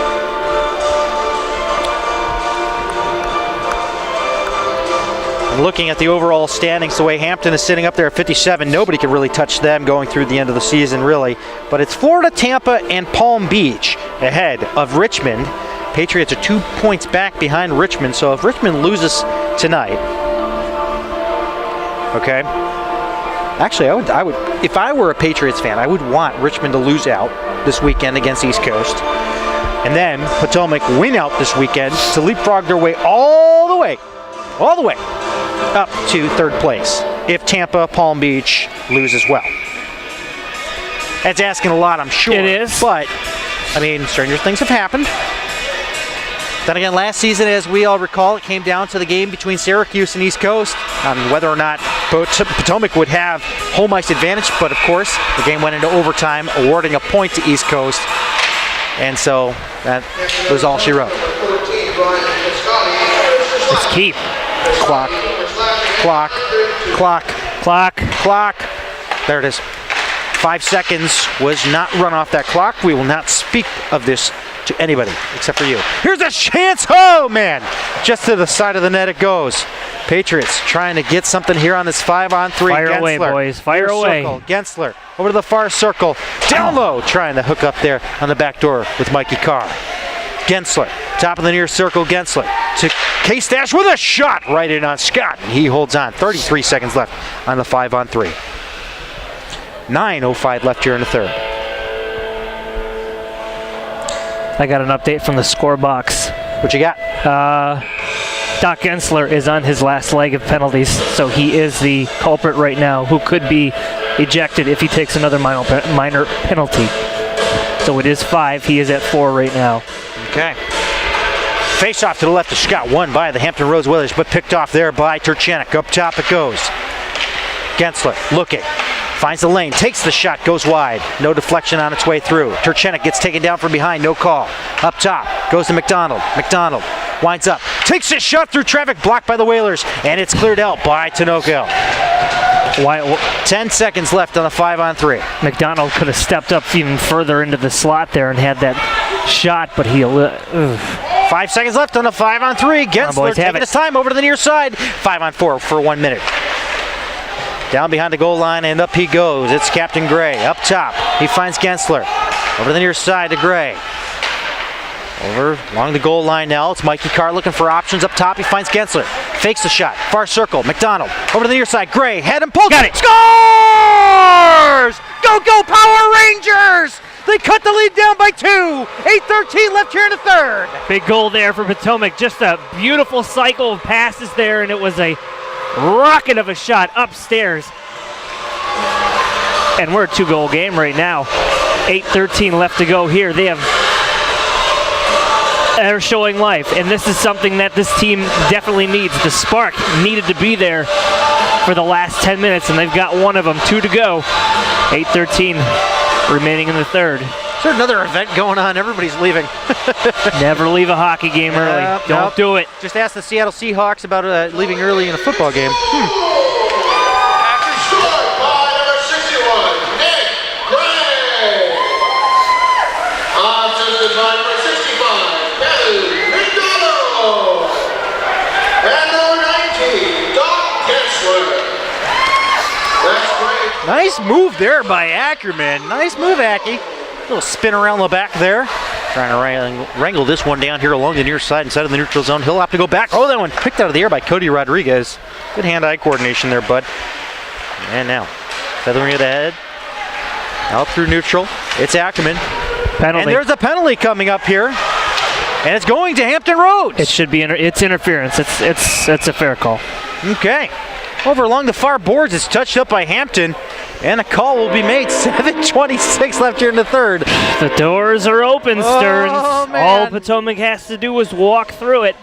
Looking at the overall standings, the way Hampton is sitting up there at 57, nobody can really touch them going through the end of the season, really. But it's Florida, Tampa, and Palm Beach ahead of Richmond. Patriots are 2 points back behind Richmond, so if Richmond loses tonight, okay. Actually, I would, if I were a Patriots fan, I would want Richmond to lose out this weekend against East Coast, and then Potomac win out this weekend to leapfrog their way all the way up to third place if Tampa, Palm Beach lose as well. That's asking a lot, I'm sure. It is. But, I mean, stranger things have happened. Then again, last season, as we all recall, it came down to the game between Syracuse and East Coast on whether or not Potomac would have home ice advantage. But, of course, the game went into overtime, awarding a point to East Coast. And so that was all she wrote. Let's keep. Clock. There it is. 5 seconds was not run off that clock. We will not speak of this to anybody except for you. Here's a chance. Oh, man. Just to the side of the net it goes. Patriots trying to get something here on this 5-on-3. Fire Gensler. away, boys. Fire away. Circle. Gensler over to the far circle. Down low, trying to hook up there on the back door with Mikey Carr. Gensler, top of the near circle, Gensler to K-Stash with a shot right in on Scott. He holds on. 33 seconds left on the 5-on-3. 9:05 left here in the third. I got an update from the score box. What you got? Doc Gensler is on his last leg of penalties, so he is the culprit right now who could be ejected if he takes another minor penalty. So it is 5. He is at 4 right now. Okay. Face off to the left of Scott, won by the Hampton Rose Whalers, but picked off there by Turchenik. Up top it goes. Gensler looking. Finds the lane, takes the shot, goes wide. No deflection on its way through. Turchenik gets taken down from behind, no call. Up top, goes to McDonald. McDonald winds up, takes his shot through traffic, blocked by the Whalers, and it's cleared out by Tinoco. 10 seconds left on the 5-on-3. McDonald could have stepped up even further into the slot there and had that shot, but he... 5 seconds left on the 5-on-3. Gensler taking his time over to the near side. 5-on-4 for 1 minute. Down behind the goal line, and up he goes. It's Captain Gray. Up top, he finds Gensler. Over the near side to Gray. Over along the goal line now. It's Mikey Carr looking for options. Up top, he finds Gensler. Fakes the shot. Far circle. McDonald. Over to the near side. Gray. Head and pull. Got it. Scores! Go Power Rangers! They cut the lead down by 2. 8:13 left here in the third. Big goal there for Potomac. Just a beautiful cycle of passes there, and it was a rocket of a shot upstairs. And we're a 2-goal game right now. 8:13 left to go here. They're showing life, and this is something that this team definitely needs. The spark needed to be there for the last 10 minutes, and they've got one of them. 2 to go. 8:13 remaining in the third. Is there another event going on? Everybody's leaving. Never leave a hockey game early. Don't do it. Just ask the Seattle Seahawks about leaving early in a football game. Scored by number 60. Nice move there by Ackerman. Nice move, Aki. Little spin around the back there. Trying to wrangle this one down here along the near side inside of the neutral zone. He'll have to go back. Oh, that one picked out of the air by Cody Rodriguez. Good hand-eye coordination there, bud. And now, feathering it ahead. Out through neutral. It's Ackerman. Penalty. And there's a penalty coming up here. And it's going to Hampton Roads. It should be it's interference. It's a fair call. Okay. Over along the far boards, it's touched up by Hampton, and a call will be made. 7:26 left here in the third. The doors are open, Stearns. Man. All Potomac has to do is walk through it.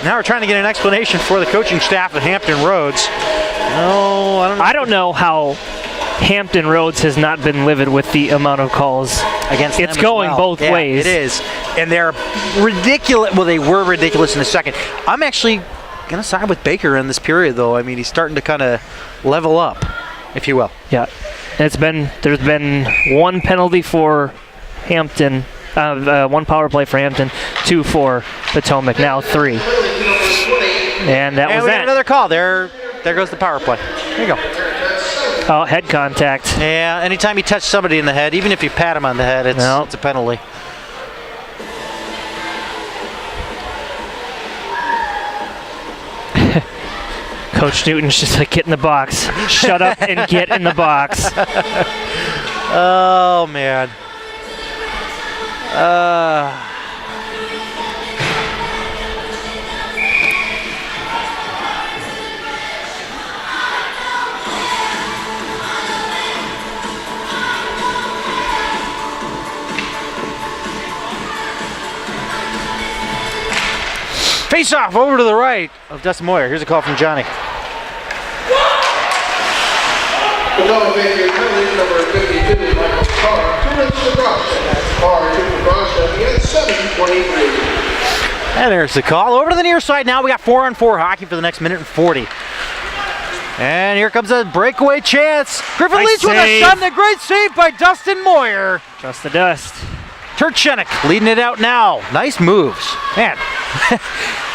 Now we're trying to get an explanation for the coaching staff at Hampton Roads. No, I don't know how Hampton Roads has not been livid with the amount of calls against them it's as going well. both Yeah, ways. It is, and they're ridiculous. Well, they were ridiculous in a second. I'm actually gonna side with Baker in this period, though. I mean, he's starting to kind of level up, if you will. Yeah, there's been one penalty for Hampton, one power play for Hampton, 2 for Potomac, now 3. And that was we got that. another call. There goes the power play. There you go. Oh, head contact. Yeah, anytime you touch somebody in the head, even if you pat him on the head, it's a penalty. Coach Newton's just like, get in the box. Shut up and get in the box. Oh, man. Face off over to the right of Dustin Moyer. Here's a call from Johnny. Potomac Patriots penalty number 52, Michael Carr, 2 minutes to cross. Carr to the cross at the end, 7:23. And there's the call. Over to the near side now. We got 4-on-4 hockey for the next minute and 40. And here comes a breakaway chance. Griffin Nice leads with a save. shot and a great save by Dustin Moyer. Trust the dust. Turchenik leading it out now. Nice moves. Man,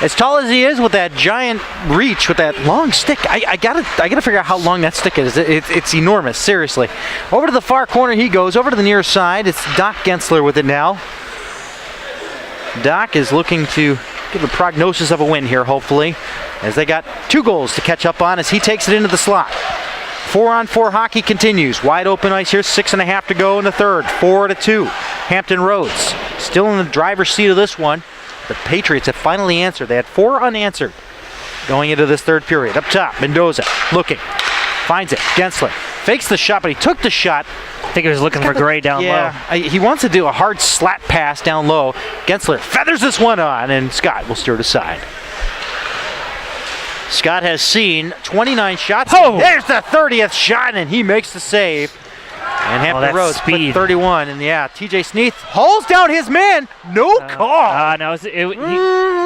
as tall as he is with that giant reach, with that long stick, I gotta figure out how long that stick is. It's enormous, seriously. Over to the far corner he goes. Over to the near side. It's Doc Gensler with it now. Doc is looking to give a prognosis of a win here, hopefully, as they got 2 goals to catch up on as he takes it into the slot. 4-on-4 hockey continues. Wide open ice here, 6.5 to go in the third. 4-2. Hampton Roads still in the driver's seat of this one. The Patriots have finally answered. They had 4 unanswered going into this third period. Up top, Mendoza looking. Finds it. Gensler fakes the shot, but he took the shot. I think he was looking for Gray down low. He wants to do a hard slat pass down low. Gensler feathers this one on, and Scott will steer it aside. Scott has seen 29 shots. Oh! There's the 30th shot, and he makes the save. And Hampton that's Roads put speed. 31, and yeah, TJ Sneath hauls down his man. No call. No,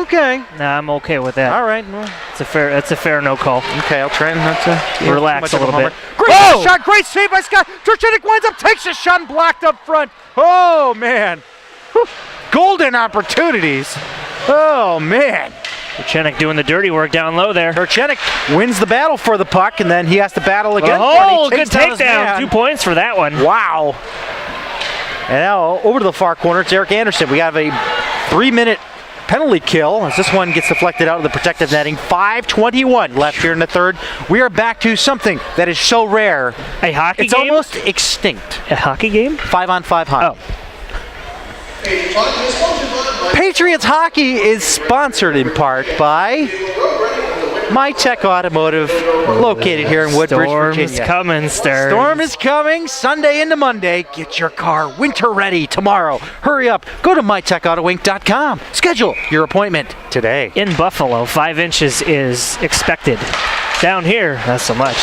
Okay. Nah, I'm okay with that. All right. Well, It's a fair no call. okay, I'll try not to Relax too much a of little bit. Great Whoa! shot, great save by Scott. Turchenik winds up, takes a shot, and blocked up front. Oh, man. Whew. Golden opportunities. Oh, man. Turchenik doing the dirty work down low there. Turchenik wins the battle for the puck, and then he has to battle again. Oh, for it. He good takes down his takedown. man. 2 points for that one. Wow. And now over to the far corner, it's Eric Anderson. We have a 3-minute penalty kill as this one gets deflected out of the protective netting. 5:21 left here in the third. We are back to something that is so rare. A hockey It's game? almost extinct. A hockey game? 5-on-5 hockey. Oh. Patriots hockey is sponsored in part by My Tech Automotive, located here in Woodbridge, Storm's Virginia. coming, Stearns. Storm is coming Sunday into Monday. Get your car winter ready tomorrow. Hurry up. Go to mytechautowink.com. Schedule your appointment today. In Buffalo, 5 inches is expected. Down here, not so much.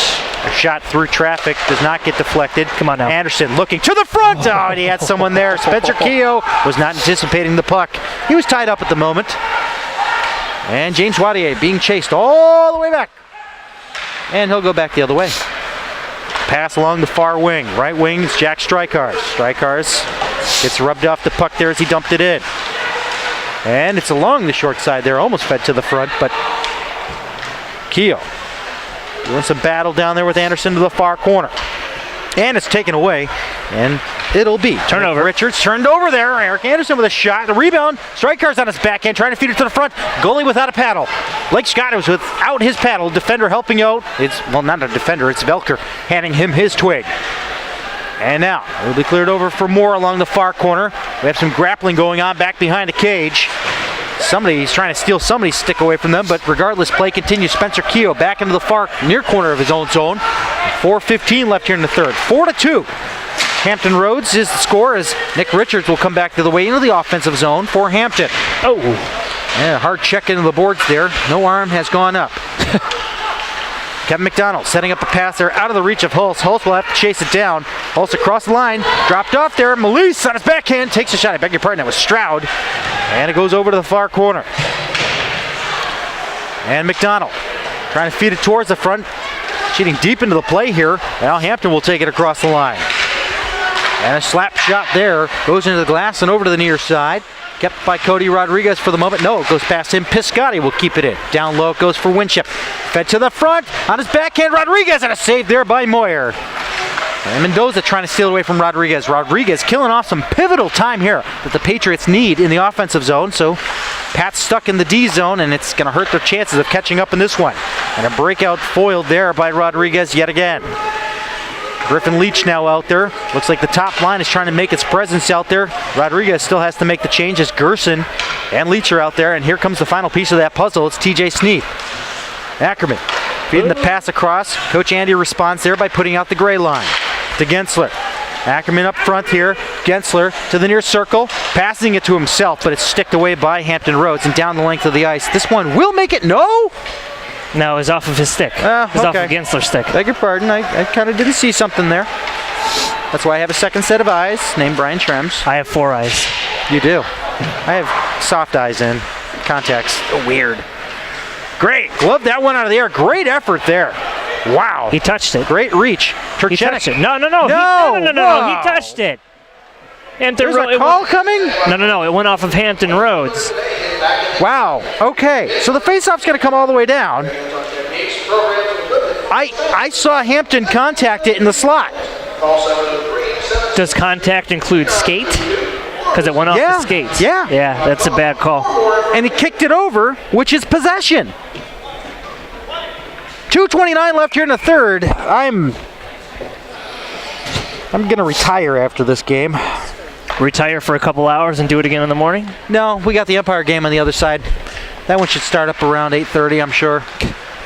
A shot through traffic does not get deflected. Come on now. Anderson looking to the front. Oh, and he had someone there. Spencer Keogh was not anticipating the puck. He was tied up at the moment. And James Wadier being chased all the way back. And he'll go back the other way. Pass along the far wing. Right wing is Jack Strykars. Strykars gets rubbed off the puck there as he dumped it in. And it's along the short side there. Almost fed to the front, but Keogh doing some battle down there with Anderson to the far corner. And it's taken away, and it'll be Turnover. Richards turned over there. Eric Anderson with a shot. The rebound. Striker's on his backhand, trying to feed it to the front. Goalie without a paddle. Blake Scott was without his paddle. Defender helping out. It's, well, not a defender. It's Velker handing him his twig. And now it'll be cleared over for more along the far corner. We have some grappling going on back behind the cage. Somebody's trying to steal somebody's stick away from them, but regardless, play continues. Spencer Keogh back into the far near corner of his own zone. 4:15 left here in the third. 4-2. Hampton Roads is the score as Nick Richards will come back to the way into the offensive zone for Hampton. Oh, Yeah, hard check into the boards there. No arm has gone up. Kevin McDonald setting up a pass there out of the reach of Hulse. Hulse will have to chase it down. Hulse across the line, dropped off there. Melise on his backhand takes a shot. I beg your pardon, that was Stroud. And it goes over to the far corner. And McDonald trying to feed it towards the front. Cheating deep into the play here. Now Hampton will take it across the line. And a slap shot there. Goes into the glass and over to the near side. Kept by Cody Rodriguez for the moment. No, it goes past him. Piscotti will keep it in. Down low it goes for Winship. Fed to the front. On his backhand, Rodriguez, and a save there by Moyer. And Mendoza trying to steal it away from Rodriguez. Rodriguez killing off some pivotal time here that the Patriots need in the offensive zone. So Pat's stuck in the D zone, and it's going to hurt their chances of catching up in this one. And a breakout foiled there by Rodriguez yet again. Griffin Leach now out there. Looks like the top line is trying to make its presence out there. Rodriguez still has to make the change as Gerson and Leach are out there. And here comes the final piece of that puzzle. It's TJ Sneath. Ackerman feeding the pass across. Coach Andy responds there by putting out the gray line to Gensler. Ackerman up front here. Gensler to the near circle. Passing it to himself, but it's sticked away by Hampton Roads and down the length of the ice. This one will make it. No? no, it was off of his stick. It was off of Gensler's stick. Beg your pardon. I kind of didn't see something there. That's why I have a second set of eyes named Brian Trems. I have 4 eyes. You do. I have soft eyes in contacts. Weird. Great. Glove that one out of the air. Great effort there. Wow. He touched it. Great reach. He touched it. No. No. He touched it. Hampton There's a call coming? No. It went off of Hampton Roads. Wow. Okay. So the faceoff's going to come all the way down. I saw Hampton contact it in the slot. Does contact include skate? Because it went off the skates. Yeah. Yeah, that's a bad call. And he kicked it over, which is possession. 2:29 left here in the third. I'm going to retire after this game. Retire for a couple hours and do it again in the morning? No, we got the Empire game on the other side. That one should start up around 8:30, I'm sure.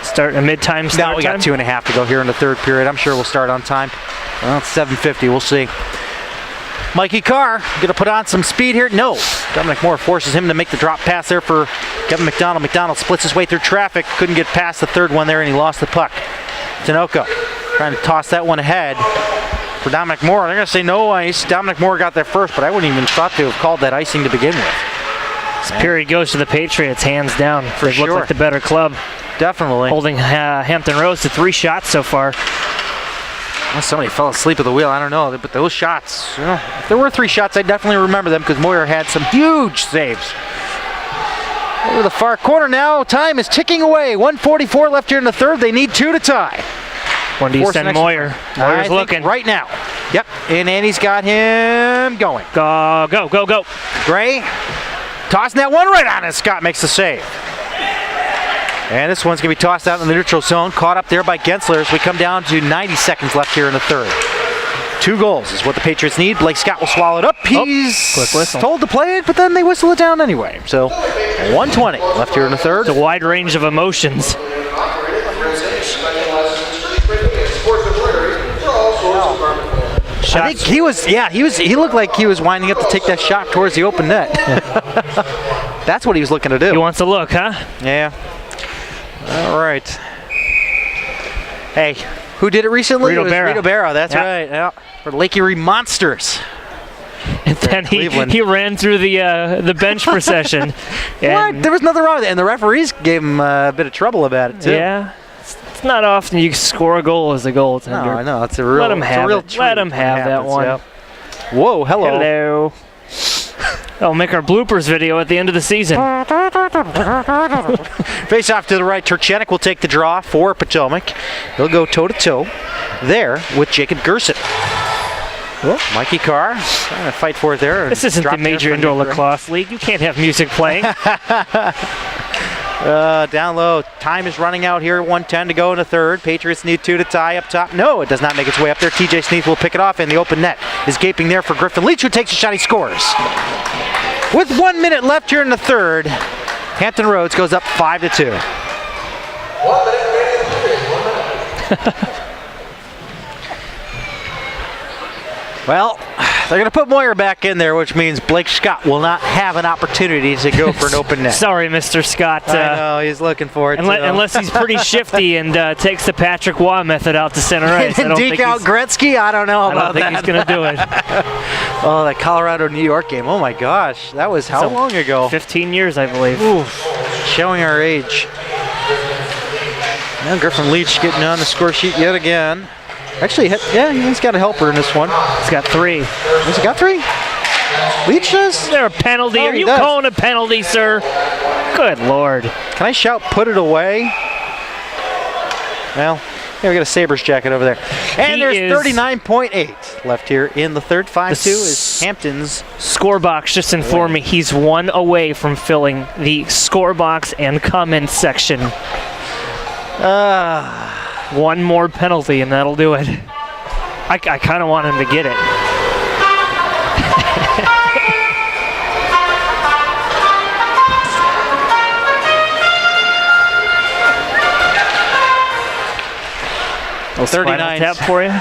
Start a mid-time start No, we got time? 2.5 to go here in the third period. I'm sure we'll start on time. Well, it's 7:50. We'll see. Mikey Carr going to put on some speed here. No. Dominic Moore forces him to make the drop pass there for Kevin McDonald. McDonald splits his way through traffic. Couldn't get past the third one there, and he lost the puck. Tinoco trying to toss that one ahead for Dominic Moore. They're going to say no ice. Dominic Moore got there first, but I wouldn't even thought to have called that icing to begin with. This period goes to the Patriots, hands down. They sure. look like the better club. Definitely. Holding Hampton Roads to 3 shots so far. Well, somebody fell asleep at the wheel. I don't know. But those shots, if there were 3 shots, I definitely remember them because Moyer had some huge saves. Over the far corner now. Time is ticking away. 1:44 left here in the third. They need 2 to tie. When do you send Moyer? Moyer's looking. Right now. Yep. And Andy's got him going. Go. Gray tossing that one right on it. Scott makes the save. And this one's going to be tossed out in the neutral zone. Caught up there by Gensler as we come down to 90 seconds left here in the third. 2 goals is what the Patriots need. Blake Scott will swallow it up. He's quick whistle. Told to play it, but then they whistle it down anyway. So 1:20 left here in the third. It's a wide range of emotions. I think he looked like he was winding up to take that shot towards the open net. That's what he was looking to do. He wants to look, huh? Yeah. All right. Hey, who did it recently? Rito It was Berra. Rito Berra, that's right. Yeah. For Lake Erie Monsters. And then he ran through the bench procession. What? There was nothing wrong with it. And the referees gave him a bit of trouble about it, too. Yeah. It's not often you score a goal as a goaltender. No, I know. It's a real Let him have real it. treat Let him when have it that happens, one. yeah. Whoa, hello. Hello. I'll make our bloopers video at the end of the season. Face off to the right. Turchenik will take the draw for Potomac. He'll go toe-to-toe there with Jacob Gerson. Mikey Carr trying to fight for it there. This isn't the major indoor lacrosse league. You can't have music playing. Down low. Time is running out here. 1:10 to go in the third. Patriots need 2 to tie up top. No, it does not make its way up there. TJ Sneath will pick it off, and the open net is gaping there for Griffin Leach, who takes a shot. He scores. With 1 minute left here in the third, Hampton Roads goes up 5-2. 1 minute remaining in the period. 1 minute. Well, they're going to put Moyer back in there, which means Blake Scott will not have an opportunity to go for an open net. Sorry, Mr. Scott. I know, he's looking for it. Unless he's pretty shifty and takes the Patrick Waugh method out to center ice. And deke out Gretzky? I don't know about that. I don't think he's going to do it. Oh, that Colorado-New York game. Oh, my gosh. That was how long ago? 15 years, I believe. Oof. Showing our age. Now Griffin Leach getting on the score sheet yet again. Actually, yeah, he's got a helper in this one. He's got 3. Has he got 3? Leach does? Is there a penalty? Oh, Are you does. calling a penalty, sir? Good Lord. Can I shout, put it away? Well, here we got a Sabres jacket over there. And there's 39.8 left here in the third. 5-2 is Hampton's. Score box just informed me he's 1 away from filling the score box and comment section. One more penalty and that'll do it. I kind of want him to get it. Oh, 39 tap for you. Yeah.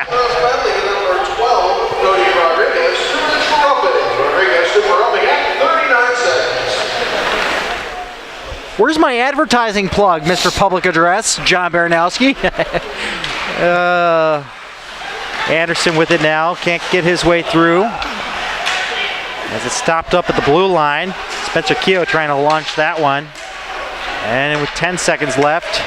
Finally, number 12, Cody Rodriguez. Rodriguez super-upping at 39 seconds. Where's my advertising plug, Mr. Public Address, John Baranowski? Anderson with it now. Can't get his way through. As it's stopped up at the blue line. Spencer Keogh trying to launch that one. And with 10 seconds left,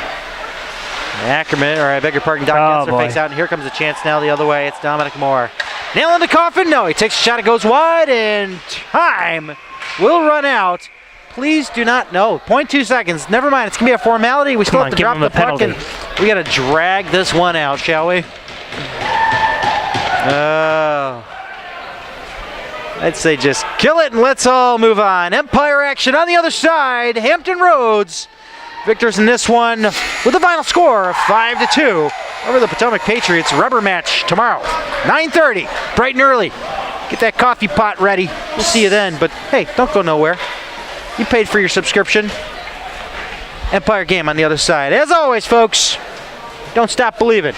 Ackerman, or I beg your pardon, Doc gets their face out, and here comes a chance now the other way. It's Dominic Moore. Nail in the coffin? No, he takes a shot, it goes wide, and time will run out. Please do not, no, 0.2 seconds. Never mind, it's going to be a formality. We still have to drop the puck, and we got to drag this one out, shall we? I'd say just kill it and let's all move on. Empire action on the other side. Hampton Roads victors in this one with a final score of 5-2 over the Potomac Patriots. Rubber match tomorrow, 9:30, bright and early. Get that coffee pot ready. We'll see you then, but hey, don't go nowhere. You paid for your subscription. Empire game on the other side. As always, folks, don't stop believing.